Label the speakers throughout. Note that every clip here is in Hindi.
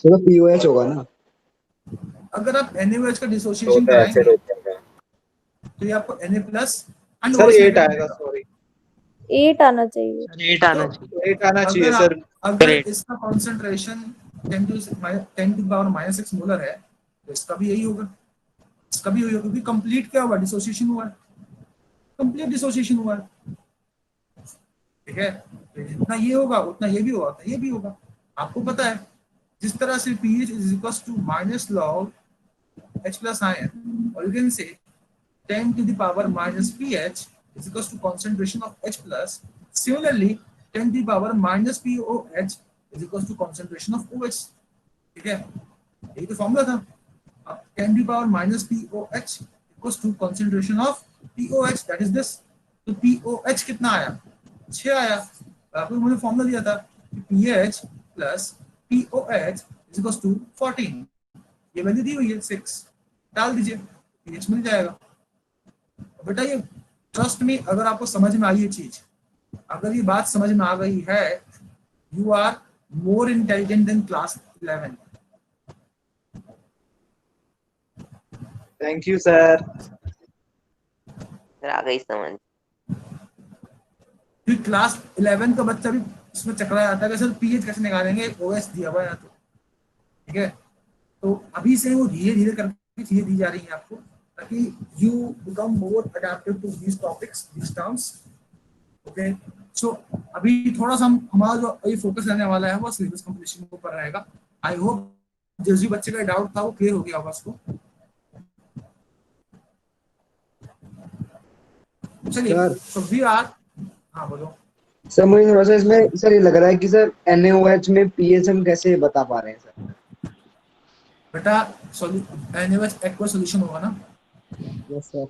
Speaker 1: चलो पीओएच होगा ना।
Speaker 2: अगर आप NaOH का
Speaker 3: तो
Speaker 2: डिसोसिएशन
Speaker 3: होता है एसिड
Speaker 2: कराएंगे
Speaker 3: होता है।
Speaker 2: तो ये आपको Na plus and
Speaker 3: sir
Speaker 2: OH
Speaker 3: 8
Speaker 2: negative
Speaker 3: आएगा,
Speaker 2: देगा।
Speaker 3: सॉरी
Speaker 4: 8 आना चाहिए।
Speaker 5: 8 आना
Speaker 2: तो
Speaker 5: चाहिए।
Speaker 3: 8 आना चाहिए
Speaker 2: अगर
Speaker 3: सर।
Speaker 2: अगर
Speaker 5: Great.
Speaker 2: इसका कॉन्सेंट्रेशन 10⁻⁻6 मोलर है तो इसका भी यही होगा, इसका भी यही होगा, क्योंकि कंप्लीट क्या हुआ, डिसोसिएशन हुआ है, कंप्लीट डिसोसिएशन हुआ है। ठीक है, तो जितना ये होगा उतना ये भी होगा, उतना ये भी होगा। आपको पता है जिस तरह से pH is equal to minus log H plus ion, और you can say 10 to the power minus pH is equals to concentration of H plus. Similarly, 10 to the power minus POH is equals to concentration of OH. ठीक है, यही तो फॉर्मूला था। अब 10 to the power minus POH equals to concentration of POH, that is this. तो POH कितना आया, 6 आया। आपको मुझे फॉर्मूला दिया था कि pH plus POH is equals to 14, ये वैल्यू दी हुई है 6, डाल दीजिए, pH मिल जाएगा। बेटा ये ट्रस्ट में, अगर आपको समझ में आई ये चीज, अगर ये बात समझ में आ गई है, you are more intelligent than class 11।
Speaker 3: Thank you sir.
Speaker 6: Sir आ गई समझ।
Speaker 2: फिर क्लास 11 का बच्चा भी इसमें चकरा जाता है कि सर पीएच कैसे निकालेंगे, ओएस दिया हुआ है तो। ठीक है, तो अभी से वो धीरे धीरे करके चीजें दी जा रही हैं आपको, ताकि you become more adaptive to these topics, these terms. Okay, so अभी थोड़ा सा हमारा जो ये फोकस रहने वाला है वो सिलेबस कंप्लीशन के ऊपर रहेगा। आई होप जिस भी बच्चे का डाउट था वो क्लियर हो गया होगा उसको। चलिए,
Speaker 1: सर
Speaker 2: तो वी आर, हाँ बोलो।
Speaker 1: सर मुझे थोड़ा सा इसमें सर ये लग रहा है कि सर NaOH में पीएच हम कैसे बता पा रहे हैं सर?
Speaker 2: बेटा NaOH एक्वा सॉल्यूशन होगा ना,
Speaker 1: यस सर।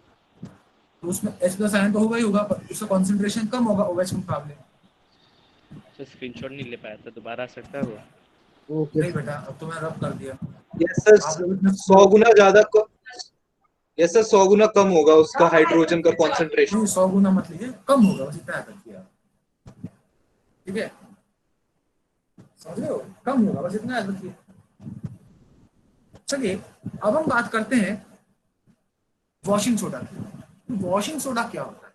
Speaker 2: तो उसमें H प्लस आयन तो होगा ही होगा, पर उसका कॉन्सेंट्रेशन कम होगा OH के मुकाबले।
Speaker 5: सर स्क्रीनशॉट नहीं ले पाया था, दोबारा आ सकता है वो?
Speaker 1: ओके
Speaker 2: नहीं बेटा, अब तो मैंने रब कर दिया।
Speaker 3: यस सर,
Speaker 2: आप लोग इतने
Speaker 3: 100 गुना ज्यादा यस सर 100 गुना कम होगा उसका हाइड्रोजन का कॉन्सेंट्रेशन।
Speaker 2: नहीं, 100 गुना मत लीजिए, कम होगा, बस इतना याद रखिए। ठीक है, समझ रहे हो, कम होगा, बस इतना याद रखिए। चलिए, अब हम बात करते हैं वॉशिंग सोडा की। तो वॉशिंग सोडा क्या होता है?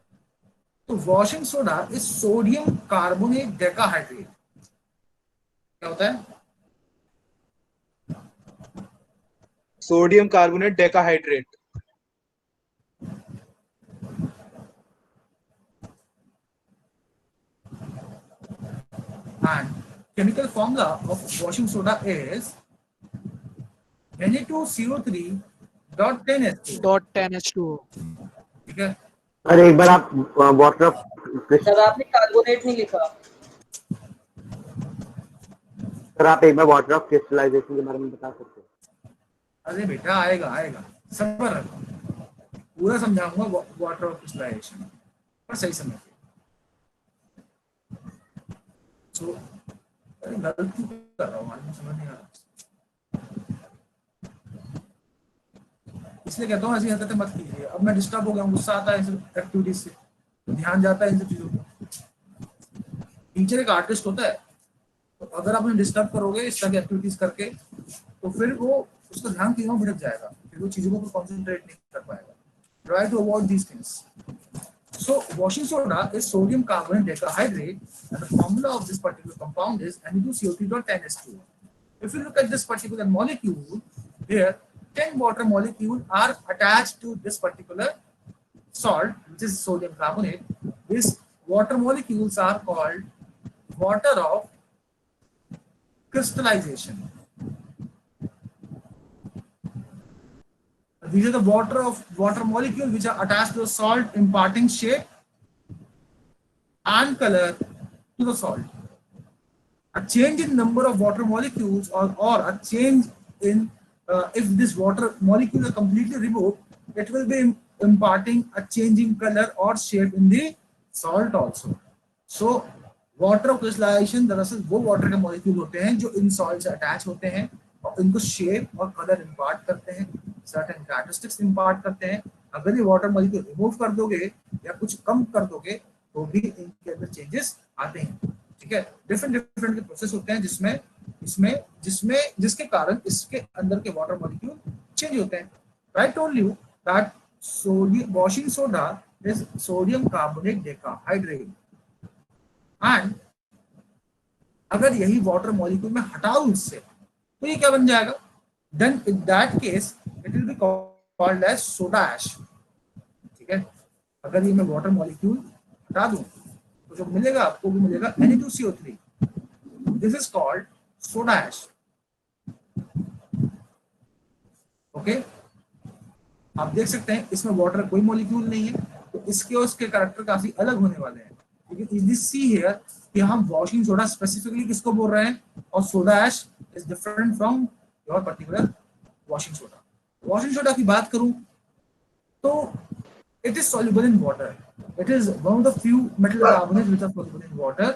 Speaker 2: तो washing soda is sodium carbonate decahydrate. क्या होता है?
Speaker 3: Sodium carbonate decahydrate.
Speaker 2: And chemical formula of washing soda is Na2CO3.10H2।
Speaker 7: .10H2O।
Speaker 2: ठीक है,
Speaker 8: अरे एक बार आप वाटर ऑफ
Speaker 9: सर आपने कार्बोनेट नहीं लिखा।
Speaker 8: सर आप एक बार वाटर ऑफ क्रिस्टलाइजेशन के बारे में बता सकते हैं?
Speaker 2: अरे बेटा आएगा आएगा, सब्र रखो, पूरा समझाऊंगा वाटर ऑफ क्रिस्टलाइजेशन, पर सही समय। तो गलती कर रहा हूँ, आज समझ नहीं आ रहा, इसलिए कहता हूँ ऐसी हरकतें मत कीजिए। अब मैं डिस्टर्ब हो गया हूँ, गुस्सा आता है इन सब एक्टिविटीज से, तो ध्यान जाता है इन सब चीजों को। टीचर एक आर्टिस्ट होता है, तो अगर आप उन्हें डिस्टर्ब करोगे इस तरह की एक्टिविटीज करके, तो फिर वो उसका ध्यान कहीं और भटक जाएगा, फिर वो चीजों को कॉन्सेंट्रेट नहीं कर पाएगा। Try to avoid these things. So washing soda is sodium carbonate decahydrate, and the formula of this particular compound is Na2CO3.10H2O. If you look at this particular molecule, here 10 water molecules are attached to this particular salt, which is sodium carbonate. These water molecules are called water of crystallization. These are the water molecules which are attached to the salt, imparting shape and color to the salt. A change in number of water molecules or a change in if this water molecule are completely removed, it will be imparting a changing color or shape in the salt also. So water of crystallization दरअसल वो वाटर के मॉलिक्यूल होते हैं जो इन सॉल्ट से अटैच होते हैं और इनको शेप और कलर इम्पार्ट करते हैं, सर्टेन कैरेक्टरिस्टिक्स इम्पार्ट करते हैं। अगर ये वाटर मॉलिक्यूल रिमूव कर दोगे या कुछ कम कर दोगे तो भी इनके अंदर चेंजेस आते हैं। ठीक है, डिफरेंट डिफरेंट के प्रोसेस होते हैं जिसमें इसमें जिसमें जिसके कारण इसके अंदर के वाटर मॉलिक्यूल चेंज होते हैं. I told you that sodium washing soda is sodium carbonate decahydrate. And अगर यही वाटर मॉलिक्यूल में हटाओ इससे तो ये क्या बन जाएगा? Then in that case it will be called as soda ash. ठीक है, अगर ये मैं वाटर मॉलिक्यूल हटा दूं तो जो मिलेगा आपको वो मिलेगा Na2CO3. This is called soda ash. Okay, आप देख सकते हैं इसमें वाटर कोई मॉलिक्यूल नहीं है, तो इसके और इसके कैरेक्टर काफी अलग होने वाले हैं. लेकिन इज दिस सी हियर कि हम वॉशिंग सोडा स्पेसिफिकली किसको बोल रहे हैं और soda ash is different from your particular washing soda. Washing soda की बात करूं तो it is soluble in water. It is one of the few metal carbonates which are soluble in water,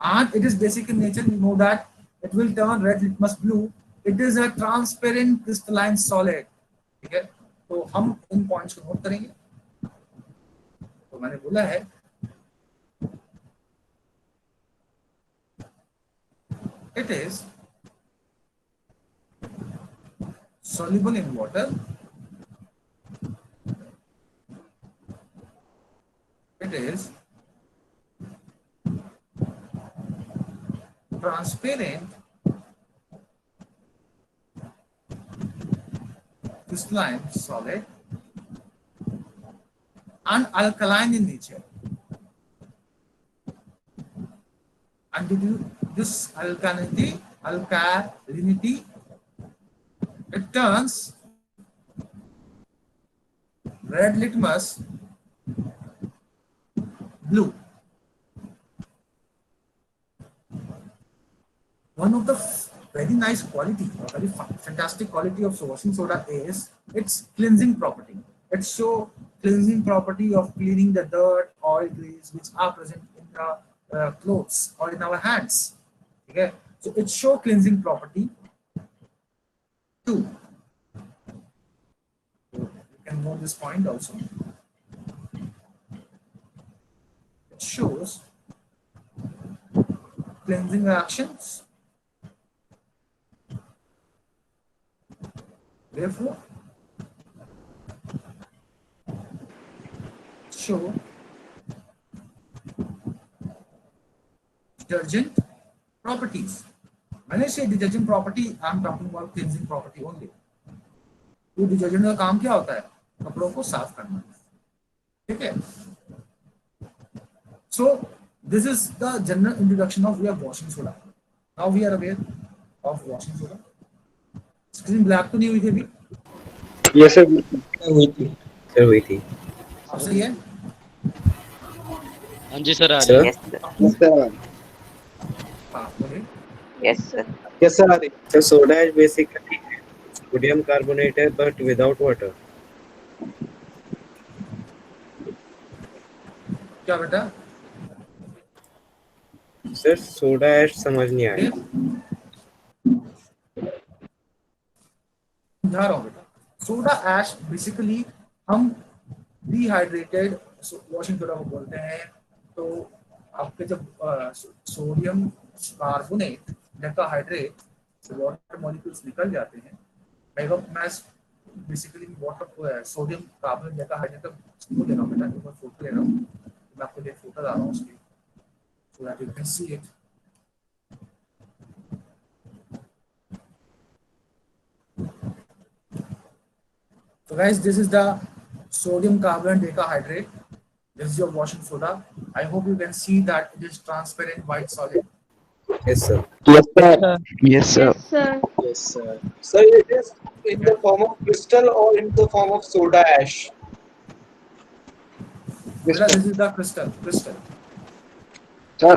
Speaker 2: and it is basic in nature. You know that it will turn red litmus blue. It is a transparent crystalline solid. ठीक है, तो हम इन पॉइंट्स को नोट करेंगे. तो मैंने बोला है it is soluble in water. It is transparent crystalline solid and alkaline in nature. And due to this alkalinity, it turns red litmus blue. One of the very nice quality, or very fantastic quality of washing soda is its cleansing property. It show cleansing property of cleaning the dirt, oil, grease which are present in the clothes or in our hands. Okay, so it show cleansing property too. So you can note this point also. It shows cleansing actions. Therefore, show detergent properties. When I say detergent property, I am talking about cleansing property only. तो डिटर्जेंट का काम क्या होता है? कपड़ों को साफ करना. ठीक है. So this is the general introduction of we are washing soda. Now we are aware of washing soda. Screen black तो नहीं हुई थी अभी?
Speaker 8: यस सर, हुई थी सर, हुई थी.
Speaker 2: अब सही है?
Speaker 5: हाँ जी सर, आ रही है.
Speaker 6: Yes, sir.
Speaker 1: Yes, sir.
Speaker 2: हाँ, बोलिए.
Speaker 6: Yes, sir.
Speaker 3: Yes, sir, Adi.
Speaker 8: Sir soda is basically sodium carbonate है बट विदाउट वाटर.
Speaker 2: क्या बेटा?
Speaker 8: सर सोडा ऐश समझ नहीं आया.
Speaker 2: समझा रहा हूँ बेटा. सोडा ऐश बेसिकली हम डिहाइड्रेटेड वॉशिंग सोडा को बोलते हैं. तो आपके जब sodium carbonate decahydrate water molecules निकल जाते हैं, मैं basically water sodium carbonate decahydrate का वो ले रहा हूँ बेटा, एक फोटो ले रहा हूँ. मैं आपको एक फोटो डाल रहा हूँ उसकी, so that you can see it. So guys, this is the sodium carbonate decahydrate. This is your washing soda. I hope you can see that it is transparent white solid.
Speaker 8: Yes sir.
Speaker 1: Yes, sir.
Speaker 4: Yes, sir.
Speaker 3: Yes, sir. Sir, it is in the form of crystal or in the form of soda ash?
Speaker 2: This is the crystal.
Speaker 1: Sir,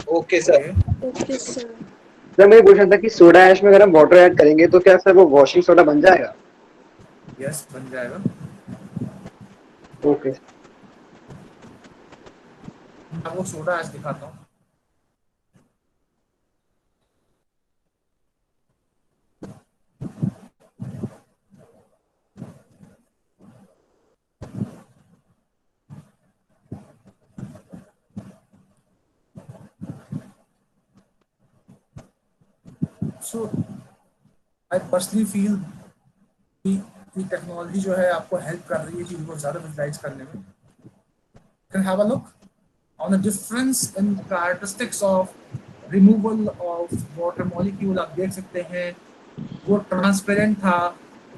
Speaker 3: Okay, sir.
Speaker 2: Okay.
Speaker 4: Okay, sir.
Speaker 1: Sir मैं ये पूछ रहा था कि सोडा ऐश में अगर हम वाटर ऐड करेंगे तो क्या सर वो वॉशिंग सोडा बन जाएगा?
Speaker 2: Yes, बन जाएगा.
Speaker 1: ओके.
Speaker 2: मैं आपको सोडा ऐश दिखाता हूँ. सो आई पर्सनली फील कि टेक्नोलॉजी जो है आपको हेल्प कर रही है चीज़ों को ज़्यादा विजुलाइज करने में। Can have a look on the difference in characteristics of removal of water molecule. आप देख सकते हैं वो ट्रांसपेरेंट था,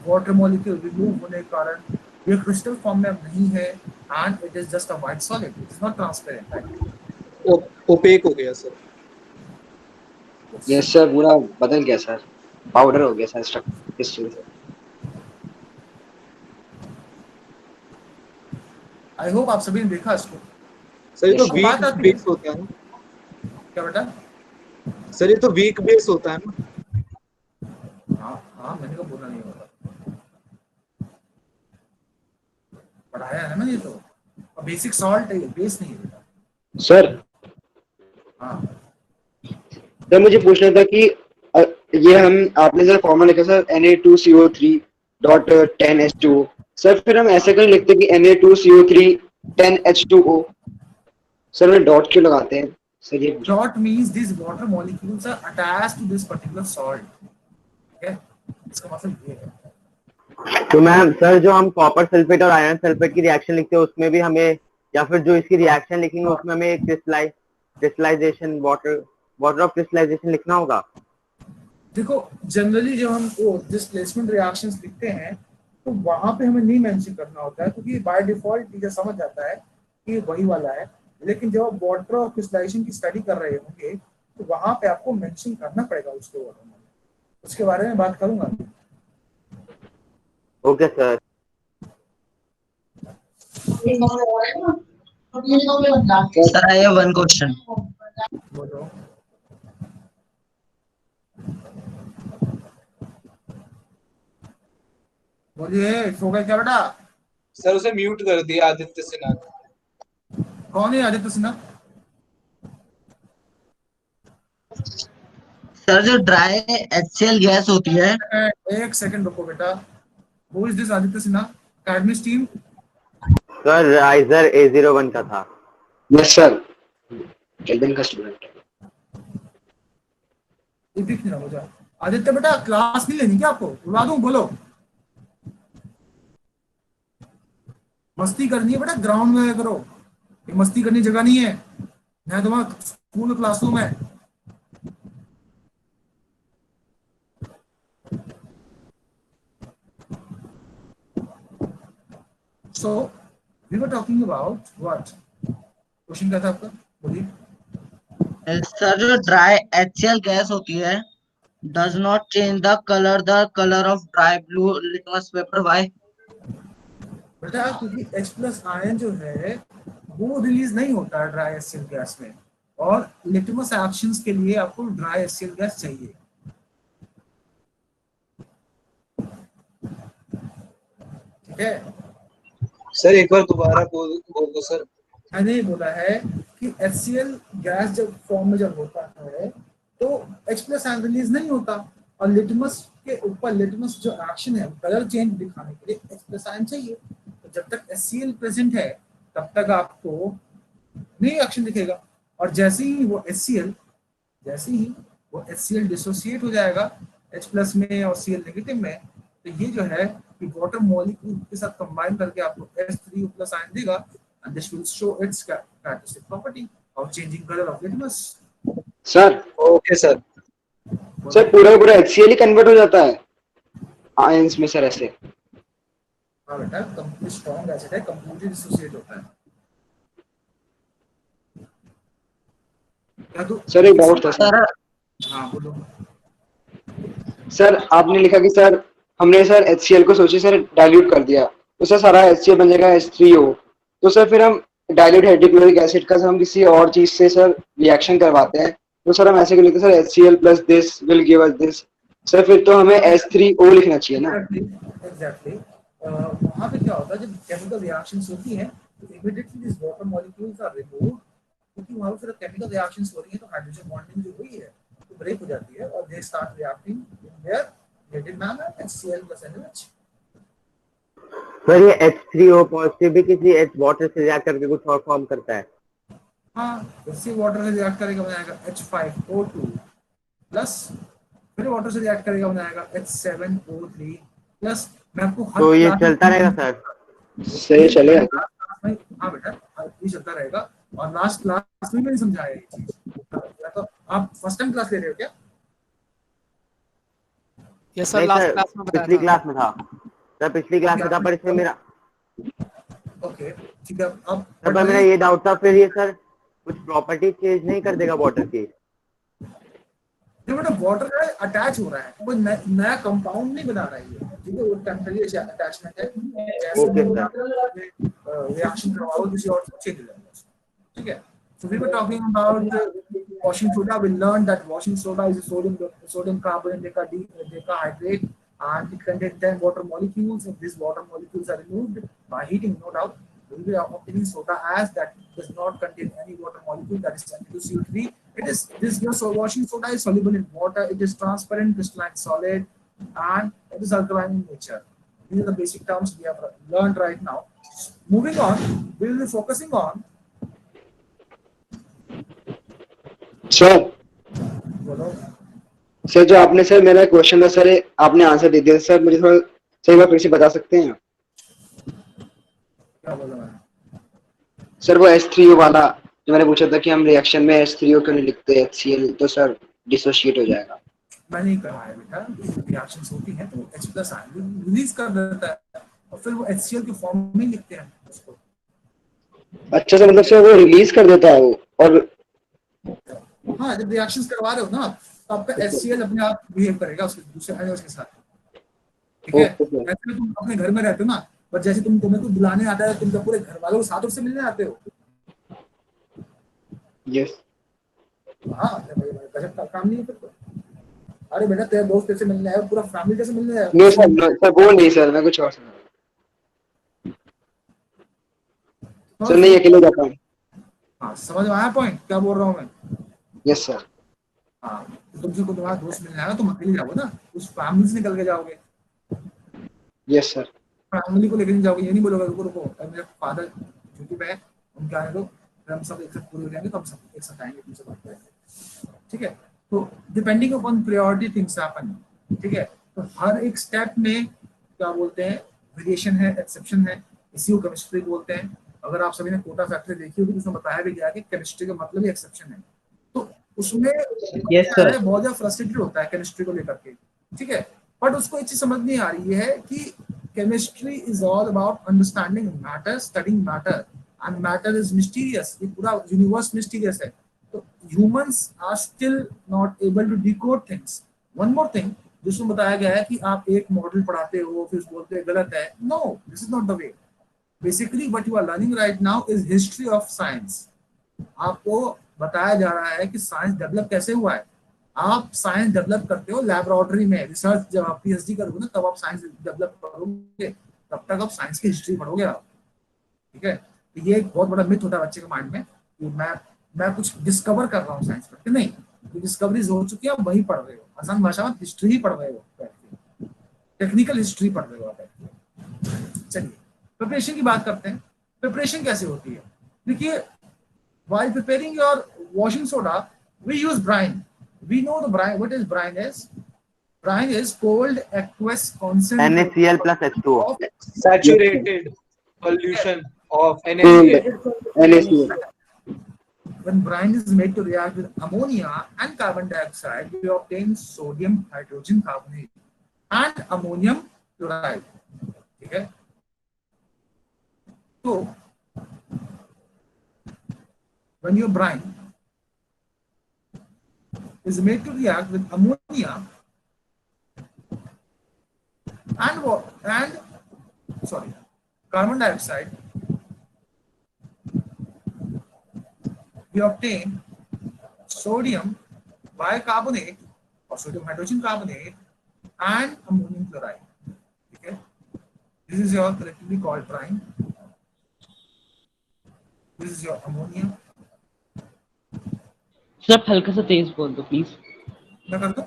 Speaker 2: वाटर मॉलिक्यूल रिमूव होने के कारण ये क्रिस्टल फॉर्म में अब नहीं है and it is just a white solid, it is not transparent right.
Speaker 3: Opaque हो गया सर।
Speaker 1: यस सर, पूरा बदल गया सर, पाउडर हो गया सर स्ट्रक्चर से।
Speaker 2: आई होप आप सभी ने देखा इसको।
Speaker 3: सर ये तो
Speaker 1: Yes, sir.
Speaker 3: वीक
Speaker 2: बात आती है
Speaker 3: बेस होता है ना
Speaker 2: क्या बेटा?
Speaker 3: सर, ये तो वीक बेस होता है ना।
Speaker 2: हाँ हाँ, मैंने को बोला नहीं होता, पढ़ाया है ना ये तो। बेसिक सॉल्ट है, बेस नहीं है बेटा।
Speaker 1: सर
Speaker 2: हाँ
Speaker 1: सर मुझे पूछना था कि ये हम आपने सर फॉर्मूला लिखा सर Na2CO3.10H2O। सर फिर हम ऐसे क्यों लिखते हैं कि Na2CO3 10H2O? सर में डॉट क्यों लगाते हैं सर? ये
Speaker 2: dot means this water molecules are attached to this particular salt, ठीक है, इसका मतलब ये है।
Speaker 7: तो मैम सर जो हम कॉपर सल्फेट और आयरन सल्फेट की रिएक्शन लिखते हैं उसमें भी हमें, या फिर जो इसकी रिएक्शन लिखेंगे उसमें हमें क्रिस्टलाइजेशन वाटर ऑफ क्रिस्टलाइजेशन लिखना होगा?
Speaker 2: देखो जनरली जब हम वो डिस्प्लेसमेंट रिएक्शंस लिखते हैं तो वहां पे हमें नहीं मेंशन करना होता है, क्योंकि बाय डिफॉल्ट टीचर समझ जाता है कि वही वाला है। लेकिन जब आप वाटर और क्रिस्टलाइजेशन की स्टडी कर रहे होंगे तो वहां पे आपको मेंशन करना पड़ेगा उसके बारे में। उसके बारे में बात करूंगा।
Speaker 7: Okay sir.
Speaker 9: Sir, I have one question.
Speaker 2: बोलो। बोलिए, सो गए क्या बेटा?
Speaker 3: सर उसे म्यूट कर दिया आदित्य सिन्हा ने।
Speaker 2: कौन है आदित्य सिन्हा?
Speaker 9: सर जो ड्राई HCl गैस होती है,
Speaker 2: एक सेकंड रुको बेटा। Who is this Aditya Sinha? Academics team.
Speaker 7: Sir riser A01 का था।
Speaker 1: यस सर, केल्विन का स्टूडेंट।
Speaker 2: ये दिख नहीं रहा मुझे। आदित्य बेटा क्लास नहीं लेनी क्या आपको? बुला दूं? बोलो। मस्ती करनी है बेटा, ग्राउंड में करो, ये मस्ती करने जगह नहीं है, यहाँ तुम्हारा स्कूल क्लासरूम है। So we were talking about what? Question क्या था आपका? बोलिए।
Speaker 9: सर जो ड्राई HCl गैस होती है does not change the color of dry blue litmus paper. Why?
Speaker 2: बेटा क्योंकि H प्लस आयन जो है वो रिलीज नहीं होता है ड्राई HCl गैस में, और लिटमस एक्शंस के लिए आपको ड्राई HCl गैस चाहिए। ठीक है,
Speaker 3: सर एक बार दोबारा बोल दो सर।
Speaker 2: मैंने ये बोला है कि HCl गैस जब फॉर्म में जब होता है तो H प्लस आयन रिलीज नहीं होता, और लिटमस के ऊपर लिटमस जो एक्शन है कलर चेंज दिखाने के लिए H प्लस आयन चाहिए। तो जब तक HCl प्रेजेंट है तब तक आपको नहीं एक्शन दिखेगा, और जैसे ही वो HCl डिसोसिएट हो जाएगा H प्लस में और Cl नेगेटिव में, तो ये जो है कि वाटर मॉलिक्यूल के साथ कंबाइन करके आपको H3O प्लस आयन देगा, and this will show its characteristic property of changing color of litmus.
Speaker 1: Sir
Speaker 3: okay sir.
Speaker 1: Sir पूरा पूरा HCl ही कन्वर्ट हो जाता है आयंस में सर ऐसे?
Speaker 2: हाँ बेटा, कंप्लीट स्ट्रॉन्ग एसिड है, कंप्लीटली डिसोसिएट होता है। क्या तो
Speaker 1: सर एक डाउट था सर।
Speaker 2: हाँ बोलो।
Speaker 1: सर आपने लिखा कि सर हमने सर HCl को सोचे सर डाइल्यूट कर दिया तो सर सारा HCl बन जाएगा H3O। तो सर फिर हम डाइल्यूट हाइड्रोक्लोरिक एसिड का हम किसी और चीज से सर रिएक्शन करवाते हैं तो सर हम ऐसे क्यों लिखते हैं sir HCl plus this will give us this? Sir फिर तो हमें H3O लिखना चाहिए ना?
Speaker 2: एग्जैक्टली। वहाँ पे क्या होता है जब केमिकल रिएक्शंस होती हैं तो immediately this water molecules are removed, क्योंकि वहाँ पे केमिकल रिएक्शंस हो रही है तो हाइड्रोजन बॉन्डिंग जो हुई है तो ब्रेक हो जाती है, और they start reacting in their negative manner HCl plus NaOH।
Speaker 7: Sir ये H3O पॉजिटिव भी किसी H वाटर से रिएक्ट करके कुछ और फॉर्म करता है?
Speaker 2: हाँ, इसी वाटर से रिएक्ट करेगा, बनाएगा H5O2 प्लस फिर वाटर से रिएक्ट करेगा, बनाएगा H7O3 प्लस। मैं आपको हर
Speaker 7: तो ये
Speaker 2: क्लास में
Speaker 7: चलता रहेगा सर?
Speaker 1: सही चलेगा।
Speaker 2: हाँ बेटा, ये चलता रहेगा। और लास्ट क्लास में मैंने समझाया ये चीज। तो आप फर्स्ट टाइम क्लास ले रहे हो क्या?
Speaker 10: ये सर
Speaker 7: नहीं
Speaker 10: लास्ट
Speaker 7: सर,
Speaker 10: क्लास में बताया
Speaker 7: पिछली
Speaker 10: था।
Speaker 7: क्लास में था सर, पिछली क्लास में था, पर इसमें मेरा
Speaker 2: ओके ठीक है। अब
Speaker 7: सर पर मेरा ये डाउट था, फिर ये सर कुछ प्रॉपर्टी चेंज नहीं कर देगा वाटर की?
Speaker 2: बेटा वाटर अटैच हो रहा है, वो नया कंपाउंड नहीं बना रहा है, ठीक है, वो टेम्परेरी अटैचमेंट है।
Speaker 7: Okay sir.
Speaker 2: रिएक्शन करवाओ किसी और से, चेंज हो जाएगा, ठीक है। So we were talking about washing soda. We learned that washing soda is a sodium carbonate decahydrate, and it contains 10 water molecules. If these water molecules are removed by heating, no doubt, we will be obtaining soda ash that does not contain any water molecule, that is CO3. This washing soda is soluble in water. It is transparent, crystalline solid, and it is alkaline in nature. These are the basic terms we have learned right now. Moving on, we will be focusing on
Speaker 1: sir sir जो आपने सर मेरा क्वेश्चन था सर, आपने आंसर दे दिया सर, मुझे थोड़ा सही बात फिर से बता सकते हैं?
Speaker 2: क्या बोला मैंने?
Speaker 1: सर वो H3O वाला जो मैंने पूछा था कि हम रिएक्शन में H3O क्यों नहीं लिखते HCl, तो सर डिसोशिएट हो जाएगा।
Speaker 2: मैंने नहीं कहा है बेटा, रिएक्शंस होती हैं तो H+ आयन रिलीज कर देता है और फिर वो HCl के फॉर्म में लिखते हैं उसको।
Speaker 1: अच्छा सर, मतलब सर वो रिलीज कर देता है वो, और
Speaker 2: हाँ जब रिएक्शंस करवा रहे हो ना तो आपका HCl अपने आप बिहेव करेगा उसके दूसरे आयनों के साथ, ठीक है। ऐसे में तुम अपने घर में रहते हो ना, बट जैसे तुम्हें कोई बुलाने आता है, तुम पूरे घर वालों के साथ उससे मिलने आते हो।
Speaker 1: यस।
Speaker 2: हाँ गजब का काम नहीं है फिर तो। अरे बेटा तेरे दोस्त कैसे मिलने आए, पूरा फैमिली कैसे मिलने आए?
Speaker 1: नो सर, नो सर, वो नहीं सर, मैं कुछ और सर नहीं अकेले जाता हूँ।
Speaker 2: हाँ समझ में आया पॉइंट क्या बोल रहा हूँ मैं?
Speaker 1: Yes sir.
Speaker 2: हाँ तुमसे कोई तुम्हारा दोस्त मिलने आएगा, तुम अकेले जाओगे ना, उस फैमिली से निकल के जाओगे।
Speaker 1: Yes sir.
Speaker 2: फैमिली को लेकर नहीं जाओगे, ये नहीं बोलोगे रुको रुको मेरे फादर ड्यूटी पे है, उनके आने दो, फिर हम सब एक साथ पूरे हो जाएंगे, तो हम सब एक साथ आएंगे, तुमसे बात करेंगे, ठीक है। तो depending upon priority things happen, ठीक है। तो हर एक स्टेप में क्या बोलते हैं, वेरिएशन है, एक्सेप्शन है, इसी को केमिस्ट्री बोलते हैं। अगर आप सभी ने कोटा फैक्ट्री देखी होगी तो उसमें बताया भी गया कि केमिस्ट्री का मतलब ही एक्सेप्शन है। तो उसमें बहुत ज्यादा फ्रस्ट्रेटेड होता है केमिस्ट्री को लेकर के, ठीक है। बट उसको एक चीज समझ नहीं आ रही है कि chemistry is all about understanding matter, studying matter, and matter is mysterious. ये पूरा यूनिवर्स मिस्टीरियस है, तो humans are still not able to decode things. One more thing, जिसमें बताया गया है कि आप एक मॉडल पढ़ाते हो फिर बोलते हो गलत है, no this is not the way. Basically what you are learning right now is history of science. आपको बताया जा रहा है कि साइंस डेवलप कैसे हुआ है। आप साइंस डेवलप करते हो लैबोरेटरी में, रिसर्च, जब आप पीएचडी करोगे ना तब आप साइंस डेवलप करोगे, तब तक आप साइंस की हिस्ट्री पढ़ोगे आप, ठीक है। तो ये एक बहुत बड़ा मिथ होता है बच्चे के माइंड में कि मैं कुछ डिस्कवर कर रहा हूँ साइंस पढ़ के। नहीं, जो डिस्कवरीज हो चुकी है आप वही पढ़ रहे हो, आसान भाषा में हिस्ट्री ही पढ़ रहे हो, टेक्निकल हिस्ट्री पढ़ रहे हो आप। चलिए प्रिपरेशन की बात करते हैं। प्रिपरेशन कैसे होती है? देखिए, while preparing your washing soda we use brine. We know the brine. What is brine is? Brine is cold aqueous concentrate
Speaker 7: NaCl plus H2O.
Speaker 3: Saturated solution of NaCl.
Speaker 2: When brine is made to react with ammonia and carbon dioxide, we obtain sodium hydrogen carbonate and ammonium chloride. Okay. So when your brine is made to react with ammonia and carbon dioxide, we obtain sodium bicarbonate or sodium hydrogen carbonate and ammonium chloride. Okay, this is your collectively called brine. This is your ammonia.
Speaker 11: Sir हल्का सा तेज बोल दो प्लीज।
Speaker 2: क्या कर दो?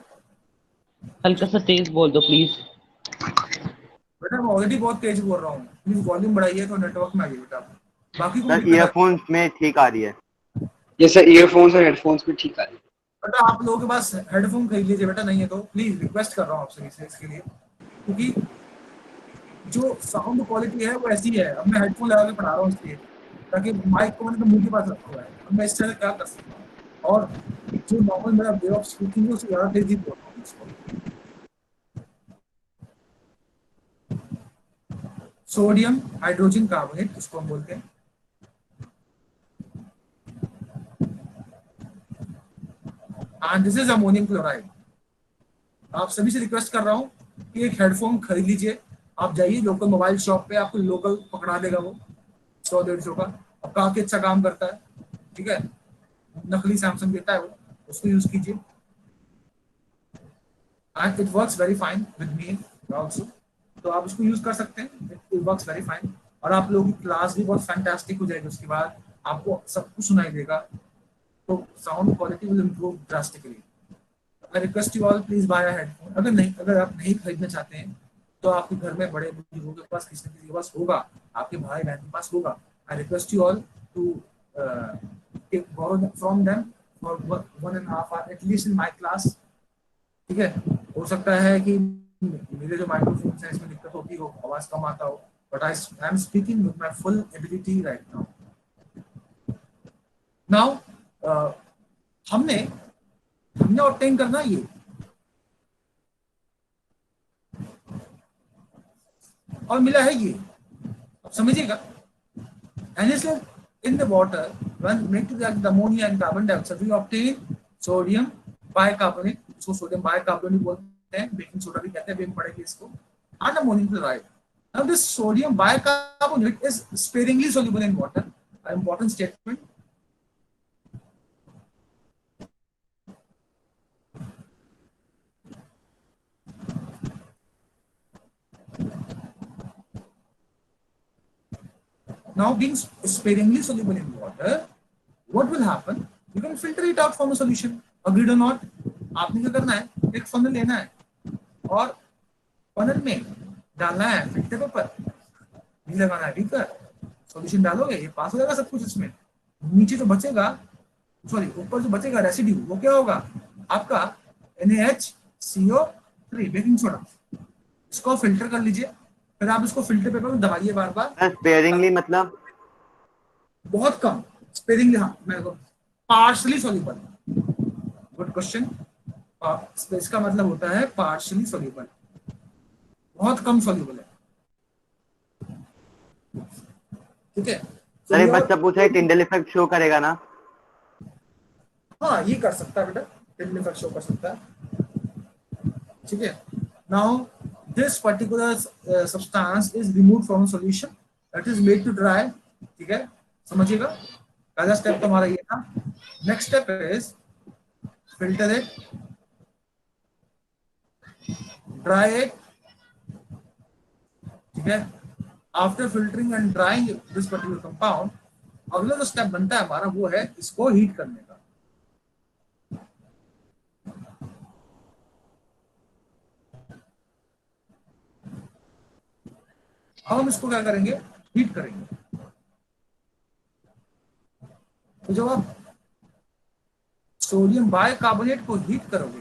Speaker 11: हल्का सा तेज बोल दो प्लीज।
Speaker 2: बेटा मैं ऑलरेडी बहुत तेज बोल रहा हूँ, प्लीज वॉल्यूम बढ़ाइए तो नेटवर्क में आइए बेटा। बाकी को
Speaker 7: सर ईयरफोन्स में ठीक आ रही है।
Speaker 1: ये सर ईयरफोन्स और हेडफोन्स में ठीक आ रही है।
Speaker 2: बेटा आप लोगों के पास हेडफोन खरीद लीजिए बेटा, नहीं है तो प्लीज रिक्वेस्ट कर रहा हूँ आपसे इसके लिए, क्योंकि जो साउंड क्वालिटी है वो ऐसी है। अब मैं हेडफोन लगा के पढ़ा रहा हूँ इसलिए, ताकि माइक को मैंने तो मुंह के पास रखा हुआ है, अब मैं इस तरह क्या कर सकता हूँ। और जो नॉर्मल मेरा वे ऑफ स्पीकिंग है उससे ज़्यादा तेजी बोल रहा हूँ इसको। सोडियम हाइड्रोजन कार्बोनेट इसको हम बोलते हैं। And this is ammonium chloride. आप सभी से रिक्वेस्ट कर रहा हूँ कि एक हेडफोन खरीद लीजिए। आप जाइए लोकल मोबाइल शॉप पे, आपको लोकल पकड़ा देगा वो 100-150 का, और काफी अच्छा काम करता है, ठीक है। नकली सैमसंग देता है वो, उसको यूज कीजिए and it works very fine with me also. तो आप उसको यूज कर सकते हैं, इट वर्क्स वेरी फाइन। और आप लोगों की क्लास भी बहुत फैंटास्टिक हो जाएगी, उसके बाद आपको सब कुछ सुनाई देगा, तो sound quality will improve drastically. I request you all please buy a headphone. अगर आप नहीं खरीदना चाहते हैं तो आपके घर में बड़े बुजुर्गों के पास, किसी न किसी के पास होगा, आपके भाई बहन के पास होगा। I request you all to borrow from them for 1.5 hour at least in my class, ठीक है। हो सकता है कि मेरे जो माइक्रोफोन है इसमें दिक्कत होती हो, आवाज कम आता हो, but I am speaking with my full ability right now. Now हमने ऑब्टेन करना ये, और मिला है ये। अब समझिएगा, NaCl in the water when made to react with ammonia and carbon dioxide we obtain sodium bicarbonate, इसको सोडियम बाइकार्बोनेट बोलते हैं, बेकिंग सोडा भी कहते हैं, भी हम पढ़ेंगे इसको, and ammonium chloride. Now this sodium bicarbonate is sparingly soluble in water, an important statement. Now being sparingly soluble in water, what will happen? You can filter it out from a solution. Agreed or not? आपने क्या करना है, एक फनल लेना है और फनल में डालना है फिल्टर पेपर, नहीं लगाना है बीकर, सॉल्यूशन डालोगे ये पास हो जाएगा सब कुछ। इसमें नीचे जो बचेगा, सॉरी ऊपर जो बचेगा रेसिड्यू, वो क्या होगा आपका NaHCO3 बेकिंग सोडा। इसको फिल्टर कर लीजिए, फिर आप इसको फिल्टर पेपर में दबाइए बार बार।
Speaker 7: स्पेयरिंगली मतलब
Speaker 2: बहुत कम, स्पेयरिंगली, हाँ मैं पार्शली सॉल्युबल। Good question. इसका मतलब होता है पार्शली सॉल्युबल, बहुत कम सॉल्युबल है, ठीक है।
Speaker 7: अरे बच्चा पूछा है टिंडल इफेक्ट शो करेगा ना?
Speaker 2: हाँ ये कर सकता है बेटा, टिंडल इफेक्ट शो कर सकता है, ठीक है। Now this particular substance is remove from solution that is made to dry, ठीक है, समझिएगा। पहला स्टेप तो हमारा ये था। Next step is filter it, dry it, ठीक है। After filtering and drying this particular compound, अगला जो स्टेप बनता है हमारा वो है इसको हीट करने का। अब हम इसको क्या करेंगे, हीट करेंगे। तो जब आप सोडियम बाइकार्बोनेट को हीट करोगे,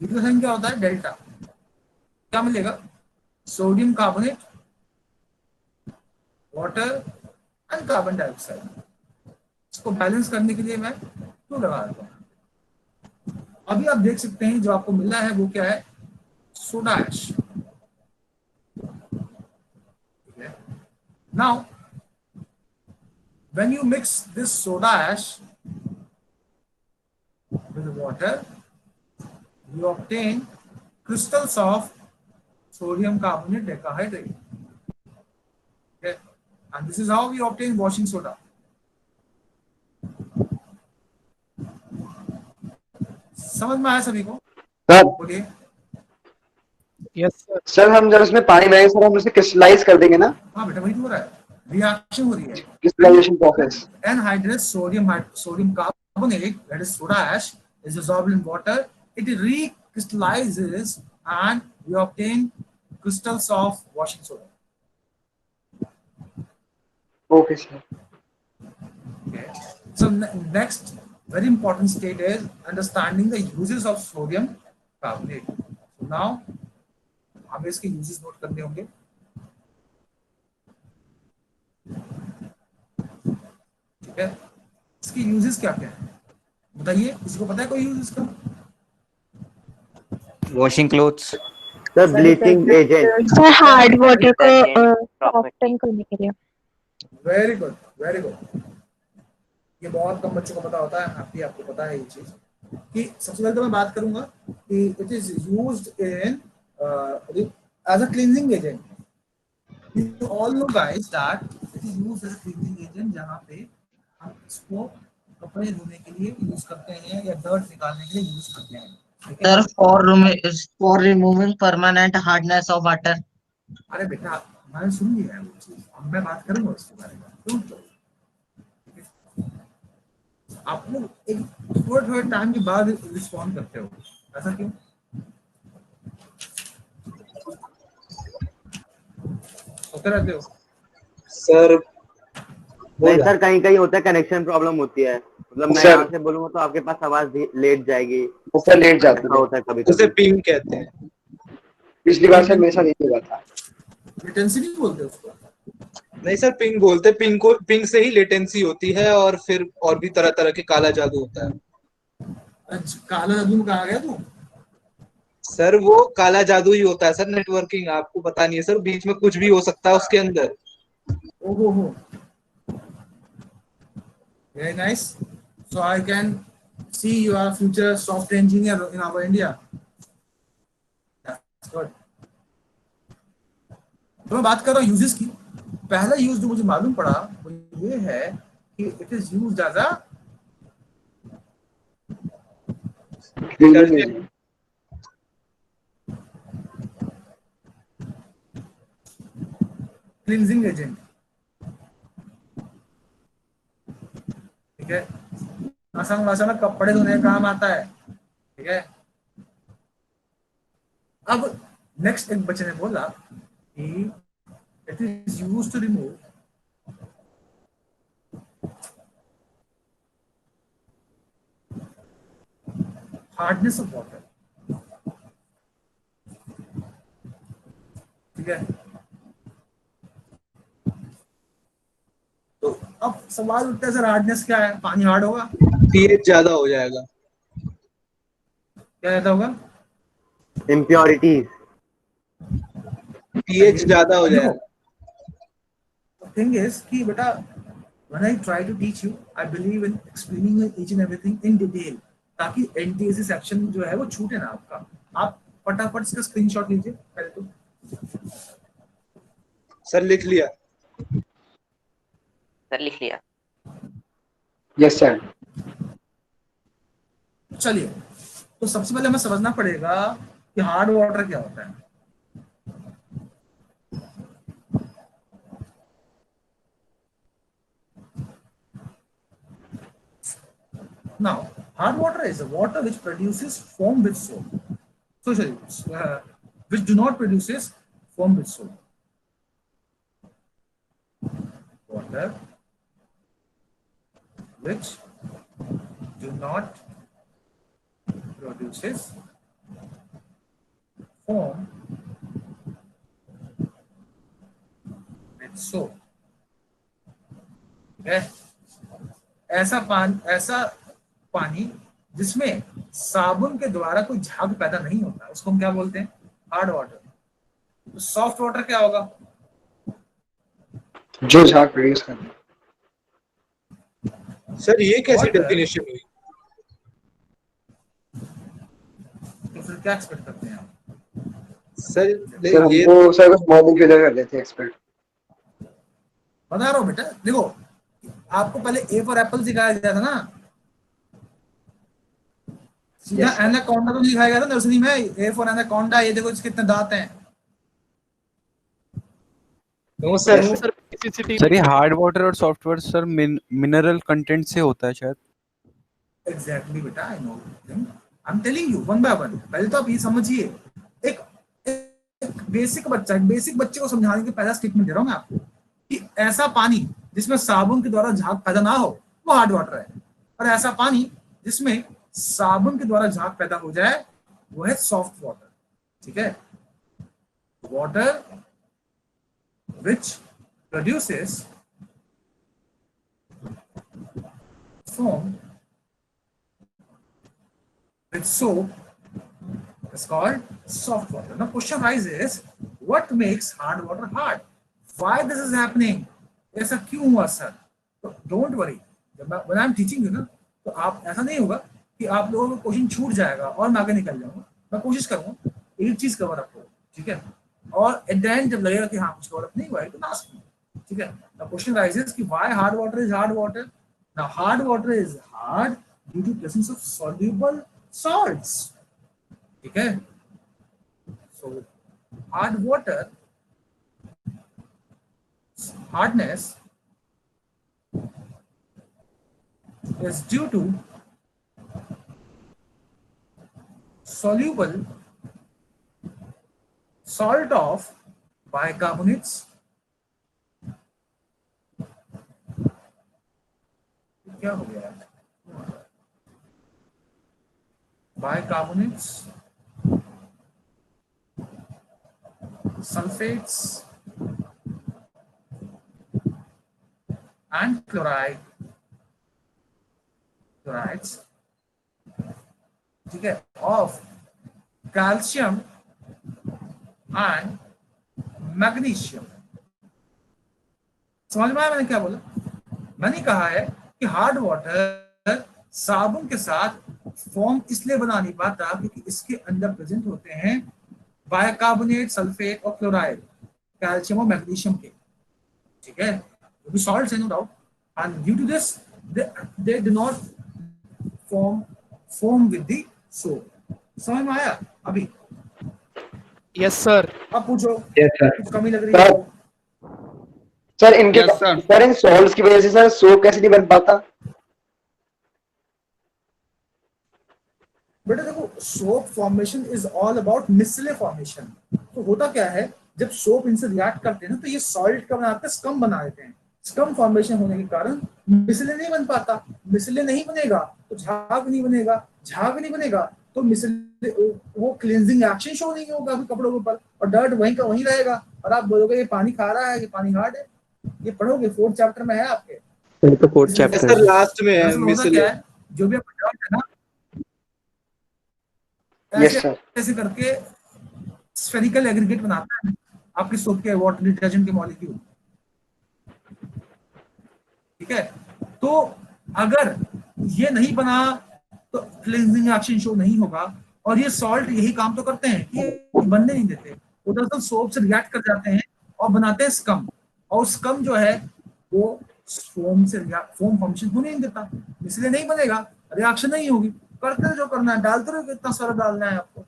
Speaker 2: हीट का साइन क्या होता है, डेल्टा, क्या मिलेगा, sodium carbonate, water and carbon dioxide. इसको बैलेंस करने के लिए मैं 2 लगा देता हूं। अभी आप देख सकते हैं जो आपको मिला है वो क्या है, soda ash. Now, when you mix this soda ash with water, you obtain crystals of sodium carbonate decahydrate. Okay, and this is how we obtain washing soda. समझ में आया सभी को?
Speaker 1: सर
Speaker 2: बोलिए।
Speaker 1: सर हम जब इसमें पानी मिलाएंगे सर हम उसे क्रिस्टलाइज कर देंगे ना?
Speaker 2: हाँ बेटा वही तो हो रहा है, रिएक्शन हो रही है,
Speaker 1: crystallization process.
Speaker 2: Anhydrous sodium carbonate, that is soda ash, is dissolved in water. It recrystallizes and we obtain crystals of washing soda.
Speaker 1: Okay sir.
Speaker 2: Okay. So next very important state is understanding the uses of sodium carbonate. So now हमें इसके uses नोट करने होंगे. ठीक है, इसके uses क्या क्या है बताइए, किसी को पता है कोई use इसका?
Speaker 10: Washing clothes,
Speaker 7: sir bleaching agent,
Speaker 4: sir hard water को सॉफ्टन करने के लिए.
Speaker 2: Very good, very good. ये बहुत कम बच्चों को पता होता है, आपको पता है ये चीज कि सबसे पहले तो मैं बात करूंगा कि it is used in as a cleansing agent. You all know guys that it is used as a cleansing agent, जहां पे हम इसको कपड़े धोने के लिए यूज करते हैं या डर्ट निकालने के लिए यूज करते हैं.
Speaker 9: Sir, for removing permanent hardness of water.
Speaker 2: अरे बेटा मैंने सुन लिया है वो चीज, अब मैं बात करूंगा उसके बारे में. Don't worry. आप लोग एक थोड़े टाइम के बाद रिस्पॉन्ड करते हो, ऐसा क्यों? होते रहते हो
Speaker 3: सर.
Speaker 7: नहीं सर, कहीं कहीं होता है, कनेक्शन प्रॉब्लम होती है. मतलब मैं यहाँ से बोलूंगा तो आपके पास आवाज लेट जाएगी,
Speaker 1: ऊपर लेट जाती है.
Speaker 7: होता है कभी
Speaker 3: उसे
Speaker 7: कभी.
Speaker 3: पिंग कहते हैं.
Speaker 1: पिछली बार से मेरे साथ यही हुआ था.
Speaker 2: लेटेंसी नहीं बोलते उसको?
Speaker 3: नहीं सर, पिंग बोलते. पिंग से ही लेटेंसी होती है, और फिर और भी तरह तरह के काला जादू होता है.
Speaker 2: अच्छा, काला जादू में कहा गया तू?
Speaker 3: सर वो काला जादू ही होता है सर, नेटवर्किंग. आपको पता नहीं है सर, बीच में कुछ भी हो सकता है उसके अंदर.
Speaker 2: ओहो हो, very nice. So I can see you are a future software engineer in our India. That's good. तो मैं बात कर रहा हूँ यूजेस की. पहला यूज जो मुझे मालूम पड़ा वो ये है कि it is used as a cleansing agent. ठीक है, आसान भाषा में कपड़े धोने का काम आता है. ठीक है, अब नेक्स्ट एक बच्चे ने बोला कि it is used to remove hardness of water. ठीक है, तो अब सवाल उठता है सर हार्डनेस क्या है? पानी हार्ड होगा?
Speaker 3: पीएच ज्यादा हो जाएगा.
Speaker 2: क्या ज्यादा होगा?
Speaker 7: इम्प्योरिटीज.
Speaker 3: पीएच ज्यादा हो जाएगा.
Speaker 2: थिंग इज कि बेटा when I try to teach you, I believe in explaining each and everything in detail, ताकि NTSC सेक्शन जो है वो छूटे ना आपका. आप फटाफट इसका स्क्रीनशॉट लीजिए पहले तो.
Speaker 3: सर लिख लिया.
Speaker 6: सर लिख लिया.
Speaker 1: Yes sir.
Speaker 2: चलिए, तो सबसे पहले हमें समझना पड़ेगा कि हार्ड वाटर क्या होता है. Now, hard water is a water which produces foam with soap. So sorry, which do not produces foam with soap. Water which do not produces foam with soap. Okay? ऐसा पानी जिसमें साबुन के द्वारा कोई झाग पैदा नहीं होता, उसको हम क्या बोलते हैं? Hard water. तो सॉफ्ट वाटर क्या होगा?
Speaker 1: जो झाग प्रोड्यूस करता है.
Speaker 3: सर ये कैसी डेफिनेशन हुई?
Speaker 2: तो फिर क्या एक्सपेक्ट करते हैं आप?
Speaker 3: सर ये
Speaker 1: हमको सर कुछ मॉर्निंग के कर लेते हैं एक्सपेक्ट.
Speaker 2: बता रहा हूँ बेटा, देखो आपको पहले ए फॉर एप्पल सिखाया गया था ना, सीधा एनाकोंडा तो सिखाया गया था नर्सरी में. ए फॉर एनाकोंडा, ये देखो इसके कितने दांत हैं.
Speaker 3: No sir.
Speaker 12: सर ये हार्ड वाटर और soft water sir mineral content से होता है शायद.
Speaker 2: एग्जैक्टली बेटा, I know. I am telling you one by one. पहले तो आप ये समझिए, एक बेसिक बच्चे को समझाने के पहला स्टेटमेंट दे रहा हूँ मैं आपको कि ऐसा पानी जिसमें साबुन के द्वारा झाग पैदा ना हो वो हार्ड वाटर है, और ऐसा पानी जिसमें साबुन के द्वारा झाग पैदा हो जाए वो है सॉफ्ट वाटर। ठीक है, water which produces foam with soap is called soft water. Now question arises, what makes hard water hard? Why this is happening? ऐसा क्यों हुआ सर? तो डोंट वरी, जब when I am teaching you ना, तो आप ऐसा नहीं होगा कि आप लोगों को क्वेश्चन छूट जाएगा और मैं आगे निकल जाऊंगा। मैं कोशिश करूंगा एक चीज कवर अप हो, ठीक है, और एट द एंड जब लगेगा कि हाँ कुछ कवर अप नहीं हुआ है तो आस्क मी, ठीक है। Now question arises कि why hard water is hard water? Now hard water is hard due to presence of soluble salts. ठीक है, so hard water hardness is due to soluble salt of bicarbonates, क्या हो गया bicarbonates, sulfates and chlorides, ठीक है, of calcium and magnesium। समझ में आया मैंने क्या बोला? मैंने कहा है कि हार्ड वाटर साबुन के साथ फॉर्म इसलिए बना नहीं पाता क्योंकि इसके अंदर प्रेजेंट होते हैं बाइकार्बोनेट, सल्फेट और क्लोराइड, कैल्शियम और मैग्नीशियम के, ठीक है, वो भी सॉल्ट्स हैं no doubt, and due to this they do not form with the soap. समझ में आया अभी?
Speaker 10: Yes sir.
Speaker 2: अब पूछो, कुछ कमी लग रही
Speaker 1: सर,
Speaker 2: है?
Speaker 1: सर इनके
Speaker 10: Yes, sir.
Speaker 1: सर इन सॉल्ट्स की वजह से सर सोप कैसे नहीं बन पाता?
Speaker 2: बेटा देखो, soap formation is all about मिसले फॉर्मेशन। तो होता क्या है, जब सोप इनसे रिएक्ट करते हैं ना तो ये सॉल्ट का बनाते हैं, स्कम बना देते हैं। स्कम फॉर्मेशन होने के कारण मिसले नहीं बन पाता। मिसले नहीं बनेगा तो झाग नहीं बनेगा, झाग नहीं बनेगा तो मिसले वो क्लींजिंग एक्शन शो नहीं होगा अभी कपड़ों के ऊपर, और डर्ट वहीं का वहीं रहेगा, और आप बोलोगे ये पानी खा रहा है, ये पानी हार्ड है। ये पढ़ोगे, 4th चैप्टर में है आपके,
Speaker 7: तो 4th चैप्टर
Speaker 3: सर लास्ट में है
Speaker 2: दरअसल होता
Speaker 3: मिसले।
Speaker 2: क्या है, जो भी आपका डर्ट है ना,
Speaker 1: यस
Speaker 2: ऐसे
Speaker 1: सर,
Speaker 2: ऐसे करके स्फेरिकल एग्रीगेट बनाता है आपके सोप के वाटर डिटर्जेंट के मॉलिक्यूल, ठीक है। तो अगर ये नहीं बना तो क्लींजिंग एक्शन शो नहीं होगा, और ये सॉल्ट यही काम तो करते हैं कि बनने नहीं देते, वो दरअसल सोप से रिएक्ट कर जाते हैं और बनाते हैं स्कम, और स्कम जो है वो फोम से फोम फंक्शन होने नहीं देता, इसलिए नहीं बनेगा, रिएक्शन नहीं होगी। करते रहो जो करना है, डालते रहो, कितना सारा डालना है आपको।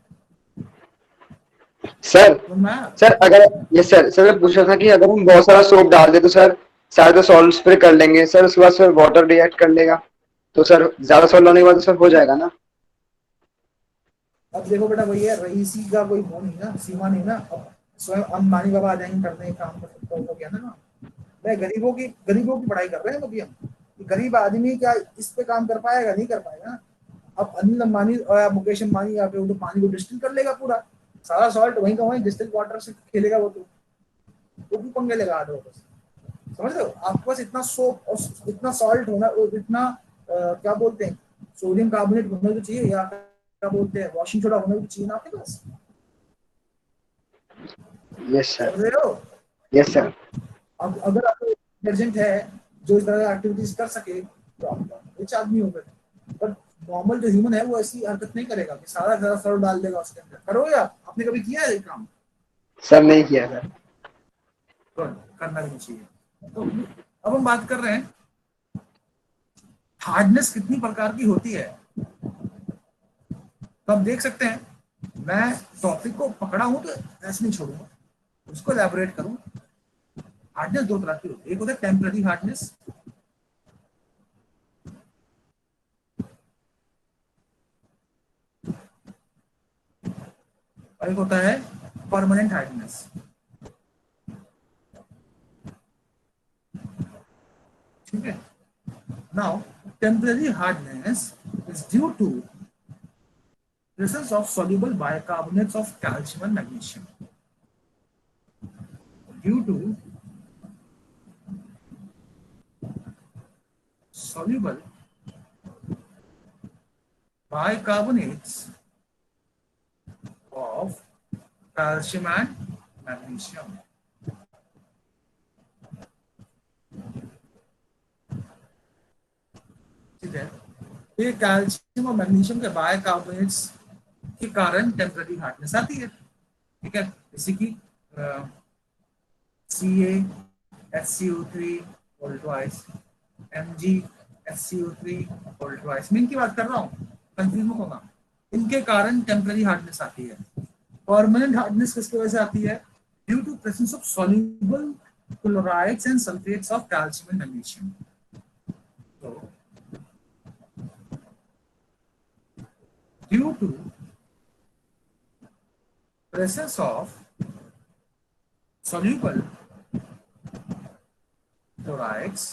Speaker 1: सर सर अगर ये सर मैं पूछ रहा था कि अगर हम बहुत सारा सोप डाल दे तो सर सारे तो सॉल्ट स्प्रे कर लेंगे सर, उसके बाद सर वाटर रिएक्ट कर लेगा, तो सर ज्यादा सॉल्ट होने के बाद तो सर हो जाएगा ना?
Speaker 2: अब देखो बेटा, वही है, रईसी का कोई वो नहीं ना, सीमा नहीं ना। अब स्वयं अंबानी बाबा आ जाएंगे करने काम तो क्या ना, मैं गरीबों की पढ़ाई कर रहे हैं अभी हम, गरीब आदमी क्या इस पे काम कर पाएगा? नहीं कर पाएगा। अब अनिल अंबानी और मुकेश अंबानी या फिर तो पानी को डिस्टिल कर लेगा, पूरा सारा सॉल्ट वहीं का वहीं डिस्टिल वाटर से खेलेगा, वो तो भी पंगे लगा दो बस। समझ रहे हो? आपके पास इतना सोप और इतना सॉल्ट होना, और इतना क्या बोलते हैं, सोडियम कार्बोनेट होना तो चाहिए, या क्या बोलते हैं, वॉशिंग सोडा होना भी चाहिए ना आपके पास।
Speaker 1: यस सर,
Speaker 2: समझ रहे हो?
Speaker 1: Yes sir.
Speaker 2: अब अगर आपको डिटर्जेंट है जो इस तरह एक्टिविटीज कर सके तो आप रिच आदमी हो गए, पर नॉर्मल जो ह्यूमन है वो ऐसी हरकत नहीं करेगा कि सारा सर डाल देगा उसके अंदर। करोगे आप? आपने कभी किया है ये काम?
Speaker 1: सर नहीं किया सर।
Speaker 2: करना भी नहीं चाहिए। तो अब हम बात कर रहे हैं हार्डनेस कितनी प्रकार की होती है। तो आप देख सकते हैं, मैं टॉपिक को पकड़ा हूं तो ऐसे नहीं छोड़ूंगा, उसको एलैबोरेट करूं। हार्डनेस दो तरह की होती है, एक होता है टेम्पररी हार्डनेस, और एक होता है परमानेंट हार्डनेस। ठीक है, now temporary hardness is due to presence of soluble bicarbonates of calcium and magnesium. Due to soluble bicarbonates of calcium and magnesium. ठीक है, ये कैल्शियम और मैग्नीशियम के बाइकार्बोनेट्स के कारण टेम्पररी हार्डनेस आती है। ठीक है, जैसे कि CaHCO3 whole twice, MgHCO3 whole twice. मैं इनकी बात कर रहा हूँ, कंफ्यूज मत होना। इनके कारण टेम्पररी हार्डनेस आती है। परमानेंट हार्डनेस किसकी वजह से आती है? Due to presence of soluble chlorides and sulphates of calcium and magnesium. तो due to presence of soluble chlorides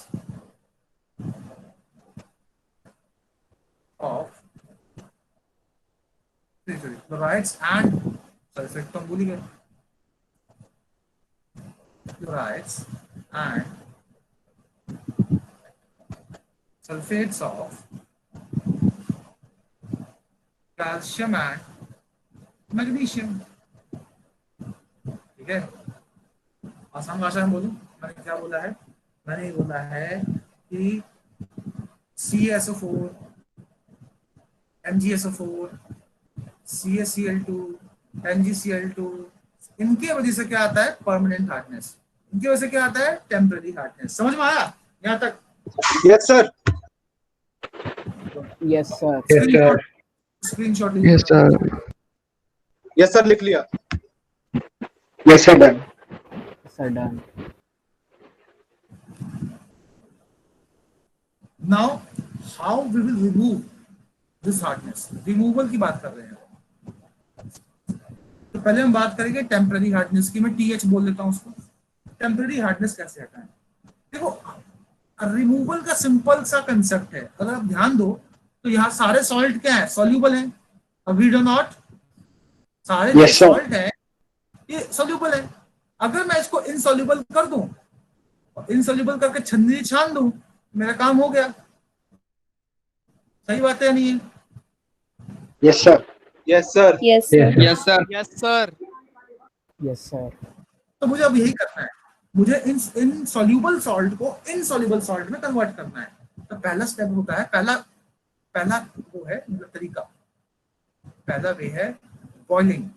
Speaker 2: of chlorides and sulfate, तो भूल गए, chlorides and sulfates of calcium and magnesium. ठीक है, आसान भाषा में बोलूं, मैंने क्या बोला है? मैंने बोला है कि CaSO4, MgSO4, CaCl2, MgCl2, इनके वजह से क्या आता है? Permanent hardness. इनकी वजह से क्या आता है? Temporary hardness. समझ में आया यहाँ तक?
Speaker 3: Yes sir.
Speaker 11: Yes sir.
Speaker 2: Screenshot
Speaker 1: yes sir.
Speaker 3: Yes sir, लिख लिया।
Speaker 1: Yes sir, done.
Speaker 11: Sir done.
Speaker 2: Now, how we will remove this hardness? Removal की बात कर रहे हैं। तो पहले हम बात करेंगे टेम्पररी हार्डनेस की। मैं TH बोल देता हूं उसको। टेम्पररी हार्डनेस कैसे हटाएं? देखो, रिमूवल का सिंपल सा कंसेप्ट है। अगर आप ध्यान दो तो यहाँ सारे सॉल्ट क्या है? सॉल्यूबल है। अग्रीड और नॉट? सारे जो सॉल्ट है ये सॉल्यूबल है। अगर मैं इसको इनसॉल्यूबल कर दूं, इनसॉल्यूबल करके छन्नी छान दूं, मेरा काम हो गया। सही बात है या नहीं है?
Speaker 1: Yes sir.
Speaker 3: Yes sir.
Speaker 4: Yes sir.
Speaker 10: Yes sir. Yes sir.
Speaker 11: Yes sir.
Speaker 2: तो मुझे अब यही करना है, मुझे इन सॉल्यूबल सॉल्ट को इनसॉल्यूबल सॉल्ट में कन्वर्ट करना है। तो पहला स्टेप होता है, पहला वो है मतलब तरीका, पहला वे है बॉइलिंग।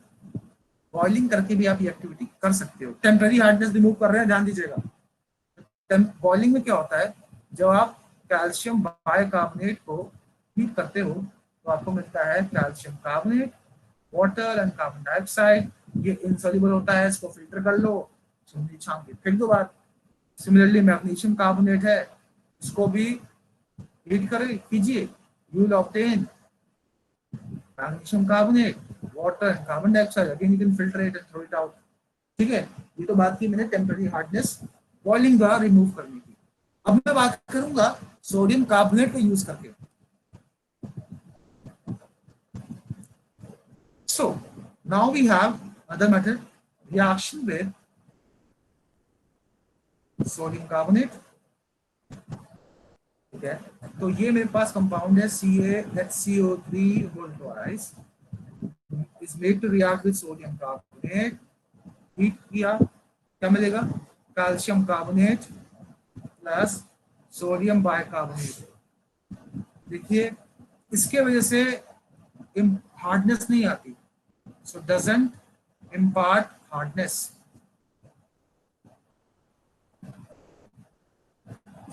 Speaker 2: बॉइलिंग करके भी आप ये एक्टिविटी कर सकते हो। टेम्पररी हार्डनेस रिमूव कर रहे हैं, ध्यान दीजिएगा। बॉइलिंग में क्या होता है? जब आप कैल्शियम बाइकार्बोनेट को हीट करते हो तो आपको मिलता है calcium carbonate, water and carbon dioxide. ये इनसॉल्युबल होता है, इसको फिल्टर कर लो, छन्नी छान के फेंक दो बाहर। सिमिलरली मैग्नीशियम कार्बोनेट है, इसको भी हीट कीजिए, you will obtain magnesium carbonate, water and carbon dioxide. Again you can filter it and throw it out. ठीक है, ये तो बात की मैंने टेम्पररी हार्डनेस बॉइलिंग द्वारा रिमूव करने की। अब मैं बात करूंगा सोडियम कार्बोनेट को यूज करके। So now we have other method, reaction with sodium carbonate। ठीक है, तो ये मेरे पास कंपाउंड है CaHCO3 whole twice is made to react with sodium carbonate. Heat किया, क्या मिलेगा? Calcium carbonate plus sodium bicarbonate. देखिए, इसके वजह से हार्डनेस नहीं आती, सो डजंट इम्पार्ट हार्डनेस।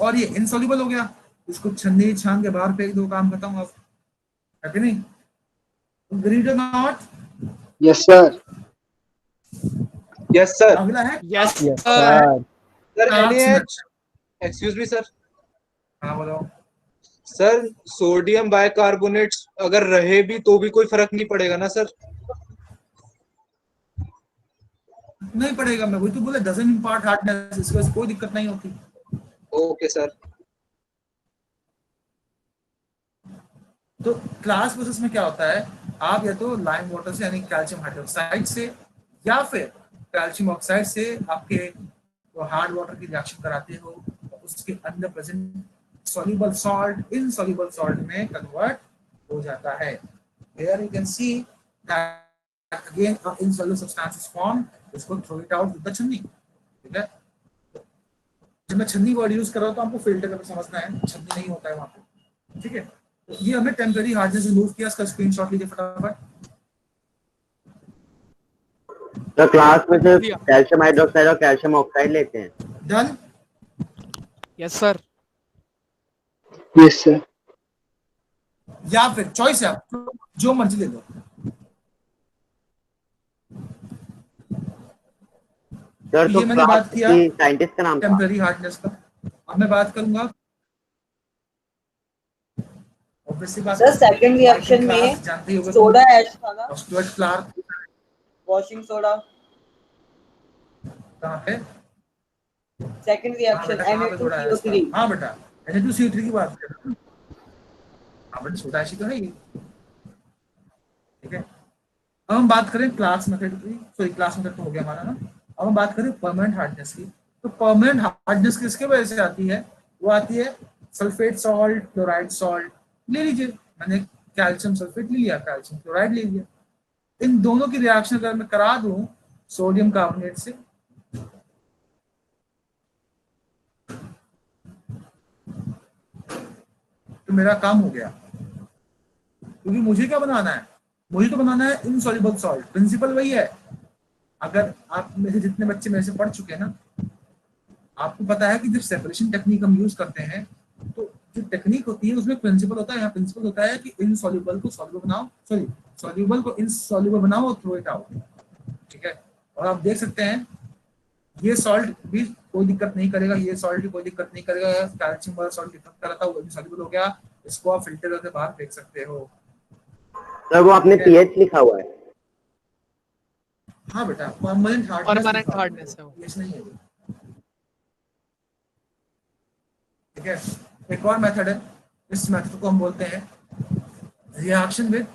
Speaker 2: और ये इनसॉल्युबल हो गया, इसको छन्नी छान के बाहर फेंक दो, काम खत्म। अब है कि नहीं? Agreed or not?
Speaker 1: Yes sir.
Speaker 3: Yes sir.
Speaker 2: अगला है
Speaker 10: yes
Speaker 11: sir.
Speaker 3: Sir excuse me sir.
Speaker 2: हाँ बोलो।
Speaker 3: सर सोडियम बाइकार्बोनेट अगर रहे भी तो भी कोई फर्क नहीं पड़ेगा ना सर?
Speaker 2: नहीं पड़ेगा, मैं वही तो बोला, डजंट इम्पार्ट हार्डनेस, इसकी वजह से कोई दिक्कत नहीं होती।
Speaker 3: Okay sir.
Speaker 2: तो क्लास प्रोसेस में क्या होता है, आप या तो लाइम वाटर से यानी कैल्शियम हाइड्रोक्साइड से या फिर कैल्शियम ऑक्साइड से आपके हार्ड वाटर की रिएक्शन कराते हो, उसके अंदर present soluble salt insoluble salt में कन्वर्ट हो जाता है. Here you can see that again insoluble substance is formed. इसको throw it out with the छन्नी. ठीक है, जब मैं छन्नी वर्ड यूज कर रहा हूँ तो आपको फिल्टर करके समझना है, छन्नी नहीं होता है वहां पे. ठीक है, तो ये हमने टेम्पररी हार्डनेस रिमूव किया, इसका स्क्रीनशॉट लीजिए फटाफट.
Speaker 7: तो क्लास में सिर्फ कैल्शियम हाइड्रोक्साइड और कैल्शियम ऑक्साइड लेते हैं.
Speaker 2: Done.
Speaker 10: Yes sir.
Speaker 1: Yes sir.
Speaker 2: या फिर चॉइस है, आप जो मर्जी ले लो.
Speaker 7: सर तो
Speaker 2: ये मैंने बात किया
Speaker 7: साइंटिस्ट का नाम
Speaker 2: टेम्पररी हार्डनेस का. अब मैं बात करूंगा
Speaker 9: सर सेकंड रिएक्शन में सोडा ऐश था ना,
Speaker 2: स्टुअर्ट क्लार्क.
Speaker 9: Washing soda.
Speaker 2: कहां पे
Speaker 9: सेकंड रिएक्शन Na2CO3.
Speaker 2: हाँ बेटा, Na2CO3 की बात कर रहा हूं. हाँ बेटा, सोडा ऐसी तो है ये. ठीक है, अब हम बात करें क्लास मेथड की. सॉरी, क्लास मेथड तो हो गया हमारा ना. अब हम बात करें परमानेंट हार्डनेस की. तो परमानेंट हार्डनेस किसके वजह से आती है? वो आती है सल्फेट सॉल्ट, क्लोराइड सॉल्ट. ले लीजिए, मैंने कैल्शियम सल्फेट ले लिया, कैल्शियम क्लोराइड ले लिया. इन दोनों की रिएक्शन अगर मैं करा दूं सोडियम कार्बोनेट से, तो मेरा काम हो गया. क्योंकि मुझे क्या बनाना है, मुझे तो बनाना है इनसॉल्युबल सॉल्ट. प्रिंसिपल वही है. अगर आप में से जितने बच्चे मेरे से पढ़ चुके हैं ना, आपको पता है कि जब सेपरेशन टेक्निक हम यूज करते हैं तो जो टेक्निक होती है उसमें प्रिंसिपल होता है. यहाँ प्रिंसिपल होता है कि इनसॉल्युबल को सॉल्युबल बनाओ, सॉरी सॉल्युबल को इनसॉल्युबल बनाओ और थ्रो इट आउट. ठीक है, और आप देख सकते हैं ये सॉल्ट भी कोई दिक्कत नहीं करेगा, ये सॉल्ट भी कोई दिक्कत नहीं करेगा. कैल्शियम वाला सॉल्ट दिक्कत कर रहा था, वो भी सॉल्युबल हो गया. इसको आप फिल्टर करके बाहर फेंक सकते हो.
Speaker 7: सर वो आपने पीएच लिखा हुआ है.
Speaker 2: हाँ बेटा, परमानेंट
Speaker 10: हार्डनेस है वो.
Speaker 2: ये नहीं है. ठीक है, एक और मेथड है. इस मेथड को हम बोलते हैं रिएक्शन विद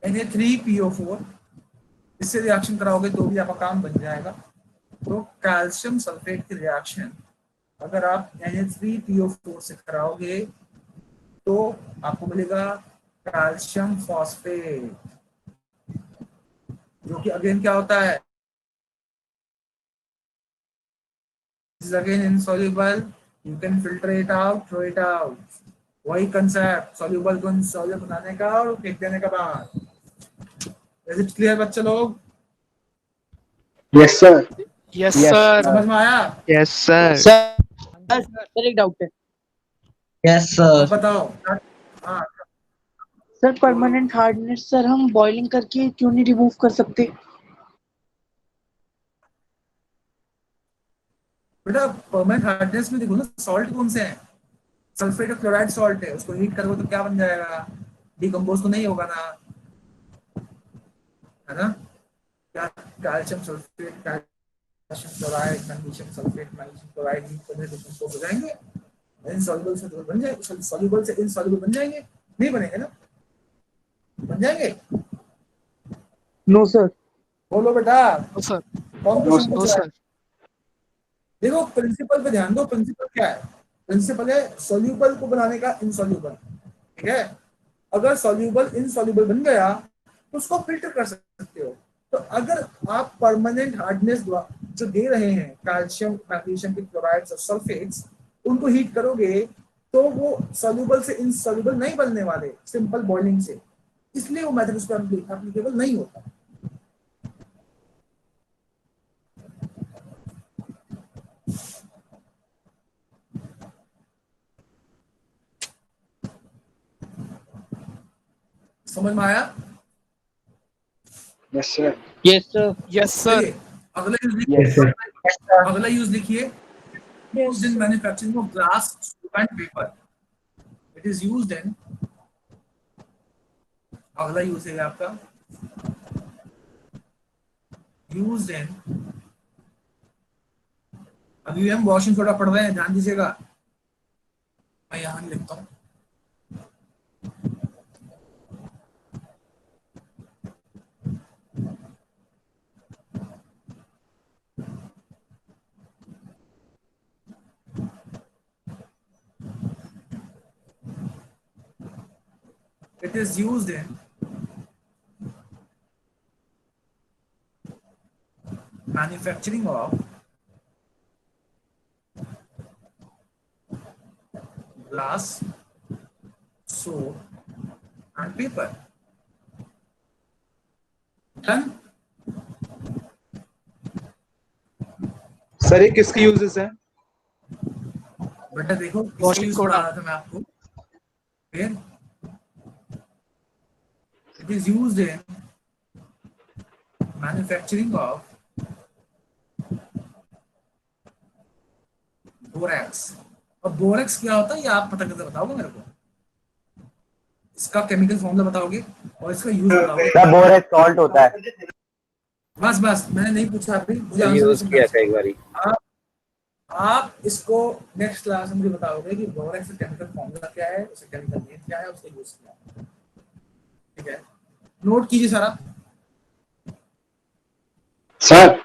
Speaker 2: Na3PO4. इससे रिएक्शन कराओगे तो भी आपका काम बन जाएगा. तो कैल्शियम सल्फेट की रिएक्शन अगर आप Na3PO4 से कराओगे तो आपको मिलेगा कैल्शियम फॉस्फेट, जो कि अगेन क्या होता है, is again insoluble. You can filter it out, throw it out. वही कंसेप्ट, सॉल्युबल को इनसॉल्युबल बनाने का और फेंक देने का बाहर. Is it clear बच्चे लोग?
Speaker 1: Yes sir.
Speaker 10: Yes sir.
Speaker 2: समझ में आया?
Speaker 5: Yes sir.
Speaker 9: सर एक डाउट है. Yes sir.
Speaker 2: बताओ. हाँ,
Speaker 13: सर परमानेंट हार्डनेस सर हम बॉइलिंग करके क्यों नहीं रिमूव कर सकते?
Speaker 2: बेटा परमानेंट हार्डनेस में देखो ना, सॉल्ट कौन से हैं? सल्फेट और क्लोराइड सॉल्ट है. उसको हीट करोगे तो क्या बन जाएगा? डिकम्पोज तो नहीं होगा ना, है ना? क्या calcium sulphate, calcium chloride, magnesium sulphate, magnesium chloride heat करने से डिकम्पोज हो जाएंगे. इनसॉल्युबल से तो बन जाएंगे, सॉल्युबल से इनसॉल्युबल बन जाएंगे? नहीं बनेंगे ना? बन जाएंगे?
Speaker 13: No sir.
Speaker 2: बोलो बेटा.
Speaker 10: No sir.
Speaker 2: कौन क्वेश्चन पूछ रहा है?
Speaker 10: सर.
Speaker 2: देखो प्रिंसिपल पे ध्यान दो. प्रिंसिपल क्या है? प्रिंसिपल है सॉल्युबल को बनाने का इनसॉल्युबल. ठीक है, अगर सॉल्युबल इनसॉल्युबल बन गया तो उसको फिल्टर कर सकते हो. तो अगर आप परमानेंट हार्डनेस जो दे रहे हैं कैल्शियम, मैग्नीशियम के क्लोराइड्स और सल्फेट्स, उनको हीट करोगे तो वो सॉल्युबल से इनसॉल्युबल नहीं बनने वाले सिंपल बॉइलिंग से. इसलिए वो मेथड उस पर एप्लीकेबल नहीं होता. समझ में आया?
Speaker 1: Yes sir.
Speaker 9: Yes sir.
Speaker 10: Yes sir.
Speaker 2: अगला यूज लिखिए. अगला यूज लिखिए. Used in manufacturing of glass tube and paper. It is used in. अगला यूज है आपका used in. अभी हम वॉशिंग सोडा पढ़ रहे हैं, ध्यान दीजिएगा. मैं यहाँ लिखता हूँ। It is used in manufacturing of glass, soap and paper. Done?
Speaker 3: Sir ये किसकी यूजेस है?
Speaker 2: बेटा देखो इसका
Speaker 10: Washing
Speaker 2: यूज
Speaker 10: soda.
Speaker 2: बता रहा था मैं आपको। फिर it is used in manufacturing of borax. अब बोरेक्स क्या होता है ये आप पता करके बताओगे मेरे को। इसका केमिकल फॉर्मूला बताओगे और इसका यूज बताओगे।
Speaker 7: सर बोरेक्स सॉल्ट होता है।
Speaker 2: बस बस मैंने नहीं पूछा अभी, मुझे आंसर
Speaker 8: यूज
Speaker 2: नहीं
Speaker 8: किया
Speaker 2: सुनना।
Speaker 8: था एक बारी।
Speaker 2: आप इसको नेक्स्ट क्लास में मुझे बताओगे कि बोरेक्स का केमिकल फॉर्मूला क्या है, उसका केमिकल नेम क्या है, उसका यूज क्या है। ठीक है, नोट कीजिए सारा।
Speaker 1: सर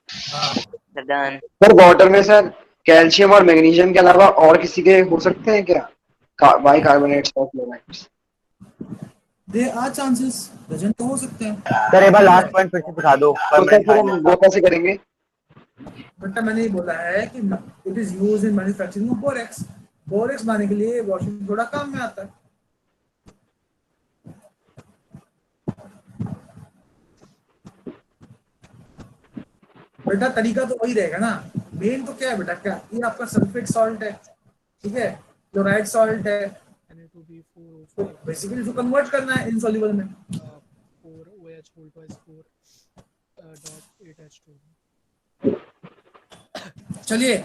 Speaker 2: हाँ
Speaker 6: डन।
Speaker 1: सर वाटर में सर कैल्शियम और मैग्नीशियम के अलावा और किसी के हो सकते हैं क्या? बाइकार्बोनेट्स और chlorides.
Speaker 2: They are chances, dozen तो हो सकते हैं।
Speaker 7: सर एक बार लास्ट पॉइंट फिर से दिखा दो।
Speaker 1: तो सर फिर हम वो कैसे करेंगे?
Speaker 2: बेटा मैंने ये बोला है कि it is used in manufacturing of borax. Borax बनाने के लिए वॉशिंग सोडा काम में आता है। बेटा तरीका तो वही रहेगा ना। मेन तो क्या है बेटा, क्या ये आपका सल्फेट सॉल्ट है, ठीक है, क्लोराइड सॉल्ट है, तो बेसिकली इसको कन्वर्ट करना है इनसॉल्युबल में।
Speaker 10: 4OH whole twice 4 dot 8H2.
Speaker 2: चलिए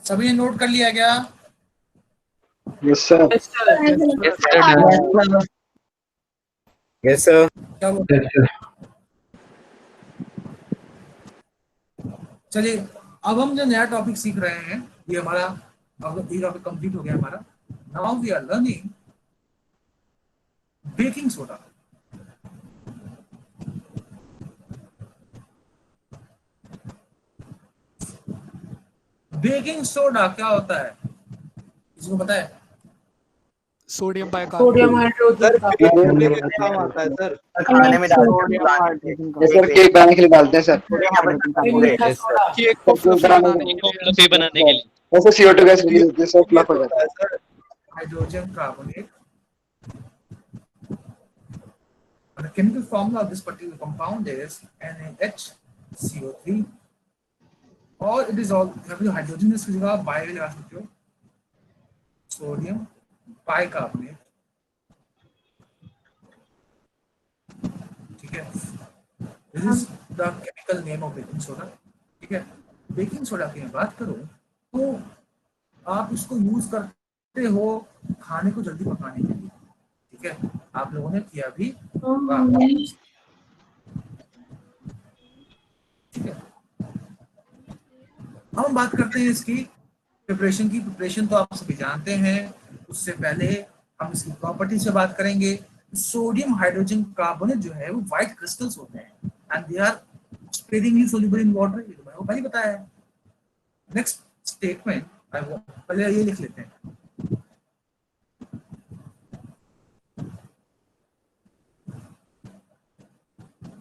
Speaker 2: सभी ने नोट कर लिया क्या?
Speaker 1: Yes sir.
Speaker 8: Yes sir.
Speaker 2: क्या बोल रहे हैं? चलिए अब हम जो नया टॉपिक सीख रहे हैं, ये हमारा अब ये टॉपिक कंप्लीट हो गया हमारा। Now we are learning baking soda. Baking soda क्या होता है, किसी को पता है?
Speaker 10: Sodium
Speaker 13: sodium
Speaker 10: bicarbonate.
Speaker 13: Hydrogen
Speaker 3: sir cake बनाने के काम आता है सर।
Speaker 7: खाने में डालते
Speaker 11: सोडियम
Speaker 7: हैं।
Speaker 11: हाइड्रोजन का
Speaker 1: यस सर, केक बनाने के लिए डालते हैं सर।
Speaker 13: मीठा सोडा।
Speaker 10: केक को fluffy बनाने के लिए.
Speaker 5: फ्लफी बनाने के लिए।
Speaker 1: वैसे CO2 गैस रिलीज होती है सर, फ्लफ हो जाता है।
Speaker 3: Sir
Speaker 2: hydrogen carbonate. The chemical formula of this particular compound is NaHCO3, or it is all hydrogen इसकी जगह बाय लगा सकते हो, सोडियम बाइकार्बोनेट। ठीक है, this is the chemical name of baking soda. ठीक है, बेकिंग सोडा की मैं बात करूं तो आप इसको यूज करते हो खाने को जल्दी पकाने के लिए। ठीक है, आप लोगों ने किया भी होगा। ठीक है, अब हम बात करते हैं इसकी प्रिपरेशन की। प्रिपरेशन तो आप सभी जानते हैं, उससे पहले हम इसकी प्रॉपर्टी से बात करेंगे। सोडियम हाइड्रोजन कार्बोनेट जो है वो व्हाइट क्रिस्टल्स होते हैं and they are sparingly soluble in water, ये तो मैंने पहले बताया है। नेक्स्ट स्टेटमेंट पहले ये लिख लेते हैं।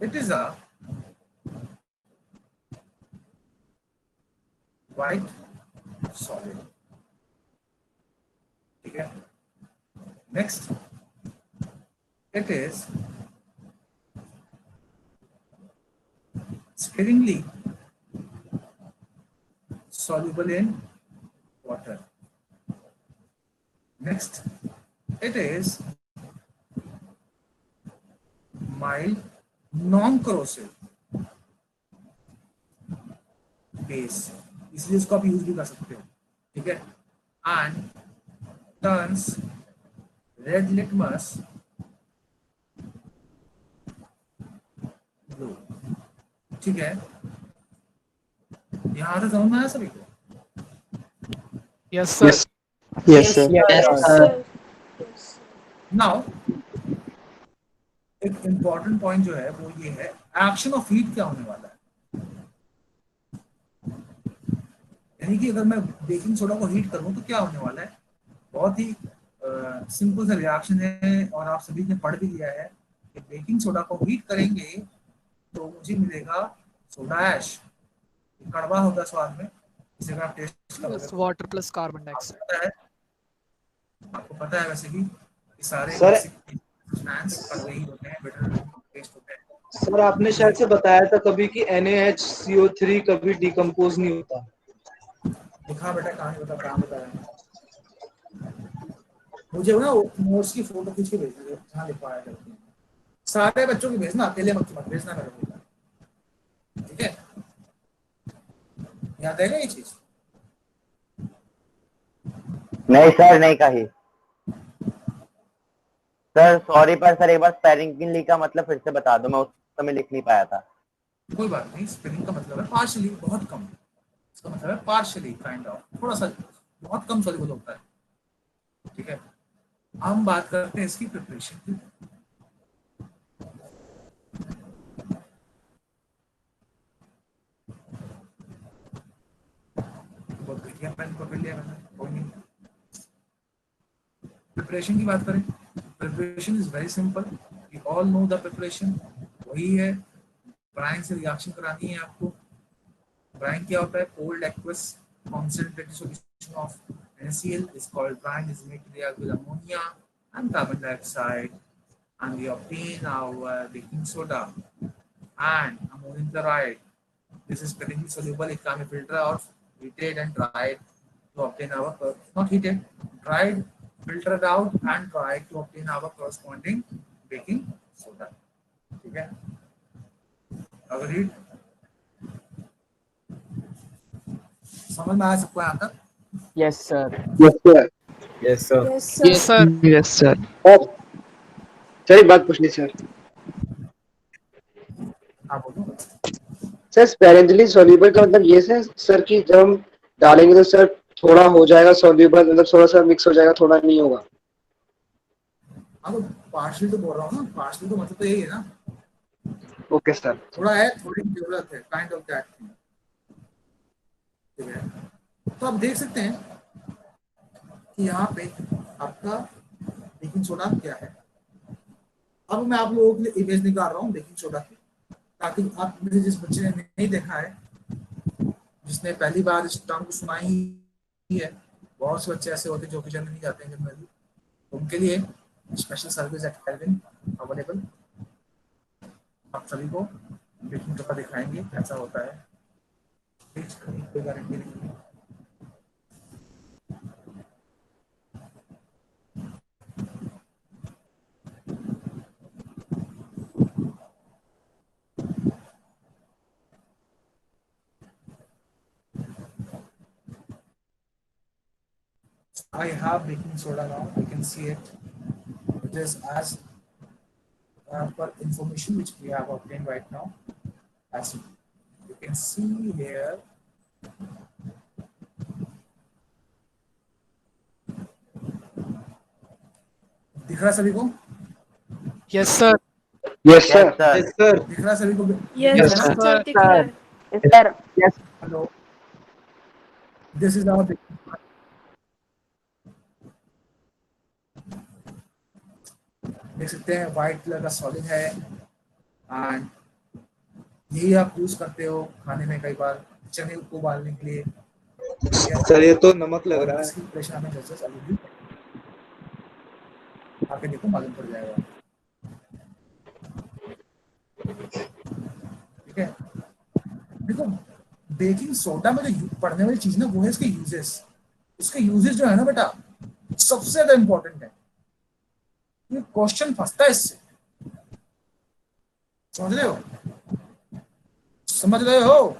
Speaker 2: It is a white solid. ठीक है, next it is sparingly soluble in water. Next it is mild non-corrosive base, इसलिए इसको आप यूज भी कर सकते हो। ठीक है, and turns red litmus blue. ठीक है, यहां से समझ में आया सभी को?
Speaker 10: Yes, sir.
Speaker 1: Yes, sir.
Speaker 9: Yes, sir.
Speaker 2: Now एक इम्पोर्टेंट पॉइंट जो है वो ये है, एक्शन ऑफ हीट क्या होने वाला है। यानी कि अगर मैं बेकिंग सोडा को हीट करूं तो क्या होने वाला है, बहुत ही सिंपल सा रिएक्शन है, और आप सभी ने पढ़ भी लिया है कि बेकिंग सोडा को हीट करेंगे तो मुझे मिलेगा सोडा ऐश। कड़वा होगा स्वाद में, इसे अगर आप test
Speaker 10: Yes, water plus carbon dioxide.
Speaker 2: पता है, आपको पता है वैसे भी कि सारे
Speaker 3: सर
Speaker 2: सब्सटेंस कड़वे ही होते हैं, बिटर टेस्ट होते हैं।
Speaker 3: सर आपने शायद से बताया था कभी कि NaHCO3 कभी डिकम्पोज नहीं होता।
Speaker 2: दिखा बेटा, कहानी बता, कहाँ बताया मुझे ना नोट्स की फोटो खींच के भेज दो जहाँ लिखवाया करते हैं। सारे बच्चों की भेजना, अकेले मत भेजना मेरे को, ठीक है? याद है ना ये चीज?
Speaker 7: नहीं सर, नहीं कही सर, सॉरी, पर सर एक बार स्पेलिंग का मतलब फिर से बता दो, मैं उस समय लिख नहीं पाया था।
Speaker 2: कोई बात नहीं, स्पेलिंग का मतलब है पार्शियली, बहुत कम, इसका मतलब है पार्शियली, काइंड ऑफ, थोड़ा सा, बहुत कम सॉल्युबल होता है, ठीक है? हम बात करते हैं इसकी प्रिपरेशन की। बहुत घटिया पेन पकड़ लिया मैंने, कोई नहीं। प्रिपरेशन की बात करें, preparation is very simple, you all know the preparation. वही है, ब्राइन से रिएक्शन करानी है आपको। ब्राइन क्या होता है? Cold aqueous concentrated solution of NaCl is called brine, is made to react with ammonia and carbon dioxide, and we obtain our baking soda and ammonium chloride. This is perfectly soluble. It can be filtered out, heated and dried to obtain our, not heated, dried, filtered out and dried to obtain our corresponding baking soda. ठीक है? Agreed? समझ में आया सबको यहाँ तक?
Speaker 11: Yes, sir.
Speaker 1: Yes, sir.
Speaker 8: Yes, sir.
Speaker 10: Yes, sir.
Speaker 12: Yes, sir.
Speaker 1: Sir एक बात पूछनी सर।
Speaker 2: हाँ बोलो।
Speaker 1: सर स्पेरेंटली सॉल्युबल का मतलब ये है सर कि जब हम डालेंगे तो सर थोड़ा हो जाएगा सॉल्युबल, मतलब थोड़ा सा मिक्स हो जाएगा, थोड़ा नहीं होगा।
Speaker 2: हाँ तो पार्शियल तो बोल रहा हूँ ना, पार्शियल तो मतलब तो यही है ना।
Speaker 1: Okay sir.
Speaker 2: थोड़ा है, थोड़ी जरूरत है, काइंड ऑफ दैट थिंग, ठीक है? तो आप देख सकते हैं कि यहाँ पे आपका बेकिंग सोडा क्या है। अब मैं आप लोगों के लिए इमेज निकाल रहा हूँ बेकिंग सोडा की, ताकि आप मुझे, जिस बच्चे ने नहीं देखा है, जिसने पहली बार इस टर्म को सुना ही है, बहुत से बच्चे ऐसे होते हैं जो कि जनरली नहीं जाते हैं जनरली, उनके लिए special service eight kelvin available. आप सभी को बेकिंग सोडा दिखाएंगे कैसा होता है, कोई गारंटी नहीं है। I have baking soda now. You can see it. It is as per information which we have obtained right now. As you can see here, दिख रहा सभी को?
Speaker 10: Yes, sir.
Speaker 1: Yes, sir.
Speaker 3: Yes, sir.
Speaker 2: दिख रहा सभी को?
Speaker 10: Yes, sir.
Speaker 6: Sir
Speaker 2: Hello. This is our baking soda. देख सकते हैं व्हाइट कलर का सॉलिड है, एंड यही आप यूज करते हो खाने में कई बार चने को उबालने के लिए।
Speaker 3: सर ये तो नमक लग रहा है।
Speaker 2: इसकी प्रिपरेशन हमें जस्ट अभी आके देखो, मालूम पड़ जाएगा, ठीक है? देखो बेकिंग सोडा में जो पढ़ने वाली चीज ना वो है इसके यूजेस। उसके यूजेस जो है ना बेटा, सबसे ज्यादा इंपॉर्टेंट है। ये क्वेश्चन फंसता है इससे, समझ रहे हो? समझ रहे हो?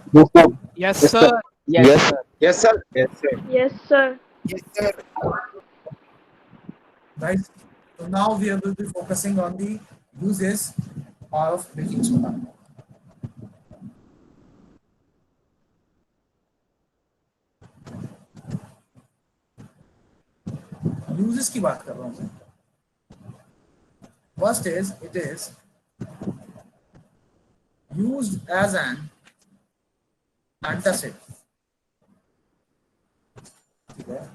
Speaker 10: Yes, sir.
Speaker 11: Yes, sir.
Speaker 8: Yes, sir. Yes, sir.
Speaker 13: Yes, sir.
Speaker 2: Yes, sir. Right. So now we will be focusing on the uses of baking soda. Uses की बात कर रहा हूँ मैं। First is it is used as an antacid, ठीक है।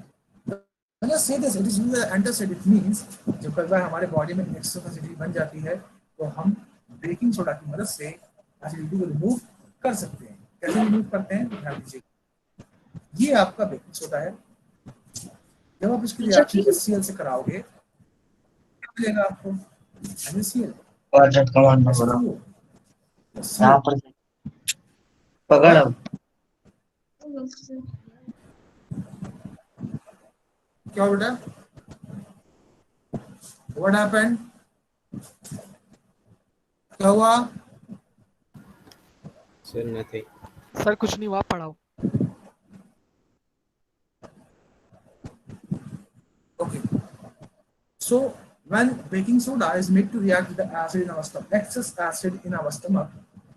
Speaker 2: Just say this, it is used as antacid. It means जब कई बार हमारे बॉडी में एक्सेस एसिडिटी बन जाती है तो हम बेकिंग सोडा की मदद से एसिडिटी को रिमूव कर सकते हैं। कैसे रिमूव करते हैं ध्यान दीजिए। ये आपका बेकिंग सोडा है। जब आप इसकी रिएक्शन HCl से कराओगे क्या मिलेगा आपको? NaCl।
Speaker 9: प्रोजेक्ट कमांड में बोलो यहाँ पर पकड़ अब।
Speaker 2: क्या बेटा? What happened? क्या हुआ?
Speaker 8: Sir nothing.
Speaker 10: सर कुछ नहीं हुआ, पढ़ाओ।
Speaker 2: Okay. So when baking soda is made to react with the acid in our stomach, excess acid in our stomach,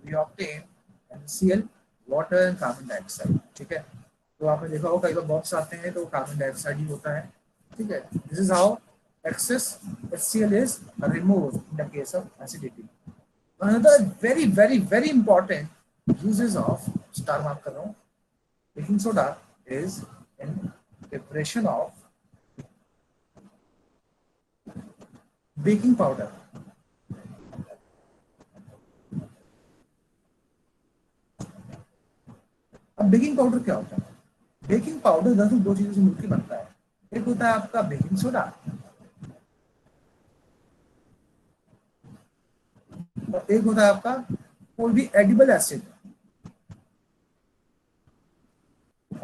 Speaker 2: we obtain NaCl, water and carbon dioxide. ठीक है। तो आपने देखा होगा कई बार बॉक्स आते हैं तो कार्बन डाइऑक्साइड ही होता है, ठीक है। This is how excess HCl is removed in the case of acidity. Another very important uses of star mark कर रहा हूँ baking soda is in preparation of baking powder. अब बेकिंग पाउडर क्या होता है? बेकिंग पाउडर दरअसल दो चीजों से मिलकर बनता है। एक होता है आपका बेकिंग सोडा और एक होता है आपका कोई भी एडिबल एसिड।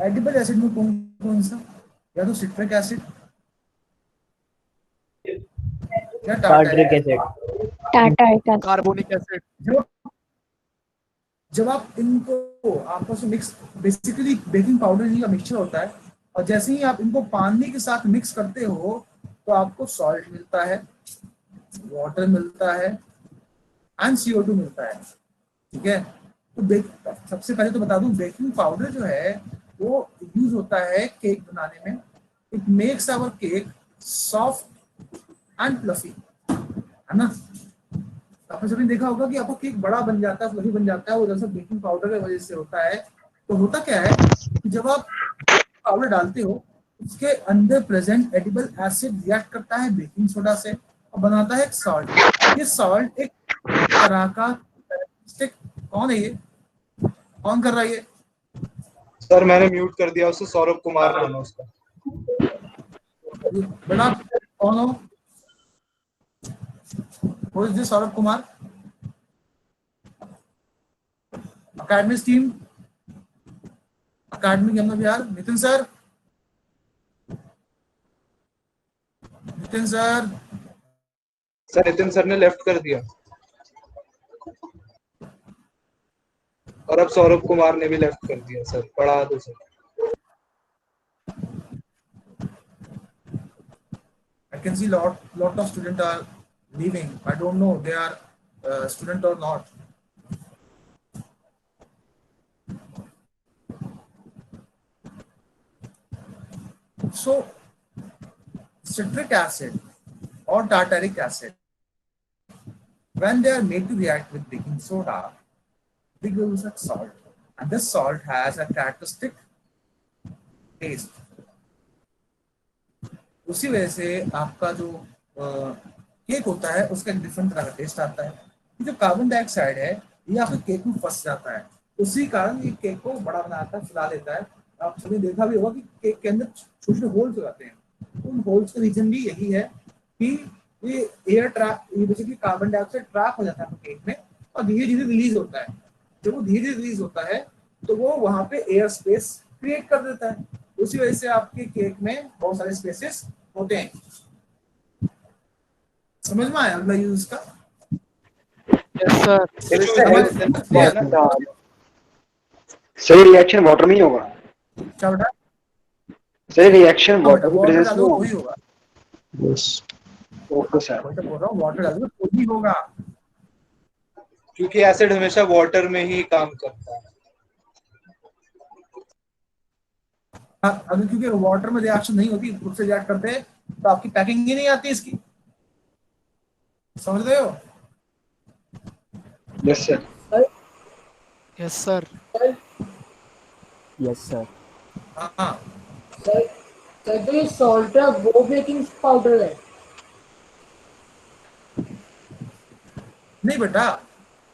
Speaker 2: एडिबल एसिड में कौन कौन सा? या तो सिट्रिक एसिड या tartaric acid.
Speaker 4: Tartaric acid,
Speaker 10: carbonic acid.
Speaker 2: जब आप इनको आपस में मिक्स, बेसिकली बेकिंग पाउडर का मिक्सचर होता है और जैसे ही आप इनको पानी के साथ मिक्स करते हो तो आपको सॉल्ट मिलता है, वाटर मिलता है एंड CO2 मिलता है, ठीक है। तो सबसे पहले तो बता दूं बेकिंग पाउडर जो है वो यूज होता है केक बनाने में। It makes our cake soft and fluffy, है ना। आपने सभी देखा होगा कि आपका केक बड़ा बन जाता है, फ्लफी बन जाता है, वो दरअसल बेकिंग पाउडर की वजह से होता है। तो होता क्या है कि जब आप पाउडर डालते हो उसके अंदर प्रेजेंट एडिबल एसिड रिएक्ट करता है बेकिंग सोडा से और बनाता है एक सॉल्ट। ये सॉल्ट एक तरह का कौन है ये? कौन कर रहा है ये?
Speaker 3: सर मैंने म्यूट कर दिया उससे, सौरभ कुमार नाम है उसका।
Speaker 2: बेटा कौन हो? Who is this Saurabh Kumar? Academic team, academic Bihar. Nitin sir, Nitin sir.
Speaker 3: Sir Nitin sir ने लेफ्ट कर दिया और अब सौरभ कुमार ने भी लेफ्ट कर दिया। सर पढ़ा दो sir.
Speaker 2: I can see lot of students are leaving. I don't know they are student or not. So citric acid or tartaric acid, when they are made to react with baking soda, they give us salt, and this salt has a characteristic taste. उसी वजह से आपका जो केक होता है उसका एक डिफरेंट तरह का टेस्ट आता है। जो कार्बन डाइऑक्साइड है ये आपके केक में फंस जाता है, उसी कारण ये केक को बड़ा बनाता है, फुला देता है। आप सभी देखा भी होगा कि केक के अंदर छोटे छोटे होल्स हो जाते हैं। उन होल्स का रीजन भी यही है कि ये एयर ट्रैप, ये बेसिकली कार्बन डाइऑक्साइड ट्रैप हो जाता है केक में और धीरे धीरे रिलीज होता है। जब वो धीरे धीरे रिलीज होता है तो वो वहां पे एयर स्पेस क्रिएट कर देता है। उसी वजह से आपके केक में बहुत सारे स्पेसेस होते हैं। समझ में आया अगला यूज का?
Speaker 10: Yes sir.
Speaker 1: सही रिएक्शन वाटर में ही होगा।
Speaker 2: क्या बेटा?
Speaker 1: सही रिएक्शन वाटर की
Speaker 2: वाटर
Speaker 1: प्रेजेंस
Speaker 2: डालो
Speaker 1: में
Speaker 2: वही होगा।
Speaker 1: Yes okay sir.
Speaker 2: वही तो बोल रहा हूँ, वाटर डालो तो वही होगा।
Speaker 3: क्योंकि एसिड हमेशा वाटर में ही काम करता है।
Speaker 2: अगर क्योंकि वाटर में रिएक्शन नहीं होती, खुद से रिएक्ट करते हैं, तो आपकी पैकिंग ही नहीं आती इसकी, समझ रहे हो?
Speaker 1: Yes sir.
Speaker 10: Yes sir.
Speaker 11: Yes sir.
Speaker 2: हाँ
Speaker 13: सर जो ये सॉल्ट है वो बेकिंग पाउडर है?
Speaker 2: नहीं बेटा,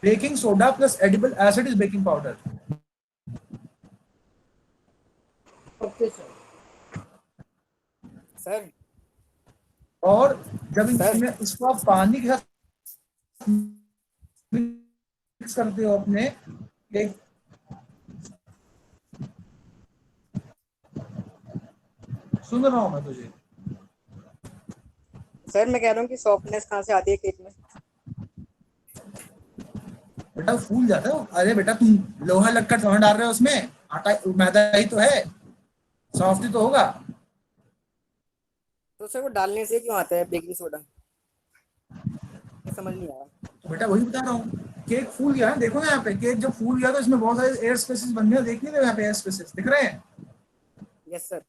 Speaker 2: baking soda plus edible acid is baking powder.
Speaker 13: Okay sir.
Speaker 14: Sir
Speaker 2: और जब इसमें इसको आप पानी के साथ मिक्स करते हो अपने एक, सुन रहा हूं मैं तुझे।
Speaker 14: सर मैं कह रहा हूँ कि सॉफ्टनेस कहाँ से आती है केक में?
Speaker 2: बेटा फूल जाता है। अरे बेटा तुम लोहा लक्कड़ थोड़ा डाल रहे हो उसमें, आटा मैदा ही तो है, सॉफ्ट ही तो होगा।
Speaker 14: तो सर वो डालने से क्यों आता है बेकिंग सोडा? समझ नहीं आया।
Speaker 2: तो बेटा वही बता रहा हूँ, केक फूल गया है, देखो ना यहाँ पे, केक जब फूल गया तो इसमें बहुत सारे एयर स्पेसेस बन गए, देख नहीं रहे यहाँ पे एयर स्पेसेस दिख रहे हैं?
Speaker 14: Yes sir.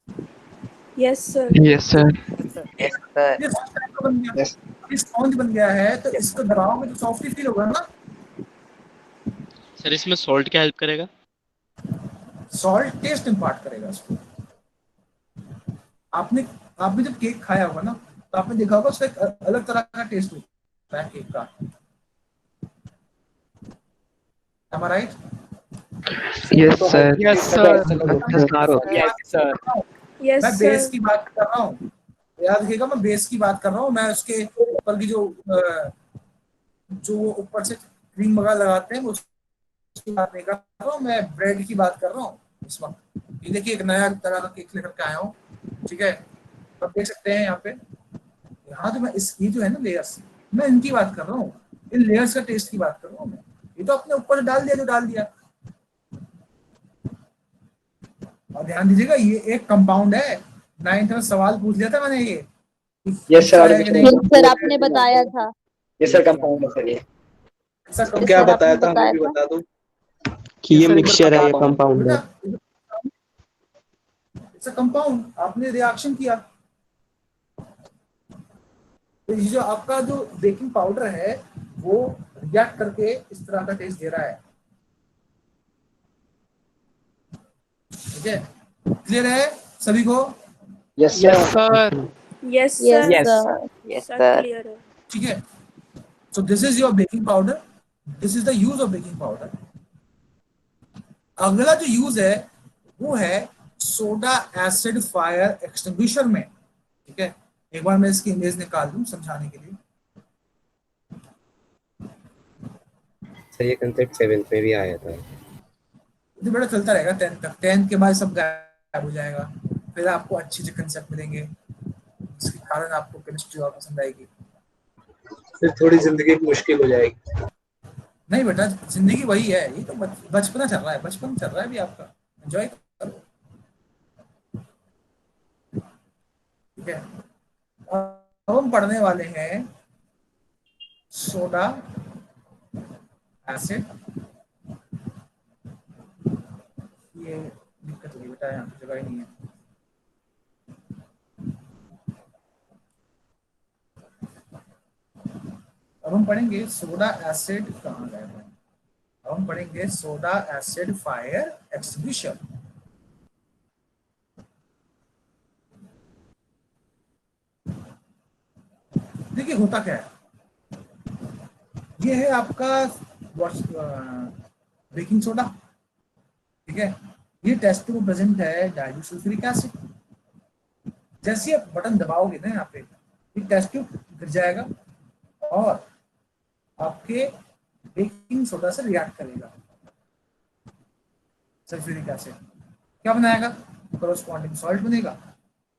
Speaker 4: Yes sir.
Speaker 12: Yes sir.
Speaker 6: Yes sir.
Speaker 2: ये soft type का बन गया, स्पॉन्ज बन गया है, तो इसको दबाओगे तो सॉफ्ट ही फील होगा ना।
Speaker 5: सर इसमें सॉल्ट क्या हेल्प करेगा?
Speaker 2: सॉल्ट टेस्ट इम्पार्ट करेगा उसको। आपने जब केक खाया होगा ना, तो आपने देखा होगा उसका एक अलग तरह का टेस्ट होता है केक का। Am I right?
Speaker 12: Yes sir.
Speaker 10: Yes sir.
Speaker 11: Yes sir.
Speaker 4: Yes
Speaker 2: मैं बेस
Speaker 4: सर।
Speaker 2: की बात कर रहा हूँ, याद रखिएगा, मैं बेस की बात कर रहा हूँ। मैं उसके ऊपर की जो वो ऊपर से क्रीम वगैरह लगाते हैं उसकी बात नहीं कर रहा हूँ, मैं ब्रेड की बात कर रहा हूँ इस वक्त। ये देखिए एक नया तरह का केक लेकर के आया हूँ, ठीक है, आप देख सकते हैं यहाँ पे। यहाँ तो मैं ये जो है ना लेयर्स, मैं इनकी बात कर रहा हूँ, इन लेयर्स का टेस्ट की बात कर रहा हूँ मैं। ये तो अपने ऊपर डाल दिया जो डाल दिया। और ध्यान दीजिएगा ये एक कंपाउंड है, 9th में सवाल पूछ लिया था मैंने ये।
Speaker 1: Yes sir.
Speaker 6: सर आपने बताया था।
Speaker 1: यस सर, कंपाउंड है सर ये।
Speaker 3: तो क्या बताया था, हमें भी बता दो।
Speaker 11: कि ये मिक्सचर है, ये कंपाउंड है।
Speaker 2: इट्स अ कंपाउंड, आपने रिएक्शन किया, तो ये जो आपका जो बेकिंग पाउडर है वो रिएक्ट करके इस तरह का टेस्ट दे रहा है, ठीक है? क्लियर है सभी को?
Speaker 1: Yes
Speaker 10: sir.
Speaker 4: Yes
Speaker 6: yes
Speaker 4: sir.
Speaker 6: Sir. Yes sir.
Speaker 4: Clear है।
Speaker 2: ठीक है, so this is your baking powder, this is the use of baking powder. अगला जो यूज है वो है सोडा एसिड फायर एक्सटिंग्विशर में, ठीक है? एक बार मैं इसकी इमेज निकाल दूं समझाने के लिए।
Speaker 8: सर ये कंसेप्ट 7th में भी आया था।
Speaker 2: तो बड़ा चलता रहेगा 10th तक, 10th के बाद सब गायब हो जाएगा, फिर आपको अच्छे अच्छे कंसेप्ट मिलेंगे जिसके कारण आपको केमिस्ट्री और पसंद आएगी।
Speaker 3: फिर थोड़ी जिंदगी मुश्किल हो जाएगी।
Speaker 2: नहीं बेटा, जिंदगी वही है, ये तो बचपना चल रहा है, बचपन चल रहा है भी आपका, एंजॉय करो, ठीक है? अब हम पढ़ने वाले हैं सोडा एसिड। ये दिक्कत होगी बेटा, यहाँ पे जगह ही नहीं है। अब हम पढ़ेंगे सोडा एसिड, कहाँ गए हैं? अब हम पढ़ेंगे सोडा एसिड फायर एक्सटिंग्विशर। देखिए होता क्या है, ये है आपका बेकिंग सोडा, ठीक है? ये टेस्ट में प्रेजेंट है डाइल्यूट सल्फ्यूरिक एसिड। जैसे आप बटन दबाओगे ना यहाँ पे, ये टेस्ट ट्यूब गिर जाएगा और आपके बेकिंग सोडा से रिएक्ट करेगा सल्फ्यूरिक एसिड। क्या बनाएगा? कोरोस्पोंडिंग सॉल्ट बनेगा,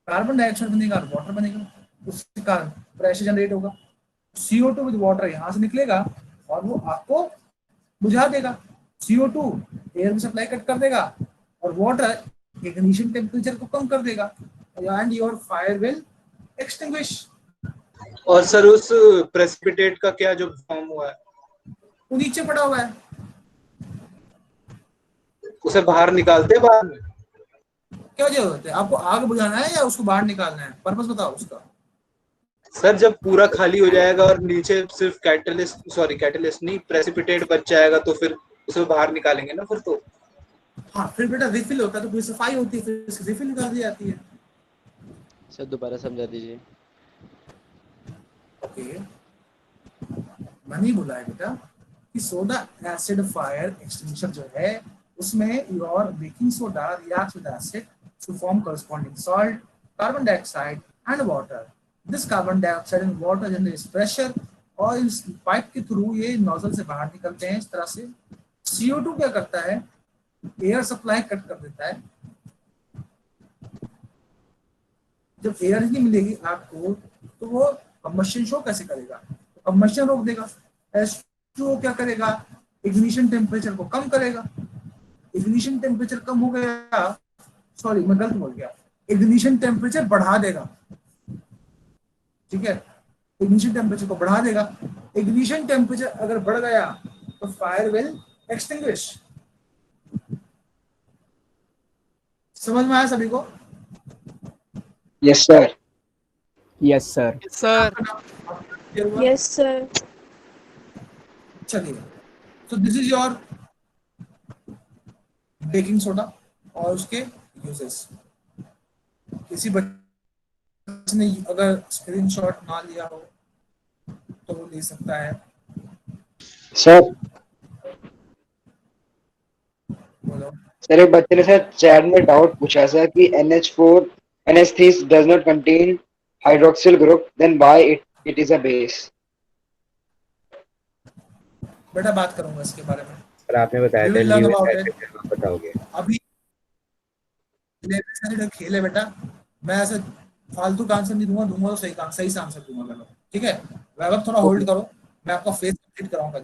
Speaker 2: कार्बन डाइऑक्साइड बनेगा और वाटर बनेगा। उसके कारण प्रेशर जनरेट होगा, CO2 विद वाटर यहाँ से निकलेगा और वो आपको बुझा देगा। CO2 एयर में सप्लाई कट कर देगा और वाटर इग्निशन टेम्परेचर को कम कर देगा, and your fire will extinguish.
Speaker 3: और सर उस प्रेसिपिटेट का क्या जो फॉर्म हुआ है
Speaker 2: वो नीचे पड़ा हुआ है,
Speaker 3: उसे बाहर निकालते हैं बाद में?
Speaker 2: क्या जरूरत है आपको? आग बुझाना है या उसको बाहर निकालना है? पर्पस बताओ उसका।
Speaker 3: सर जब पूरा खाली हो जाएगा और नीचे सिर्फ कैटलिस्ट नहीं प्रेसिपिटेट बच जाएगा तो फिर उसे बाहर निकालेंगे ना फिर तो।
Speaker 2: हाँ फिर बेटा रिफिल होता है तो पूरी सफाई होती है, फिर रिफिल कर दी जाती है।
Speaker 5: सर दोबारा समझा दीजिए।
Speaker 2: ओके, मैंने बोला है बेटा कि सोडा एसिड फायर एक्सटिंग्विशर जो है उसमें your baking soda reacts with acid to form corresponding salt, carbon dioxide and water. This carbon dioxide and water generates pressure और इस पाइप के थ्रू ये नोजल से बाहर निकलते हैं इस तरह से। CO2 क्या करता है? एयर सप्लाई कट कर देता है। जब एयर ही नहीं मिलेगी आपको तो वो कंबशन शो कैसे करेगा? कंबशन रोक देगा। H2O क्या करेगा? इग्निशन टेम्परेचर को कम करेगा। इग्निशन टेम्परेचर कम हो गया, सॉरी मैं गलत बोल गया, इग्निशन टेम्परेचर बढ़ा देगा। ठीक है, इग्निशन टेम्परेचर को बढ़ा देगा। इग्निशन टेम्परेचर अगर बढ़ गया तो फायर विल एक्सटिंग्विश। समझ में आया सभी को?
Speaker 1: Yes sir.
Speaker 11: Yes sir.
Speaker 10: Sir
Speaker 6: yes sir.
Speaker 2: चलिए, तो this is your baking soda और उसके यूजेस। किसी बच्चे ने अगर स्क्रीनशॉट ना लिया हो तो वो ले सकता है।
Speaker 1: सर
Speaker 2: बोलो।
Speaker 1: सर एक बच्चे ने सर चैट में डाउट पूछा सर कि NH4 NH3 does not contain hydroxyl group, then why it is a base?
Speaker 2: बेटा बात करूंगा इसके बारे में।
Speaker 8: सर आपने बताया
Speaker 2: We
Speaker 8: था
Speaker 2: will learn
Speaker 8: Lewis
Speaker 2: about
Speaker 8: acid
Speaker 2: it.
Speaker 8: आप बताओगे।
Speaker 2: अभी खेल है बेटा, मैं ऐसे फालतू का आंसर नहीं दूंगा, दूंगा तो सही से आंसर दूंगा मैं। ठीक है, वैभव थोड़ा होल्ड करो, मैं आपका फेस कंप्लीट कराऊंगा।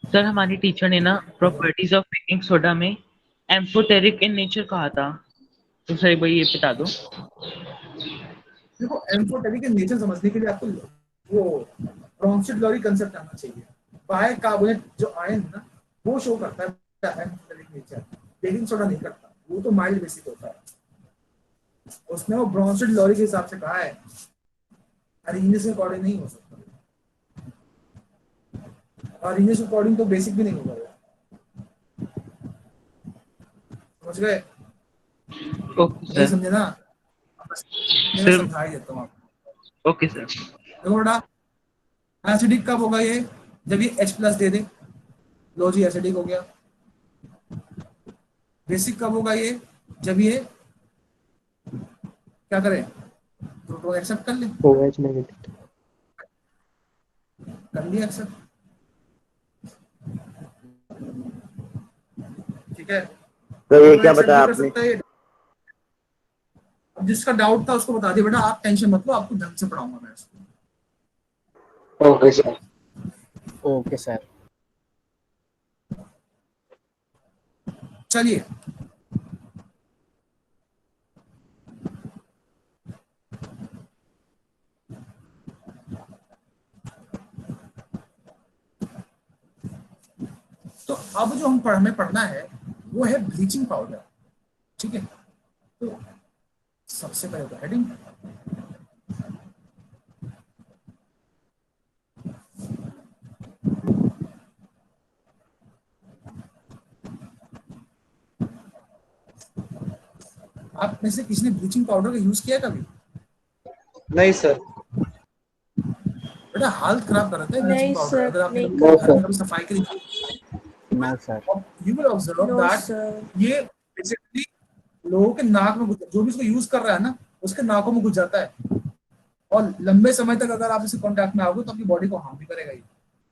Speaker 9: सर हमारी टीचर ने ना प्रॉपर्टीज ऑफ बेकिंग सोडा में एम्फोटेरिक इन नेचर कहा था, तो सर भाई ये बता दो।
Speaker 2: देखो एम्फोटेरिक इन नेचर समझने के लिए आपको वो ब्रोंसिड-लॉरी कंसेप्ट आना चाहिए। बाइकार्बोनेट जो आयन ना वो शो करता है एम्फोटेरिक नेचर, बेकिंग सोडा नहीं करता, वो तो माइल्ड बेसिक होता है। उसने वो ब्रोंसिड-लॉरी के हिसाब से कहा है, अरेंजमेंट के अकॉर्डिंग नहीं हो सकता। अरेंजमेंट के अकॉर्डिंग तो बेसिक भी नहीं होगा। समझ गए?
Speaker 9: ओके
Speaker 2: नहीं
Speaker 9: सर।
Speaker 2: समझे ना? मैं समझा ही देता हूँ आपको।
Speaker 9: Okay sir.
Speaker 2: देखो बेटा, एसिडिक कब होगा ये? जब ये H+ दे दे, लो जी एसिडिक हो गया। बेसिक कब होगा ये? जब ये क्या करें, प्रोटॉन एक्सेप्ट कर ले।
Speaker 11: OH negative.
Speaker 2: कर लिया एक्सेप्ट। ठीक है,
Speaker 7: तो ये
Speaker 2: तो
Speaker 7: क्या
Speaker 2: accept
Speaker 7: बताया
Speaker 2: भी कर
Speaker 7: आपने?
Speaker 2: सकता है ये। अब जिसका डाउट था उसको बता दिया बेटा, आप टेंशन मत लो, आपको ढंग से पढ़ाऊंगा मैं इसको।
Speaker 1: Okay sir.
Speaker 11: Okay sir.
Speaker 2: चलिए, तो अब जो हमें पढ़ना है वो है ब्लीचिंग पाउडर। ठीक है, तो सबसे पहले तो हेडिंग, आप में से किसी ने ब्लीचिंग पाउडर का यूज किया कभी?
Speaker 3: नहीं सर।
Speaker 2: बेटा हालत खराब कर रहा है ब्लीचिंग
Speaker 6: नहीं
Speaker 2: पाउडर।
Speaker 6: सर,
Speaker 2: अगर आपने
Speaker 6: नहीं
Speaker 2: कभी घर में
Speaker 6: करता।
Speaker 2: कभी सफाई के लिए,
Speaker 11: no sir.
Speaker 2: You will observe
Speaker 6: no
Speaker 2: that
Speaker 6: sir.
Speaker 2: ये बेसिकली लोगों के नाक में जो भी इसको यूज कर रहा है ना उसके नाकों में घुस जाता है, और लंबे समय तक अगर आप इससे कांटेक्ट में आओगे तो आपकी बॉडी को हार्म भी करेगा ये,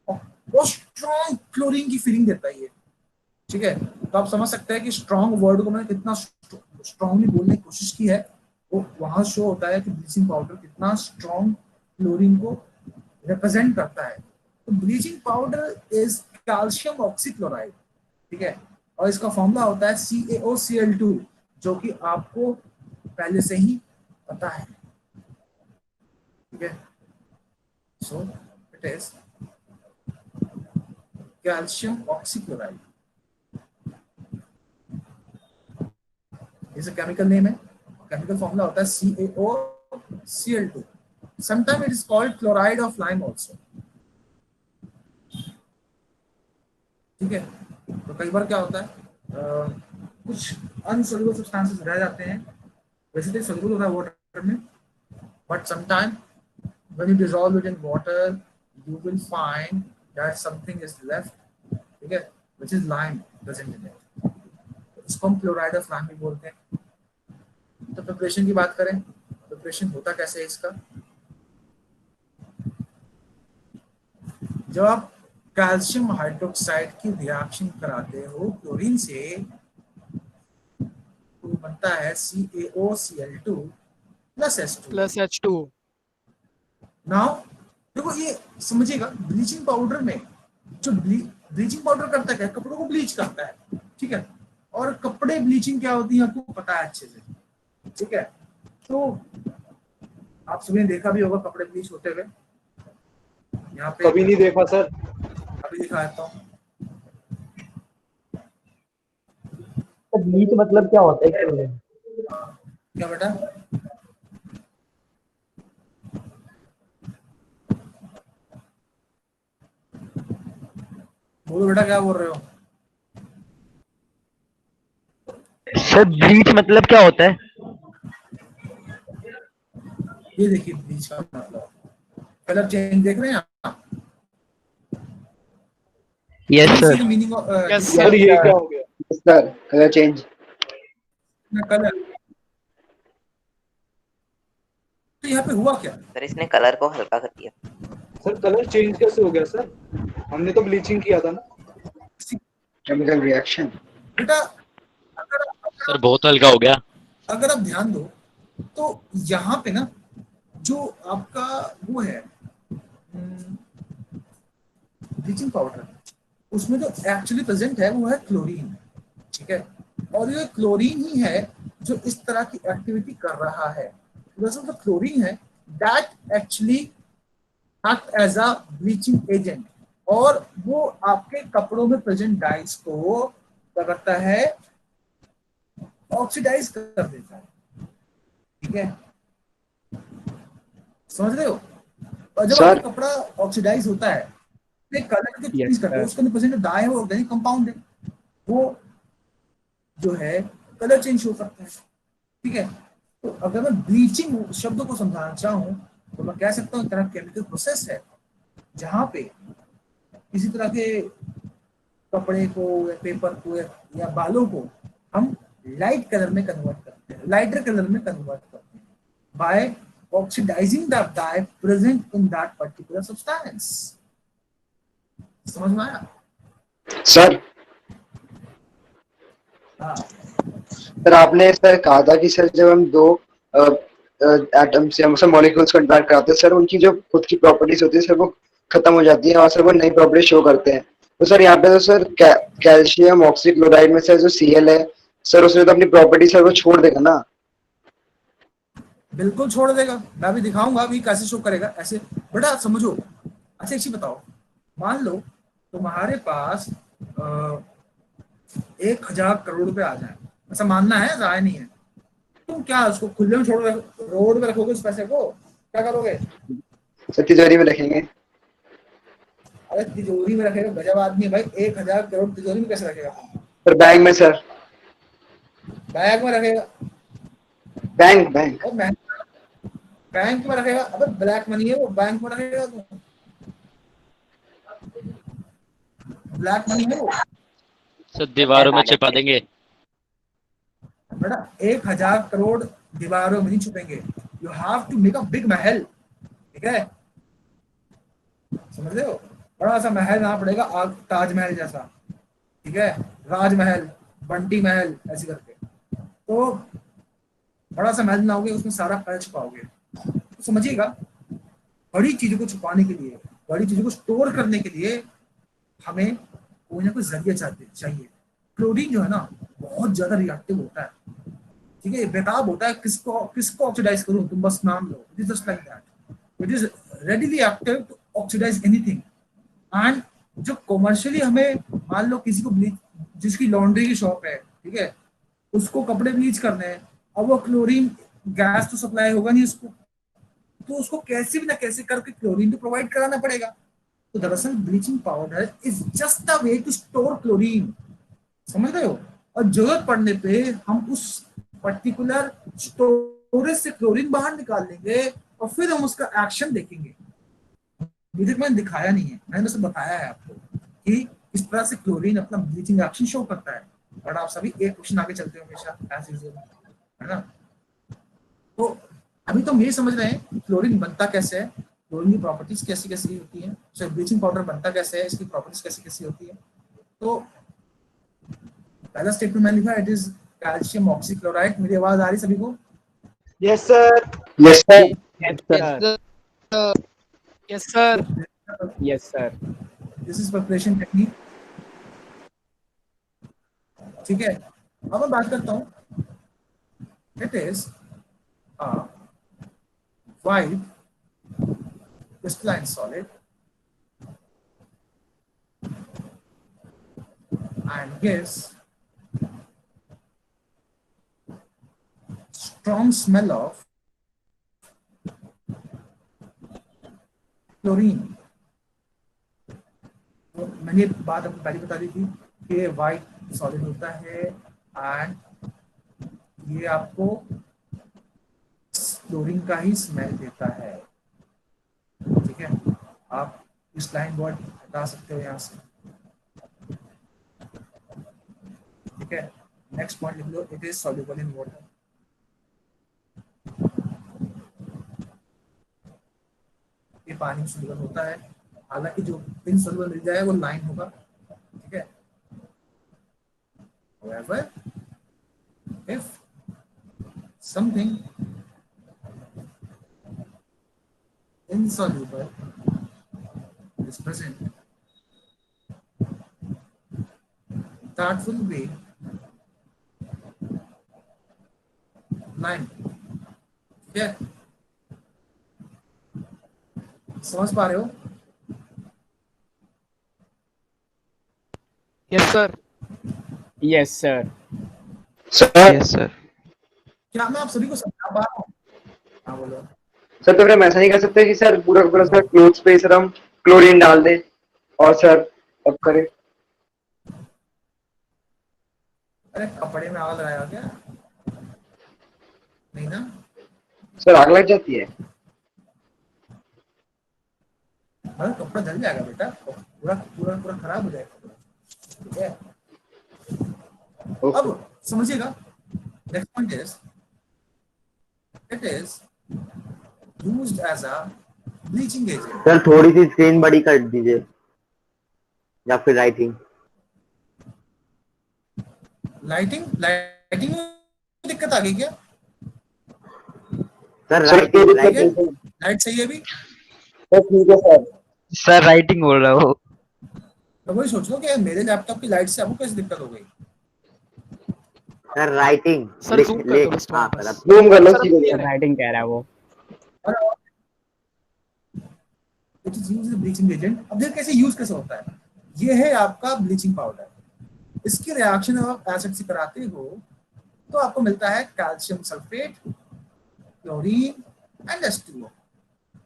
Speaker 2: और बहुत स्ट्रॉन्ग क्लोरीन की फीलिंग देता है ये। ठीक है, तो आप समझ सकते हैं कि स्ट्रॉन्ग वर्ड को मैंने कितना स्ट्रॉन्गली बोलने की कोशिश की है, वो वहां शो होता है कि ब्लीचिंग पाउडर कितना स्ट्रॉन्ग क्लोरीन को रिप्रेजेंट करता है। तो bleaching powder is calcium oxychloride. ठीक है, और इसका फॉर्मूला होता है CaOCl2, जो कि आपको पहले से ही पता है। ठीक है, so it is calcium oxychloride. जैसे केमिकल नेम है, केमिकल फॉर्मूला होता है CaOCl2. Sometime it is called chloride of lime also. ठीक है, तो कई बार क्या होता है कुछ अनसोल्युबल सब्सटेंसेस रह जाते हैं, वैसे तो सोल्युबल होता है वाटर में, but sometime when you dissolve it in water you will find that something is left, ठीक है, which is lime present in it. इसको हम क्लोराइड ऑफ लाइम भी बोलते हैं. तो प्रिपरेशन की बात करें, प्रिपरेशन होता कैसे है इसका. जब आप कैल्शियम हाइड्रोक्साइड की रिएक्शन कराते हो क्लोरीन से तो बनता है CaOCl2 + H2. नाउ देखो ये समझिएगा, ब्लीचिंग पाउडर में जो ब्लीचिंग पाउडर करता है कपड़ों को ब्लीच करता है, ठीक है, और कपड़े ब्लीचिंग क्या होती है आपको पता है अच्छे से, ठीक है. तो आप सभी ने देखा भी होगा कपड़े ब्लीच होते हुए. यहाँ पे
Speaker 3: कभी नहीं देखा सर.
Speaker 2: अभी दिखा देता हूँ.
Speaker 11: ब्लीच मतलब क्या होता है?
Speaker 2: क्या बेटा? बोलो बेटा, क्या बोल रहे हो?
Speaker 11: सर ब्लीच मतलब क्या होता है?
Speaker 2: ये देखिए ब्लीच का मतलब कलर चेंज देख रहे हैं आप?
Speaker 11: Yes sir.
Speaker 2: मीनिंग
Speaker 3: सर ये क्या हो गया?
Speaker 1: Sir colour change.
Speaker 2: कलर तो यहाँ पे हुआ क्या?
Speaker 15: सर इसने कलर को हल्का कर दिया.
Speaker 3: सर कलर चेंज कैसे हो गया सर? हमने तो ब्लीचिंग किया था ना.
Speaker 1: Chemical reaction.
Speaker 2: बेटा
Speaker 5: सर बहुत हल्का हो गया.
Speaker 2: अगर आप ध्यान दो तो यहाँ पे ना जो आपका वो है ब्लीचिंग पाउडर, उसमें जो एक्चुअली प्रेजेंट है वो है क्लोरीन, ठीक है, और ये क्लोरीन ही है जो इस तरह की एक्टिविटी कर रहा है. वैसे तो क्लोरीन है that actually act as a bleaching agent, और वो आपके कपड़ों में प्रेजेंट डाइज को क्या करता है, ऑक्सीडाइज कर देता है, ठीक है, समझ रहे हो. और जब आपका कपड़ा ऑक्सीडाइज होता है तो कलर जो चेंज करता है उसके अंदर प्रेजेंट डाई है वो ऑर्गेनिक कंपाउंड है, वो जो है कलर चेंज हो सकता है, ठीक है. तो अगर मैं ब्लीचिंग शब्द को समझाना चाहूँ तो मैं कह सकता हूँ एक तरह केमिकल प्रोसेस है जहाँ पे किसी तरह के कपड़े को या पेपर को या बालों को हम लाइट कलर में कन्वर्ट करते हैं, लाइटर कलर में कन्वर्ट करते हैं by oxidizing the dye present in that particular substance. समझ में आया
Speaker 1: सर?
Speaker 2: हाँ
Speaker 1: सर आपने सर कहा था कि सर जब हम दो एटम से हम मॉलिक्यूल्स को इंटरैक्ट कराते हैं सर, उनकी जो खुद की प्रॉपर्टीज होती है सर वो खत्म हो जाती है और सर वो नई प्रॉपर्टी शो करते हैं. तो सर यहाँ पे तो सर कैल्शियम ऑक्सीक्लोराइड में सर जो Cl है सर उसने तो अपनी प्रॉपर्टी सर वो छोड़ देगा ना?
Speaker 2: बिल्कुल छोड़ देगा. मैं भी दिखाऊंगा अभी कैसे शो करेगा ऐसे. बेटा समझो, अच्छा एक चीज बताओ, मान लो तुम्हारे पास 1000 करोड़ रुपए आ जाए, ऐसा मानना है, राय नहीं है, तुम क्या उसको खुले में छोड़ रोड में रखोगे उस पैसे को? क्या करोगे?
Speaker 1: सर तिजोरी में रखेंगे.
Speaker 2: अरे तिजोरी में रखेगा, गजब आदमी है भाई. 1000 करोड़ तिजोरी में कैसे रखेगा?
Speaker 1: सर बैंक में. सर
Speaker 2: बैग में रखेगा.
Speaker 1: बैंक
Speaker 2: में रखेगा. अबे ब्लैक मनी है वो, बैंक में रखेगा तो ब्लैक मनी है वो.
Speaker 5: सर दीवारों में छिपा देंगे.
Speaker 2: बेटा 1000 करोड़ दीवारों में नहीं छुपेंगे. You have to make a big mahal, ठीक है, समझ रहे हो? बड़ा सा महल बनाना पड़ेगा, ताजमहल जैसा, ठीक है, राजमहल, बंटी महल ऐसे करके. तो बड़ा सा महल बनाओगे, उसमें सारा पैसा छुपाओगे. तो समझिएगा, बड़ी चीजों को छुपाने के लिए, बड़ी चीजों को स्टोर करने के लिए हमें कोई ना कोई जरिया चाहिए. क्लोरीन जो है ना बहुत ज्यादा रिएक्टिव होता है, ठीक है, बेताब होता है. किसको ऑक्सीडाइज करूं, तुम बस नाम लो. It is just like that. It is readily active to oxidize anything. And जो कॉमर्शियली हमें, मान लो किसी को जिसकी लॉन्ड्री की शॉप है, ठीक है, उसको कपड़े ब्लीच करने हैं, अब वो क्लोरीन गैस तो सप्लाई होगा नहीं उसको, तो उसको कैसे भी ना कैसे करके क्लोरीन तो प्रोवाइड कराना पड़ेगा। तो दरअसल bleaching powder is just a way to store chlorine, समझ रहे हो? और जरूरत पड़ने पे हम उस पर्टिकुलर स्टोरेज से क्लोरीन बाहर निकाल लेंगे और फिर हम उसका एक्शन देखेंगे। ये मैंने दिखाया नहीं है, मैंने बस बताया है आपको कि इस तरह से क्लोरीन अपना ब्लीचिंग एक्शन शो करता है। और आप सभी एक क्वेश्चन आगे चलते हो हमेशा एज यूजुअल, है ना? तो अभी तो हम ये समझ रहे हैं कि क्लोरीन बनता कैसे है, क्लोरीन की प्रॉपर्टीज कैसी कैसी होती है, सो ब्लीचिंग पाउडर बनता कैसे है, इसकी प्रॉपर्टीज कैसी कैसी होती है। तो पहला स्टेटमेंट मैंने लिखा, इट इज कैल्शियम ऑक्सीक्लोराइड। मेरी आवाज आ रही सभी को?
Speaker 1: Yes sir. Yes sir.
Speaker 10: Yes, sir.
Speaker 16: Yes, sir.
Speaker 2: This is preparation technique, ठीक है? अब मैं बात करता हूँ, it is white crystalline solid and gives strong smell of chlorine। तो मैंने बात आपको पहले बता दी थी कि वाइट सॉलिड होता है एंड ये आपको क्लोरीन का ही स्मेल देता है, ठीक है? आप इस लाइन वर्ड हटा सकते हो यहाँ से, ठीक है? नेक्स्ट पॉइंट लिख लो, it is soluble in water. ये पानी में सॉल्युबल होता है, हालांकि जो इनसॉल्युबल मिल जाए वो लाइन होगा, ठीक है? However, if something insoluble is present, that will be line, ठीक है? समझ पा रहे हो?
Speaker 10: Yes, sir.
Speaker 16: Yes, sir.
Speaker 11: Yes, sir.
Speaker 2: क्या मैं आप सभी को समझा पा रहा हूँ? हाँ बोलो।
Speaker 1: सर तो फिर हम ऐसा नहीं कर सकते कि सर पूरा का पूरा सर क्लोथ्स पे सर हम क्लोरीन डाल दें और सर अब करें?
Speaker 2: अरे कपड़े में आग लगाया क्या? नहीं ना?
Speaker 1: सर आग लग जाती है?
Speaker 2: अरे कपड़ा जल जाएगा बेटा, पूरा पूरा पूरा खराब हो जाएगा, ठीक है? अब समझिएगा, next point is it is used as a bleaching agent.
Speaker 7: Sir थोड़ी सी स्क्रीन बड़ी कर दीजिए या फिर राइटिंग।
Speaker 2: लाइटिंग में दिक्कत आ गई क्या?
Speaker 7: सर राइटिंग राइटिंग
Speaker 2: लाइट सही है अभी?
Speaker 1: ठीक है सर।
Speaker 11: सर राइटिंग बोल रहा हूँ।
Speaker 2: तो वही सोच लो कि मेरे लैपटॉप की लाइट से आपको कैसे दिक्कत हो गई?
Speaker 7: सर राइटिंग
Speaker 10: सर जूम कर दो बस
Speaker 7: हाँ
Speaker 10: थोड़ा
Speaker 7: सर
Speaker 10: बस।
Speaker 1: जूम कर लो,
Speaker 16: Sir, writing कह रहा है वो।
Speaker 2: It is used as bleaching agent. अब देखिए कैसे यूज कैसे होता है। ये है आपका ब्लीचिंग पाउडर, इसकी रिएक्शन आप एसिड से कराते हो तो आपको मिलता है calcium sulphate, chlorine and H2O।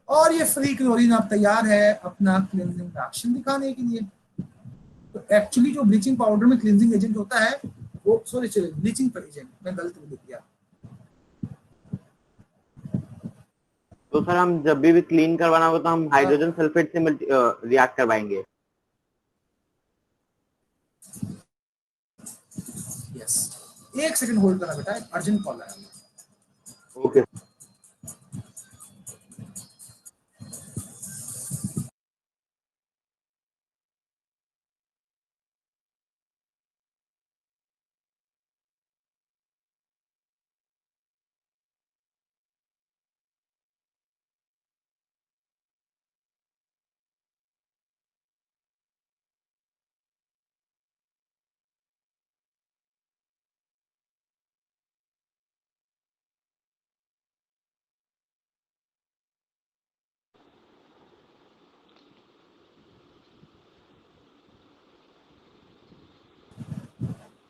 Speaker 2: और ये फ्री क्लोरीन आप तैयार है अपना क्लींजिंग एक्शन दिखाने के लिए। तो एक्चुअली जो ब्लीचिंग पाउडर में क्लींजिंग एजेंट होता है वो, सॉरी ब्लीचिंग एजेंट मैं गलत लिख दिया।
Speaker 7: तो सर हम जब भी क्लीन करवाना होगा तो हम हाइड्रोजन सल्फेट से रिएक्ट करवाएंगे।
Speaker 2: यस, एक सेकंड होल्ड करना बेटा, अर्जेंट कॉल आया।
Speaker 7: Okay.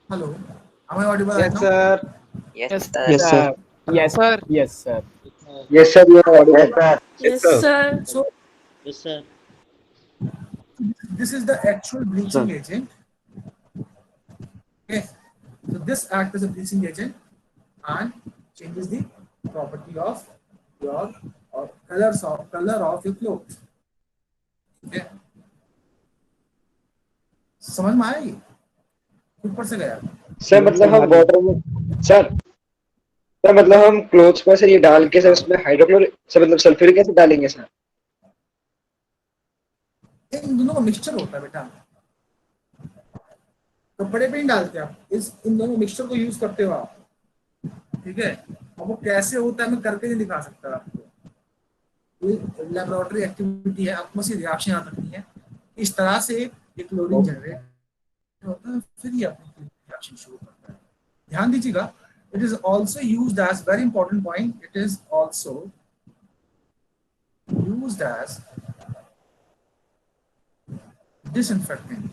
Speaker 2: Hello Am I audible right
Speaker 3: Yes,
Speaker 2: now?
Speaker 3: sir.
Speaker 15: Yes,
Speaker 1: Yes, sir.
Speaker 16: Yes, sir. Yes, sir.
Speaker 1: Yes, sir. You are audible.
Speaker 14: Yes, sir.
Speaker 2: So
Speaker 5: Yes, sir.
Speaker 2: this is the actual bleaching agent. Okay. So this acts as a bleaching agent and changes the property of your or color of your clothes. Okay. समझ में आया ये? ऊपर से गया
Speaker 1: सर मतलब हम वाटर में सर मतलब हम क्लोथ्स पर सर ये डाल के सर उसमें हाइड्रोक्लोरिक सर मतलब सल्फ्यूरिक एसिड डालेंगे सर।
Speaker 2: इन दोनों का मिक्सचर होता है बेटा, कपड़े पे ही डालते हैं आप, इन दोनों मिक्सचर को यूज करते हो आप, ठीक है। अब वो कैसे होता है मैं करके नहीं दिखा सकता आपको, ये लैबोरेटरी एक्टिविटी है, आपको से रिएक्शन याद रखनी है। इस तरह से एक क्लोरीन जनरेट होता है, फिर ये अपनी रिएक्शन शुरू करता है। ध्यान दीजिएगा, it is also used as very important point, it is also used as disinfectant.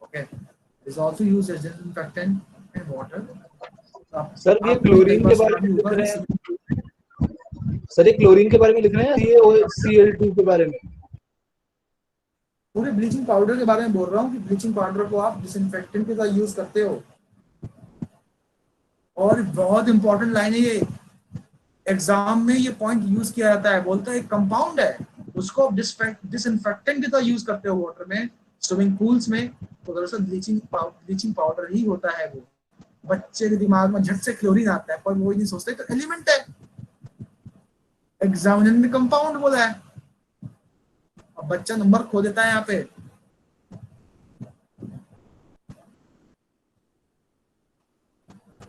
Speaker 2: Okay, is also used as disinfectant in water.
Speaker 3: Sir ये क्लोरीन के बारे में लिख रहे हैं, सर ये क्लोरीन के बारे में लिख रहे हैं, ये Cl2 के बारे में?
Speaker 2: पूरे ब्लीचिंग पाउडर के बारे में बोल रहा हूँ कि ब्लीचिंग पाउडर को आप डिसइंफेक्टेंट के साथ यूज करते हो। और बहुत इंपॉर्टेंट लाइन है ये, एग्जाम में ये पॉइंट यूज किया जाता है, बोलता है एक कंपाउंड है उसको आप डिसइंफेक्टेंट के साथ यूज करते हो वाटर में, स्विमिंग पूल्स में, तो दरअसल ब्लीचिंग पाउडर ही होता है वो। बच्चे के दिमाग में झट से क्लोरीन आता है, पर वो नहीं सोचते तो एलिमेंट है, एग्जामिनर ने कंपाउंड बोला है, अब बच्चा नंबर खो देता है यहाँ पे।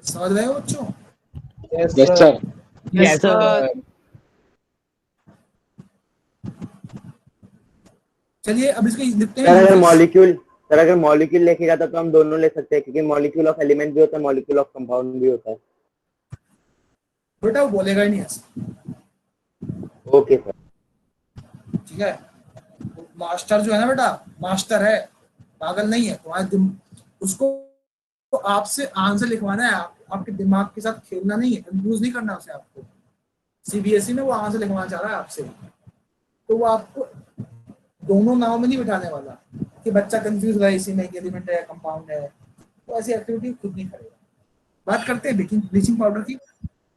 Speaker 2: समझ रहे हो बच्चों?
Speaker 1: Yes, sir.
Speaker 16: Yes, sir.
Speaker 2: चलिए अब इसको लिखते हैं।
Speaker 7: सर अगर मॉलिक्यूल लेके जाता तो हम दोनों ले सकते हैं, क्योंकि मॉलिक्यूल ऑफ एलिमेंट भी होता है, मॉलिक्यूल ऑफ कंपाउंड भी होता है।
Speaker 2: बेटा वो बोलेगा ही नहीं ऐसा।
Speaker 7: ओके सर,
Speaker 2: ठीक है। मास्टर जो है ना बेटा, मास्टर है, पागल नहीं है, तो उसको तो आपसे आंसर लिखवाना है, आपके दिमाग के साथ खेलना नहीं है, कंफ्यूज नहीं करना उसे। आपको सीबीएसई में वो आंसर लिखवाना चाह रहा है आपसे, तो वो आपको दोनों नाव में नहीं बिठाने वाला कि बच्चा कंफ्यूज रहा इसी में एलिमेंट है कंपाउंड है, तो ऐसी एक्टिविटी खुद नहीं करेगा। बात करते हैं ब्लीचिंग पाउडर की।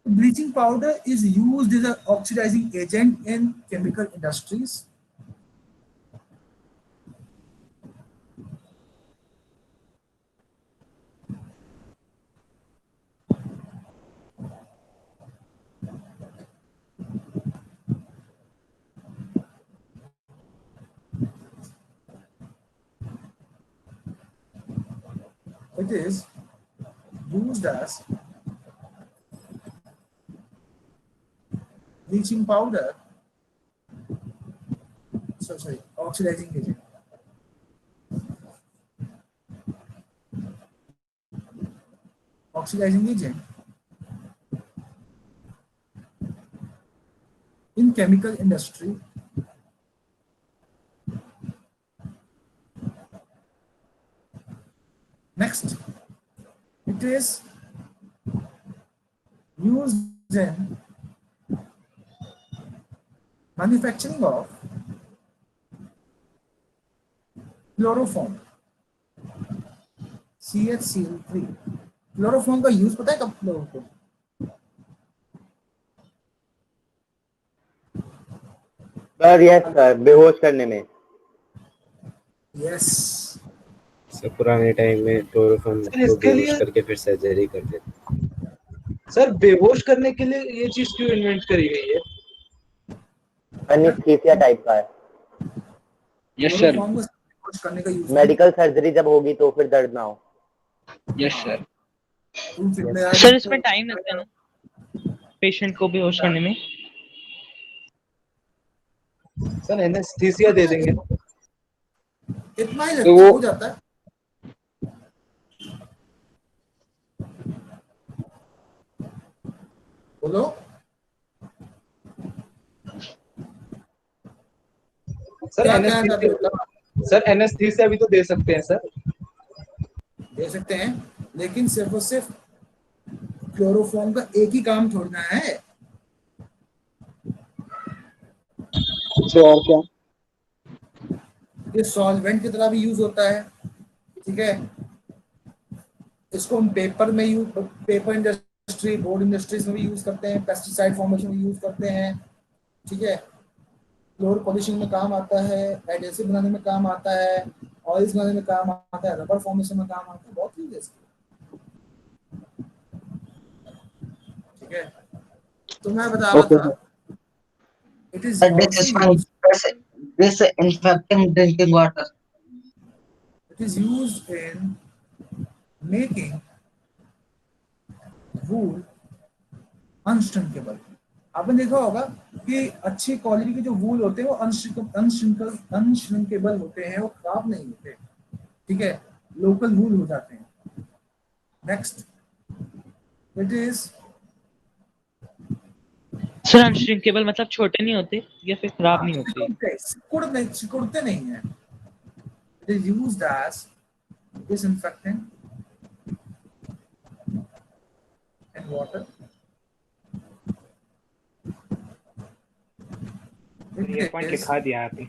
Speaker 2: Bleaching powder is used as an oxidizing agent in chemical industries. It is used as bleaching powder, oxidizing agent. Oxidizing agent in chemical industry. Next, it is used in manufacturing of chloroform, CHCl3। Chloroform का यूज पता है कब लोगों को?
Speaker 7: सर यस सर, बेहोश करने में।
Speaker 2: यस
Speaker 8: सर पुराने टाइम में क्लोरोफॉर्म
Speaker 3: सर,
Speaker 8: को
Speaker 3: इसके
Speaker 8: बेहोश
Speaker 3: लिए
Speaker 8: करके फिर सर्जरी करते थे।
Speaker 3: सर बेहोश करने के लिए ये चीज क्यों इन्वेंट करी गई है?
Speaker 7: एनेस्थीसिया टाइप का है।
Speaker 1: Yes sir.
Speaker 2: करने का यूज
Speaker 7: मेडिकल सर्जरी जब होगी तो फिर दर्द ना हो।
Speaker 1: Yes sir.
Speaker 11: सर इसमें टाइम लगता है ना पेशेंट को बेहोश करने में?
Speaker 3: सर एनेस्थीसिया दे देंगे ना,
Speaker 2: इतना ही
Speaker 1: तो वो
Speaker 2: हो जाता है। बोलो
Speaker 3: सर एनेस्थीसिया भी तो दे सकते हैं सर।
Speaker 2: दे सकते हैं, लेकिन सिर्फ और सिर्फ क्लोरोफॉर्म का एक ही काम छोड़ना है।
Speaker 1: और क्या?
Speaker 2: ये सॉल्वेंट की तरह भी यूज होता है, ठीक है। इसको हम पेपर में use, paper industry, board industries में भी यूज करते हैं, पेस्टिसाइड फॉर्मेशन में यूज करते हैं, ठीक है। फ्लोर पॉलिशिंग में काम आता है, एडहेसिव बनाने में काम आता है, ऑयल्स बनाने में काम आता है, रबर फॉर्मेशन में काम आता है, बहुत यूज है इसके, ठीक है। तो मैं बता रहा था, it is
Speaker 9: disinfecting drinking water.
Speaker 2: It is used in making wool unshrinkable. आपने देखा होगा कि अच्छी क्वालिटी के जो वूल होते हैं वो अनश्रिंकेबल होते हैं, वो खराब नहीं होते, ठीक है, लोकल वूल हो जाते हैं। नेक्स्ट, इट इज
Speaker 11: सर अनश्रिंकेबल मतलब छोटे नहीं होते या फिर खराब नहीं होते?
Speaker 2: सिकुड़ते नहीं है। It is used as disinfectant and water.
Speaker 16: ये पॉइंट लिखा दिया यहाँ पे।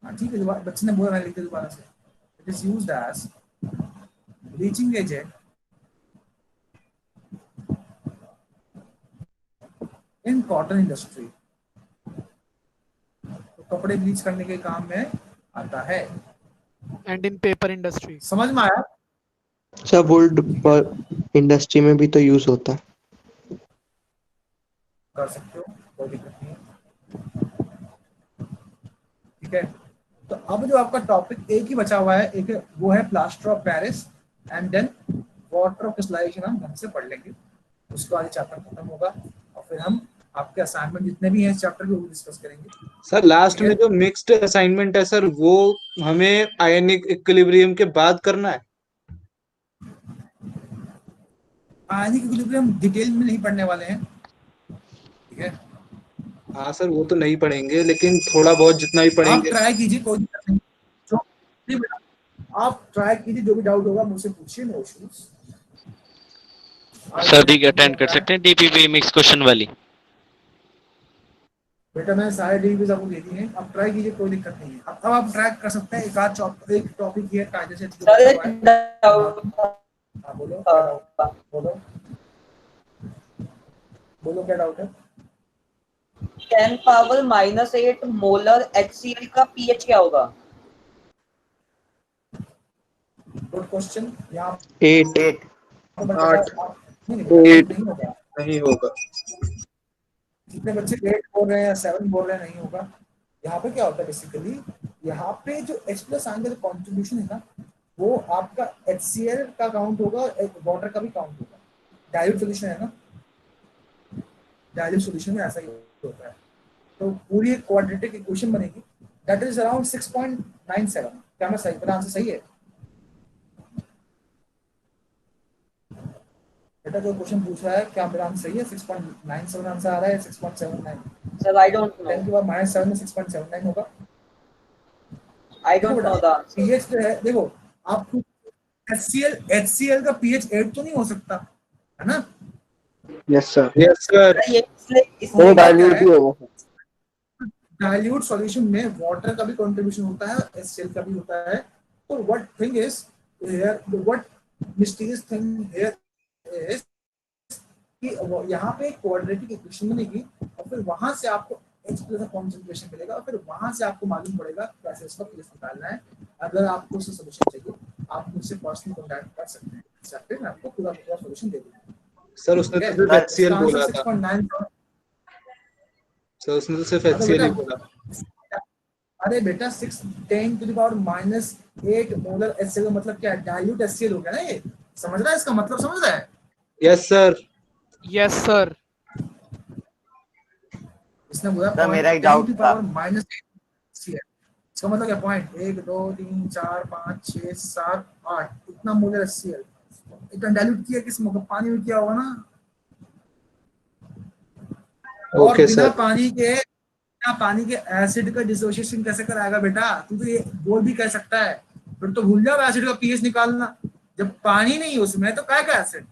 Speaker 2: हाँ ठीक है, बच्चे ने बोला, मैं लिख दे दोबारा से। It is used as bleaching agent in cotton industry. तो कपड़े ब्लीच करने के काम में आता है।
Speaker 10: And in paper industry.
Speaker 2: समझ में आया?
Speaker 17: सर वुड इंडस्ट्री में भी तो यूज होता है।
Speaker 2: कर सकते हो, कोई दिक्कत नहीं है, ठीक है। तो अब जो आपका टॉपिक एक ही बचा हुआ है, एक वो है plaster of Paris and then water of crystallization, हम ढंग से पढ़ लेंगे, उसके बाद चैप्टर खत्म होगा और फिर हम आपके असाइनमेंट जितने भी हैं इस चैप्टर के वो डिस्कस करेंगे।
Speaker 3: सर लास्ट में जो मिक्स्ड असाइनमेंट है सर, वो हमें आयनिक इक्विलिब्रियम के बाद करना है।
Speaker 2: आयनिक इक्विलिब्रियम डिटेल में नहीं पढ़ने वाले हैं, ठीक है।
Speaker 3: हाँ सर वो तो नहीं पढ़ेंगे, लेकिन थोड़ा बहुत जितना भी
Speaker 2: आप
Speaker 3: पढ़ेंगे।
Speaker 2: ट्राई कीजिए, कोई दिक्कत नहीं, जो नहीं बेटा, आप ट्राई कीजिए, जो भी डाउट होगा मुझसे पूछिए, नो इश्यूज।
Speaker 5: सर दी अटेंड कर सकते हैं डीपीपी मिक्स क्वेश्चन वाली?
Speaker 2: बेटा मैं सारे डीपीज आपको दे दिए हैं, आप ट्राई कीजिए, कोई दिक्कत नहीं है। अब आप ट्राई कर सकते हैं, एक आध एक टॉपिक ये कायदे से। बोलो बोलो बोलो क्या डाउट है?
Speaker 9: 10 पावर -8 मोलर HCl का pH क्या होगा?
Speaker 2: Good question. यहाँ
Speaker 17: 8
Speaker 3: नहीं होगा।
Speaker 2: जितने बच्चे 8 बोल रहे हैं या 7 बोल रहे हैं, नहीं होगा। यहाँ पे क्या होता है बेसिकली, यहाँ पे जो H+ आयन का कॉन्ट्रीब्यूशन है ना, वो आपका HCl का काउंट होगा और वाटर का भी काउंट होगा। डाइल्यूट सॉल्यूशन है ना, डाइल्यूट सॉल्यूशन में ऐसा ही होता है। तो पूरी एक क्वाड्रेटिक इक्वेशन बनेगी, दैट इज अराउंड 6.97। क्या मैं सही, मेरा आंसर सही है बेटा? जो क्वेश्चन पूछ रहा है क्या मेरा आंसर सही है? 6.97 आंसर आ रहा है, 6.79।
Speaker 9: Sir I don't know.
Speaker 2: 10 के बाद -7 में 6.79 होगा।
Speaker 9: I don't know the
Speaker 2: pH जो है, देखो आपको HCl का pH 8 तो नहीं हो सकता है ना?
Speaker 1: Yes sir.
Speaker 3: Yes sir.
Speaker 1: वो डाइल्यूट ही होगा।
Speaker 2: डाइल्यूट सॉल्यूशन में वाटर का भी कंट्रीब्यूशन होता है, HCl का भी होता है। तो what thing is here, what mysterious thing here is कि यहाँ पे क्वाड्रेटिक इक्वेशन बनेगी और फिर वहां से आपको H+ का कॉन्सेंट्रेशन मिलेगा और फिर वहां से आपको मालूम पड़ेगा कैसे इसका pH निकालना है। अगर आपको उसका सॉल्यूशन चाहिए आप मुझसे पर्सनली कांटेक्ट कर सकते हैं, फिर मैं आपको पूरा सॉल्यूशन दे दूंगा।
Speaker 3: सर उसने तो सिर्फ HCl बोला था। सर उसने तो सिर्फ HCl ही बोला।
Speaker 2: अरे बेटा 6 × 10⁻⁸ मोलर HCl का मतलब क्या है? डाइल्यूट HCl हो गया ना ये, समझ रहा है इसका मतलब? समझ रहा है?
Speaker 3: Yes sir.
Speaker 10: Yes sir.
Speaker 2: इसने बोला
Speaker 7: मेरा एक डाउट था।
Speaker 2: इसका मतलब क्या? पॉइंट 1 2 3 4 5 6 7 8 इतना मोलर HCl इतना डाइल्यूट किया किस में? पानी में किया होगा ना। और बिना पानी के एसिड का डिसोसिएशन कैसे कराएगा बेटा? तू तो ये बोल भी कह सकता है फिर तो भूल जाओ एसिड का पीएच निकालना, जब पानी नहीं उसमें तो क्या क्या एसिड।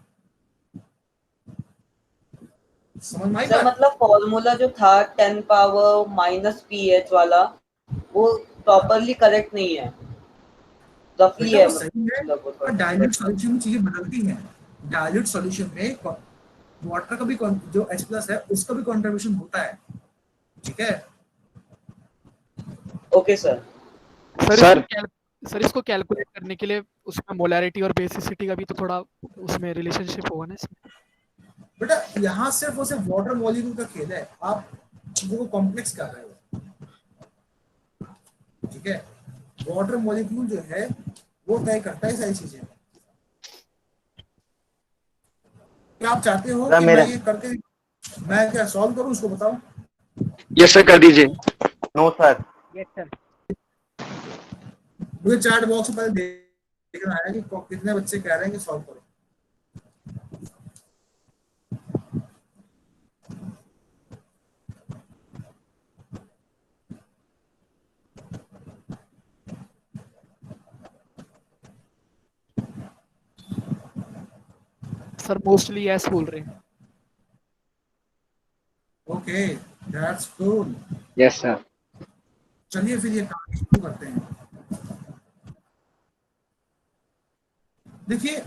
Speaker 2: समझ में आई
Speaker 18: सर
Speaker 2: बात?
Speaker 18: मतलब फॉर्मूला जो था 10 पावर माइनस पीएच वाला वो प्रॉपरली करेक्ट नहीं है, रफली
Speaker 2: बेटा
Speaker 18: है
Speaker 2: वो सही है,
Speaker 18: मतलब वो
Speaker 2: पर
Speaker 18: थोड़ा।
Speaker 2: डाइल्यूट सॉल्यूशन में चीजें बदलती हैं। डाइल्यूट सॉल्यूशन में वाटर का भी जो H+ है उसका भी कंट्रीब्यूशन होता है, ठीक है।
Speaker 18: Okay sir.
Speaker 10: सर इसको कैलकुलेट करने के लिए उसमें मोलैरिटी और बेसिसिटी का भी तो थोड़ा उसमें रिलेशनशिप होगा ना इसमें।
Speaker 2: बेटा यहाँ सिर्फ और सिर्फ वाटर मॉलिक्यूल का खेल है, आप चीजों को कॉम्प्लेक्स कर रहे हो, ठीक है। वाटर मॉलिक्यूल जो है वो तय करता है सारी चीजें। क्या आप चाहते हो कि मैं ये करके मैं क्या सॉल्व करूं, उसको बताओ।
Speaker 1: यस सर, कर दीजिए।
Speaker 7: No sir.
Speaker 11: Yes sir.
Speaker 2: मुझे चैट बॉक्स में पहले देखना है कि कितने बच्चे कह रहे हैं कि सॉल्व करो।
Speaker 10: सर मोस्टली यस बोल रहे हैं।
Speaker 2: Okay, that's cool.
Speaker 1: Yes sir.
Speaker 2: चलिए फिर ये काम शुरू करते हैं। देखिए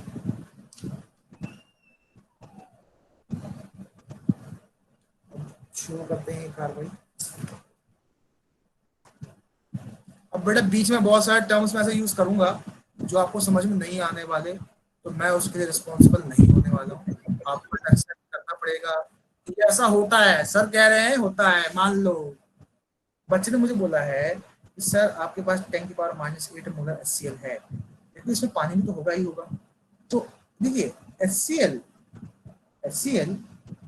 Speaker 2: शुरू करते हैं कार्रवाई। अब बेटा बीच में बहुत सारे टर्म्स में ऐसे यूज करूंगा जो आपको समझ में नहीं आने वाले, तो मैं उसके लिए रिस्पॉन्सिबल नहीं होने वाला हूँ। आपको एक्सेप्ट करना पड़ेगा कि ऐसा होता है, सर कह रहे हैं होता है, मान लो। बच्चे ने मुझे बोला है कि सर आपके पास 10⁻⁸ मोलर HCl है, लेकिन इसमें पानी भी तो होगा ही होगा। तो देखिए HCl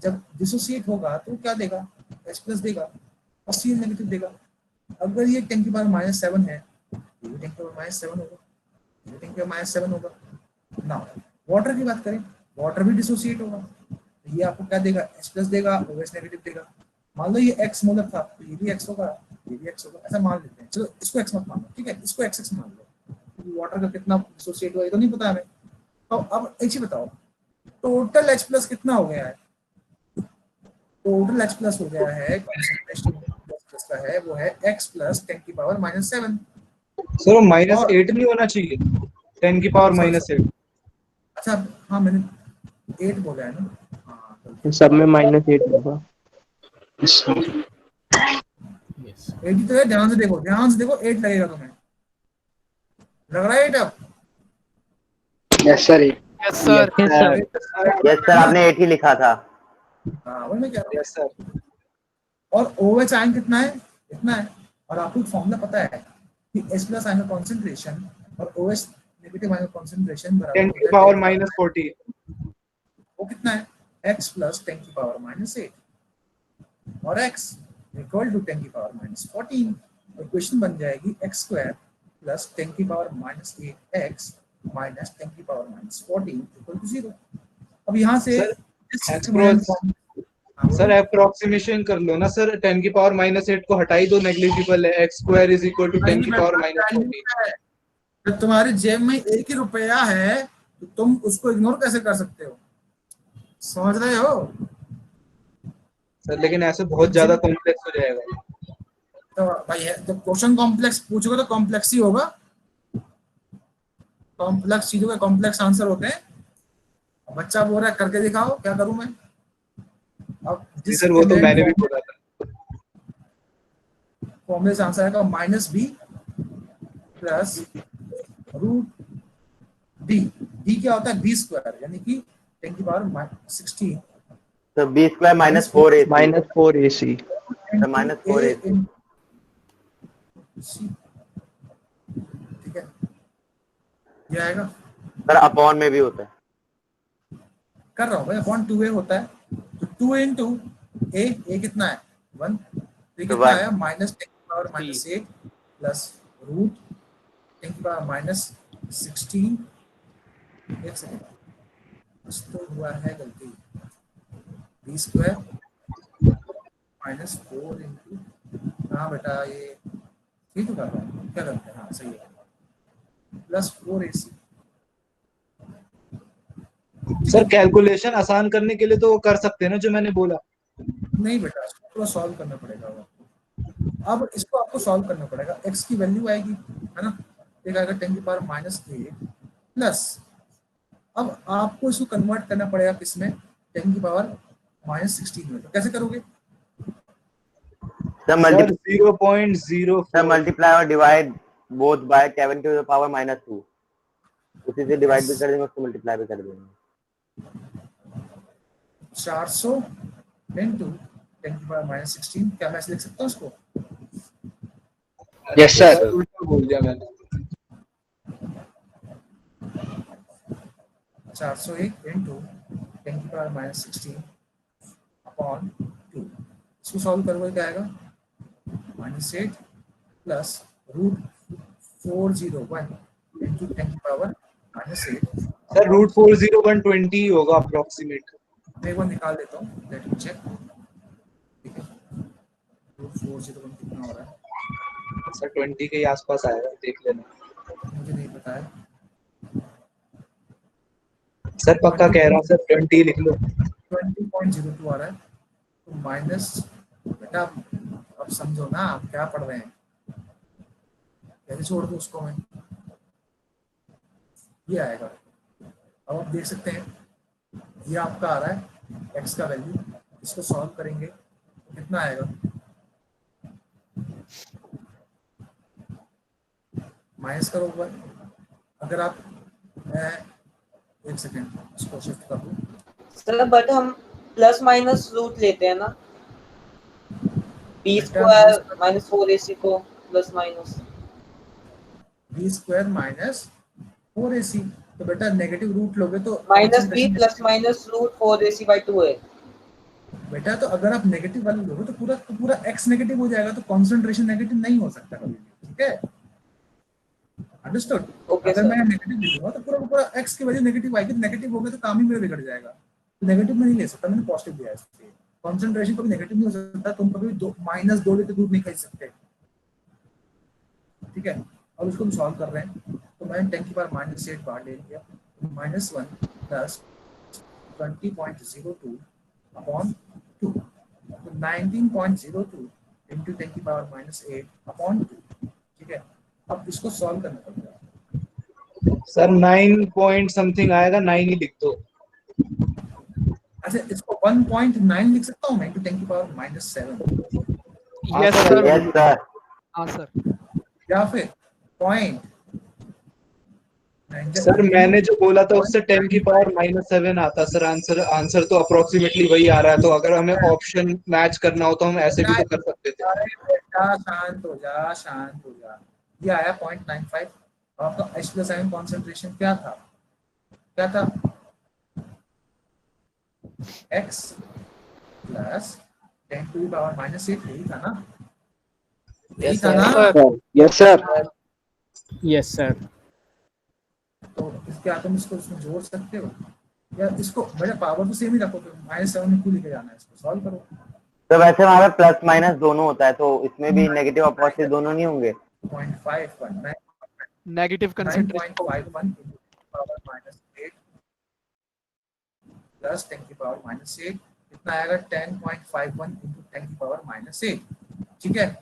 Speaker 2: जब डिसोसिएट होगा तो क्या देगा, H+ देगा और Cl नेगेटिव देगा। अगर ये 10⁻⁷ है, ये भी 10⁻⁷ होगा, ये भी 10⁻⁷ होगा ना। वाटर की बात करें, वाटर भी डिसोसिएट होगा, तो ये आपको क्या देगा, H+ देगा, OH नेगेटिव देगा। मान लो ये X मोलर था तो ये भी X होगा, ये भी X होगा, ऐसा मान लेते हैं। चलो इसको X मत मान लो, ठीक है, इसको XX मान लो, क्योंकि वाटर का कितना डिसोसिएट हुआ ये तो नहीं पता हमें। तो अब एक चीज बताओ, टोटल H+ कितना हो गया है? टोटल H+ हो गया है, कंसंट्रेशन का है वो है X + 10⁻⁷।
Speaker 3: सर वो -8 नहीं होना चाहिए, 10⁻⁸।
Speaker 2: अच्छा हाँ मैंने 8 बोला है ना, हाँ
Speaker 17: सब में -8 होगा।
Speaker 2: 8 तो है, ध्यान से देखो 8 लगेगा तुम्हें, लग रहा है 8 अब?
Speaker 1: Yes sir.
Speaker 10: Yes sir.
Speaker 7: Yes sir, आपने 8 ही लिखा था।
Speaker 2: हाँ वही मैं कह रहा हूँ। Yes sir. और OH आयन कितना है, इतना है। और आपको फॉर्मूला पता है कि H+ आयन कॉन्सेंट्रेशन और OH नेगेटिव आयन कॉन्सेंट्रेशन बराबर
Speaker 3: 10⁻⁴।
Speaker 2: वो कितना है, X + 10⁻⁸ और X इक्वल टू 10⁻⁴। इक्वेशन बन जाएगी x² + 10⁻⁸x - 10⁻⁴ इक्वल टू 0। अब यहाँ से
Speaker 3: सर अप्रोक्सीमेशन कर लो ना सर, 10⁻⁸ को हटाई दो, नेग्लिजिबल है। x² = 10⁻⁴।
Speaker 2: जब तुम्हारी जेब में 1 ही रुपया है तो तुम उसको इग्नोर कैसे कर सकते हो, समझ रहे हो
Speaker 3: सर? लेकिन ऐसे बहुत ज्यादा कॉम्प्लेक्स हो जाएगा।
Speaker 2: तो भाई है, जब क्वेश्चन कॉम्प्लेक्स पूछोगे तो कॉम्प्लेक्स ही होगा। कॉम्प्लेक्स चीजों के कॉम्प्लेक्स आंसर होते हैं। बच्चा बोल रहा है करके दिखाओ, क्या करूं मैं? अब
Speaker 3: सर वो तो मैंने भी पढ़ा था।
Speaker 2: फॉर्मूले से आंसर आएगा -b + √d। d क्या होता है, b² यानी कि 10⁻16।
Speaker 7: तो b² -4ac।
Speaker 17: -4ac।
Speaker 7: -4ac।
Speaker 2: ठीक है, ये आएगा।
Speaker 7: सर अपॉन में भी होता है।
Speaker 2: कर रहा हूँ भाई, अपॉन 2a होता है, तो 2 × a कितना है 1, तो कितना है -10⁻⁸ + √10⁻16। एक सेकंड, कुछ तो हुआ है गलती, b² -4 × हाँ बेटा ये ठीक तो कर रहा है, क्या करते हैं, हाँ सही है। Plus 4AC।
Speaker 3: सर कैलकुलेशन आसान करने के लिए तो वो कर सकते हैं ना जो मैंने बोला।
Speaker 2: नहीं बेटा, इसको थोड़ा सॉल्व करना पड़ेगा आपको। अब इसको आपको सॉल्व करना पड़ेगा। x की वैल्यू आएगी, है ना, एक आएगा 10 की पावर -8 प्लस, अब आपको इसको कन्वर्ट करना पड़ेगा किसमें, 10 की पावर -16 में। तो कैसे करोगे?
Speaker 7: सर मल्टीप्लाई और divide both by 7 to the power -2। उसी से डिवाइड भी कर देंगे, उसको मल्टीप्लाई भी कर देंगे।
Speaker 2: 400 इंटू 10 की पावर -16। क्या मैं ऐसे लिख सकता हूँ इसको?
Speaker 1: Yes sir.
Speaker 3: उल्टा बोल दिया मैंने।
Speaker 2: 401 इंटू 10 की पावर -16 अपॉन 2। इसको सॉल्व करोगे क्या आएगा? -8 प्लस √401 इंटू 10 की पावर -8।
Speaker 3: सर √401 20 होगा अप्रोक्सीमेट।
Speaker 2: मैं एक बार निकाल देता हूँ, लेट मी चेक। ठीक है, √401 कितना हो रहा है?
Speaker 3: सर 20 के आसपास आएगा, देख लेना।
Speaker 2: मुझे नहीं पता है
Speaker 3: सर पक्का कह रहा हूँ सर, 20 लिख लो।
Speaker 2: 20.02 आ रहा है। तो माइनस, बेटा अब समझो ना आप क्या पढ़ रहे हैं, कैसे छोड़ दूँ उसको मैं? ये आएगा। अब आप देख सकते हैं ये आपका आ रहा है x का वैल्यू। इसको सॉल्व करेंगे तो कितना आएगा? माइनस करो ऊपर। अगर आप, मैं एक सेकेंड इसको शिफ्ट कर दूँ।
Speaker 18: सर बट हम प्लस माइनस रूट लेते हैं ना, b² - 4AC को प्लस माइनस
Speaker 2: b² - 4AC। तो बेटा नेगेटिव रूट लोगे तो
Speaker 18: -b प्लस -√4AC/2 है
Speaker 2: बेटा। तो अगर आप नेगेटिव वैल्यू लोगे तो पूरा x नेगेटिव हो जाएगा, तो कॉन्सेंट्रेशन नेगेटिव नहीं हो सकता कभी भी। ठीक है, अंडरस्टूड? अगर मैं नेगेटिव लिखूंगा तो पूरा x की वैल्यू नेगेटिव आएगी। नेगेटिव हो गया तो काम ही मेरा बिगड़ जाएगा। तो नेगेटिव में नहीं ले सकता, मैंने पॉजिटिव दिया है इसलिए। कॉन्सेंट्रेशन कभी नेगेटिव नहीं हो सकता। तुम कभी -2 लीटर दूध नहीं खरीद सकते। ठीक है, अब इसको हम सॉल्व कर रहे हैं। तो मैंने 10 की पावर -8 बाहर ले लिया। -1 प्लस 20.02 अपॉन 2। तो 19.02 इंटू 10 की पावर -8 अपॉन 2। ठीक है, अब इसको सॉल्व करना पड़ेगा।
Speaker 3: सर 9 पॉइंट समथिंग आएगा, 9 ही लिख दो।
Speaker 2: अच्छा, इसको 1.9 लिख सकता हूँ मैं, इंटू 10 की power -7।
Speaker 10: Yes sir,
Speaker 7: yes sir.
Speaker 10: हाँ सर।
Speaker 2: या फिर पॉइंट,
Speaker 3: सर मैंने जो बोला था उससे 10 की पावर -7 आता सर। आंसर तो अप्रोक्सीमेटली वही आ रहा है। तो अगर हमें ऑप्शन मैच करना हो तो हम ऐसे भी तो कर सकते थे।
Speaker 2: बेटा शांत हो जा, शांत हो जा। ये आया 0.95। आपका H+ion कॉन्सेंट्रेशन क्या था? x plus 10 to the power -8। यही था ना? यही था ना?
Speaker 1: Yes sir.
Speaker 10: Yes sir.
Speaker 2: तो क्या तुम इसको इसमें जोड़ सकते हो या इसको? मेरा पावर तो सेम ही रखो, तो -7 में क्यों लेके जाना है? इसको सॉल्व करो।
Speaker 7: तो वैसे वहाँ पे प्लस माइनस दोनों होता है, तो इसमें भी नेगेटिव और पॉजिटिव दोनों नहीं होंगे?
Speaker 2: 0.51
Speaker 10: नेगेटिव कंसंट्रेशन
Speaker 2: 9.51 पावर -8 प्लस 10 की पावर -8 कितना आएगा? 10.51 इंटू 10 की पावर -8। ठीक है,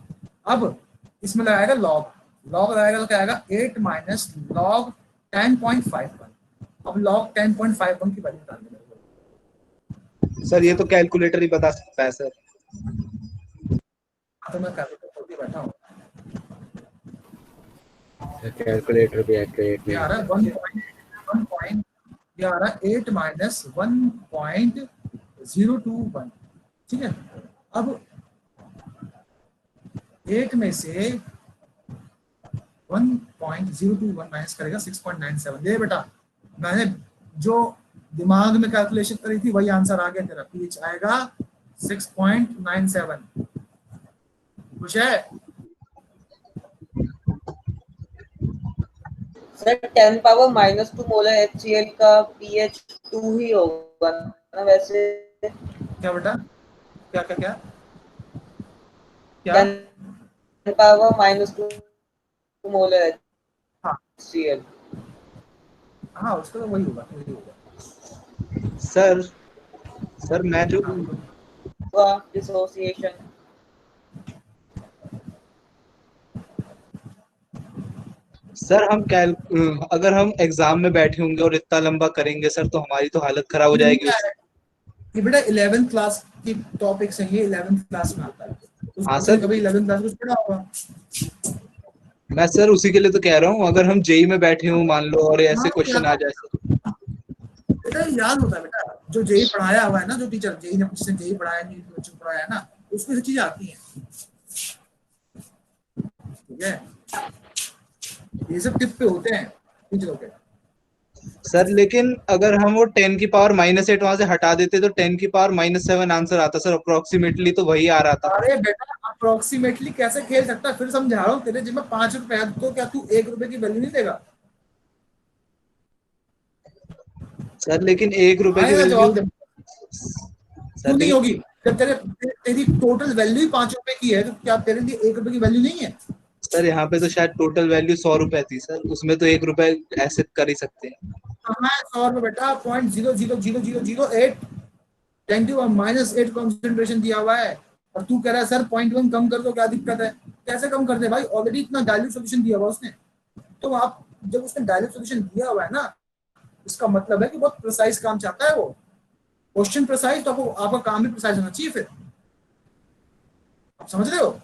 Speaker 2: अब इसमें लगाएगा लॉग लगाएगा तो क्या आएगा? 8 माइनस लॉग 10.51। अब लॉग 10.51 की वैल्यू निकालनी है
Speaker 3: सर ये तो कैलकुलेटर ही बता सकता है सर।
Speaker 2: तो मैं कैलकुलेटर खोल के बैठा हूँ।
Speaker 8: कैलकुलेटर भी एक्यूरेट
Speaker 2: ये आ रहा है 1 पॉइंट, ये आ रहा है 8 माइनस 1.021। ठीक है, अब 8 में से 1.021 माइनस करेगा 6.97। दे बेटा, मैंने जो दिमाग में कैलकुलेशन करी थी वही आंसर आ गया तेरा। पीएच आएगा 6.97। खुश है?
Speaker 18: सर 10 पावर -2 मोलर HCl का pH 2 ही होगा ना वैसे?
Speaker 2: क्या बेटा? क्या क्या क्या
Speaker 18: 10 पावर -2 मोलर।
Speaker 2: हाँ
Speaker 18: Cl
Speaker 2: हाँ उसका तो वही होगा
Speaker 3: सर मैं जो
Speaker 18: डिसोसिएशन।
Speaker 3: सर अगर हम एग्जाम में बैठे होंगे और इतना लंबा करेंगे सर तो हमारी तो हालत खराब हो जाएगी उससे।
Speaker 2: ये बेटा 11th क्लास की टॉपिक्स हैं, ये 11th क्लास में आता है।
Speaker 3: हाँ
Speaker 2: उसने
Speaker 3: सर,
Speaker 2: कभी 11th क्लास कुछ पढ़ा होगा।
Speaker 3: मैं सर उसी के लिए तो कह रहा हूँ, अगर हम जेई में बैठे हो मान लो और ऐसे
Speaker 2: हाँ,
Speaker 3: क्वेश्चन आ जाए सर।
Speaker 2: बेटा याद होता है बेटा, जो जेई पढ़ाया हुआ है ना, जो टीचर जेई ने जिसने जेई पढ़ाया नीट कोचिंग पढ़ाया है ना, उसमें से चीजें आती हैं। ठीक है, ये सब टिप पे होते हैं टीचरों के।
Speaker 3: सर लेकिन अगर हम वो 10 की पावर -8 वहां से हटा देते तो 10 की पावर -7 आंसर आता सर, अप्रोक्सीमेटली तो वही आ रहा था।
Speaker 2: अरे बेटा अप्रोक्सीमेटली कैसे खेल सकता है? फिर समझा रहा हूँ, तेरे जिम्मे 5 रुपए है तो क्या तू 1 रुपए की वैल्यू नहीं देगा?
Speaker 3: सर लेकिन 1 रुपए की
Speaker 2: आएगा
Speaker 3: वैल्यू
Speaker 2: जवाब दे। क्यों नहीं होगी? जब तेरी टोटल वैल्यू ही 5 रुपए की है तो क्या तेरे लिए 1 रुपए की वैल्यू नहीं है?
Speaker 3: सर यहाँ पे तो शायद टोटल वैल्यू 100 रुपए थी सर, उसमें तो 1 रुपए ऐसे कर ही सकते हैं।
Speaker 2: कहाँ है 100 रुपए बेटा? 0.00008 -8 कंसंट्रेशन दिया हुआ है और तू कह रहा है सर 0.1 कम कर दो, क्या दिक्कत है? कैसे कम कर दे भाई, ऑलरेडी इतना डाइल्यूट सॉल्यूशन दिया हुआ उसने। तो आप जब उसने डाइल्यूट सॉल्यूशन दिया हुआ है ना, इसका मतलब है कि बहुत प्रिसाइज काम चाहता है वो। क्वेश्चन प्रिसाइज तो आपका काम भी प्रिसाइज होना चाहिए। फिर आप समझ रहे हो?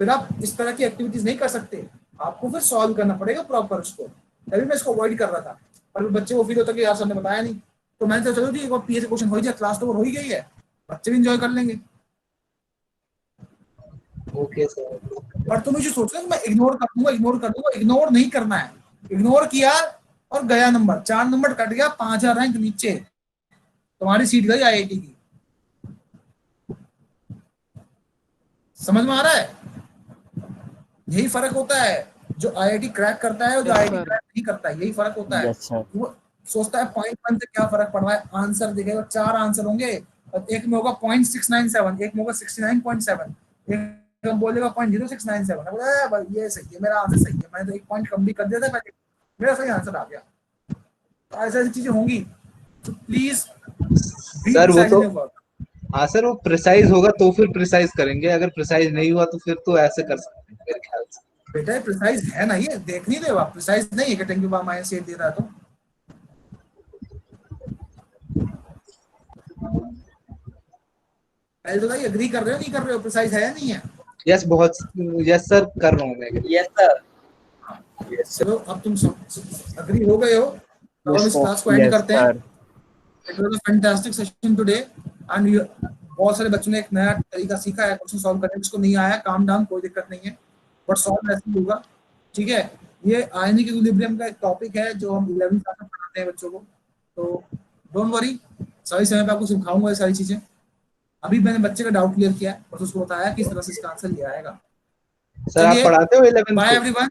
Speaker 2: फिर आप इस तरह की एक्टिविटीज नहीं कर सकते, आपको फिर सॉल्व करना पड़ेगा प्रॉपर उसको। तभी मैं इसको अवॉइड कर रहा था, पर बच्चे को फील होता कि यार सर ने बताया नहीं, तो मैंने तो चलो जी एक बार पीए से क्वेश्चन हो जाए, क्लास तो हो ही गई है, बच्चे भी इंजॉय कर लेंगे।
Speaker 3: Okay sir.
Speaker 2: पर तुम जो सोच रहे हो मैं इग्नोर कर दूंगा, इग्नोर नहीं करना है। इग्नोर किया और गया नंबर, 4 नंबर कट गया, 5000 रैंक नीचे, तुम्हारी सीट गई आईआईटी की। समझ में आ रहा है? यही फर्क होता है, जो आईआईटी क्रैक करता है और जो आईआईटी क्रैक नहीं करता है, यही फर्क होता है। वो सोचता है 0.1 से क्या फर्क पड़ रहा है, आंसर देखेगा, 4 आंसर होंगे और एक में होगा 0.697, एक में होगा 69.7, एक में बोलेगा 0.0697। बोला भाई ये सही है, मेरा आंसर सही है, मैंने तो 1 पॉइंट कम भी कर दिया था पहले, मेरा सही आंसर आ गया। तो ऐसी चीजें होंगी, तो प्लीज
Speaker 3: सर वो तो हाँ सर, वो प्रिसाइज होगा तो फिर प्रिसाइज करेंगे, अगर प्रिसाइज नहीं हुआ तो फिर तो ऐसे कर सकते हैं मेरे ख्याल से।
Speaker 2: बेटा प्रिसाइज है ना, ये देख नहीं रहे, प्रिसाइज नहीं है कि 10 की पावर -8 दे रहा है। तो पहले तो भाई एग्री कर रहे हो नहीं कर रहे हो, प्रिसाइज है या नहीं है?
Speaker 3: यस बहुत, यस सर कर रहा हूँ मैं।
Speaker 18: Yes sir.
Speaker 2: चलो अब तुम अग्री हो गए हो, तो हम इस क्लास को एंड करते हैं। It was a fantastic session today and बहुत सारे बच्चों ने एक नया तरीका सीखा है क्वेश्चन सॉल्व करने में। जिसको नहीं आया काम डाउन, कोई दिक्कत नहीं है, बट सॉल्व ऐसे ही होगा। ठीक है, ये आयनिक इक्विलिब्रियम का एक टॉपिक है जो हम 11th क्लास में पढ़ाते हैं बच्चों को, तो डोंट वरी, सही समय पे आपको सिखाऊंगा ये सारी चीजें। अभी मैंने बच्चे का डाउट क्लियर किया है, बस उसको बताया कि इस तरह से इसका आंसर ये आएगा।
Speaker 3: सर आप पढ़ाते हो 11th?
Speaker 2: Bye everyone.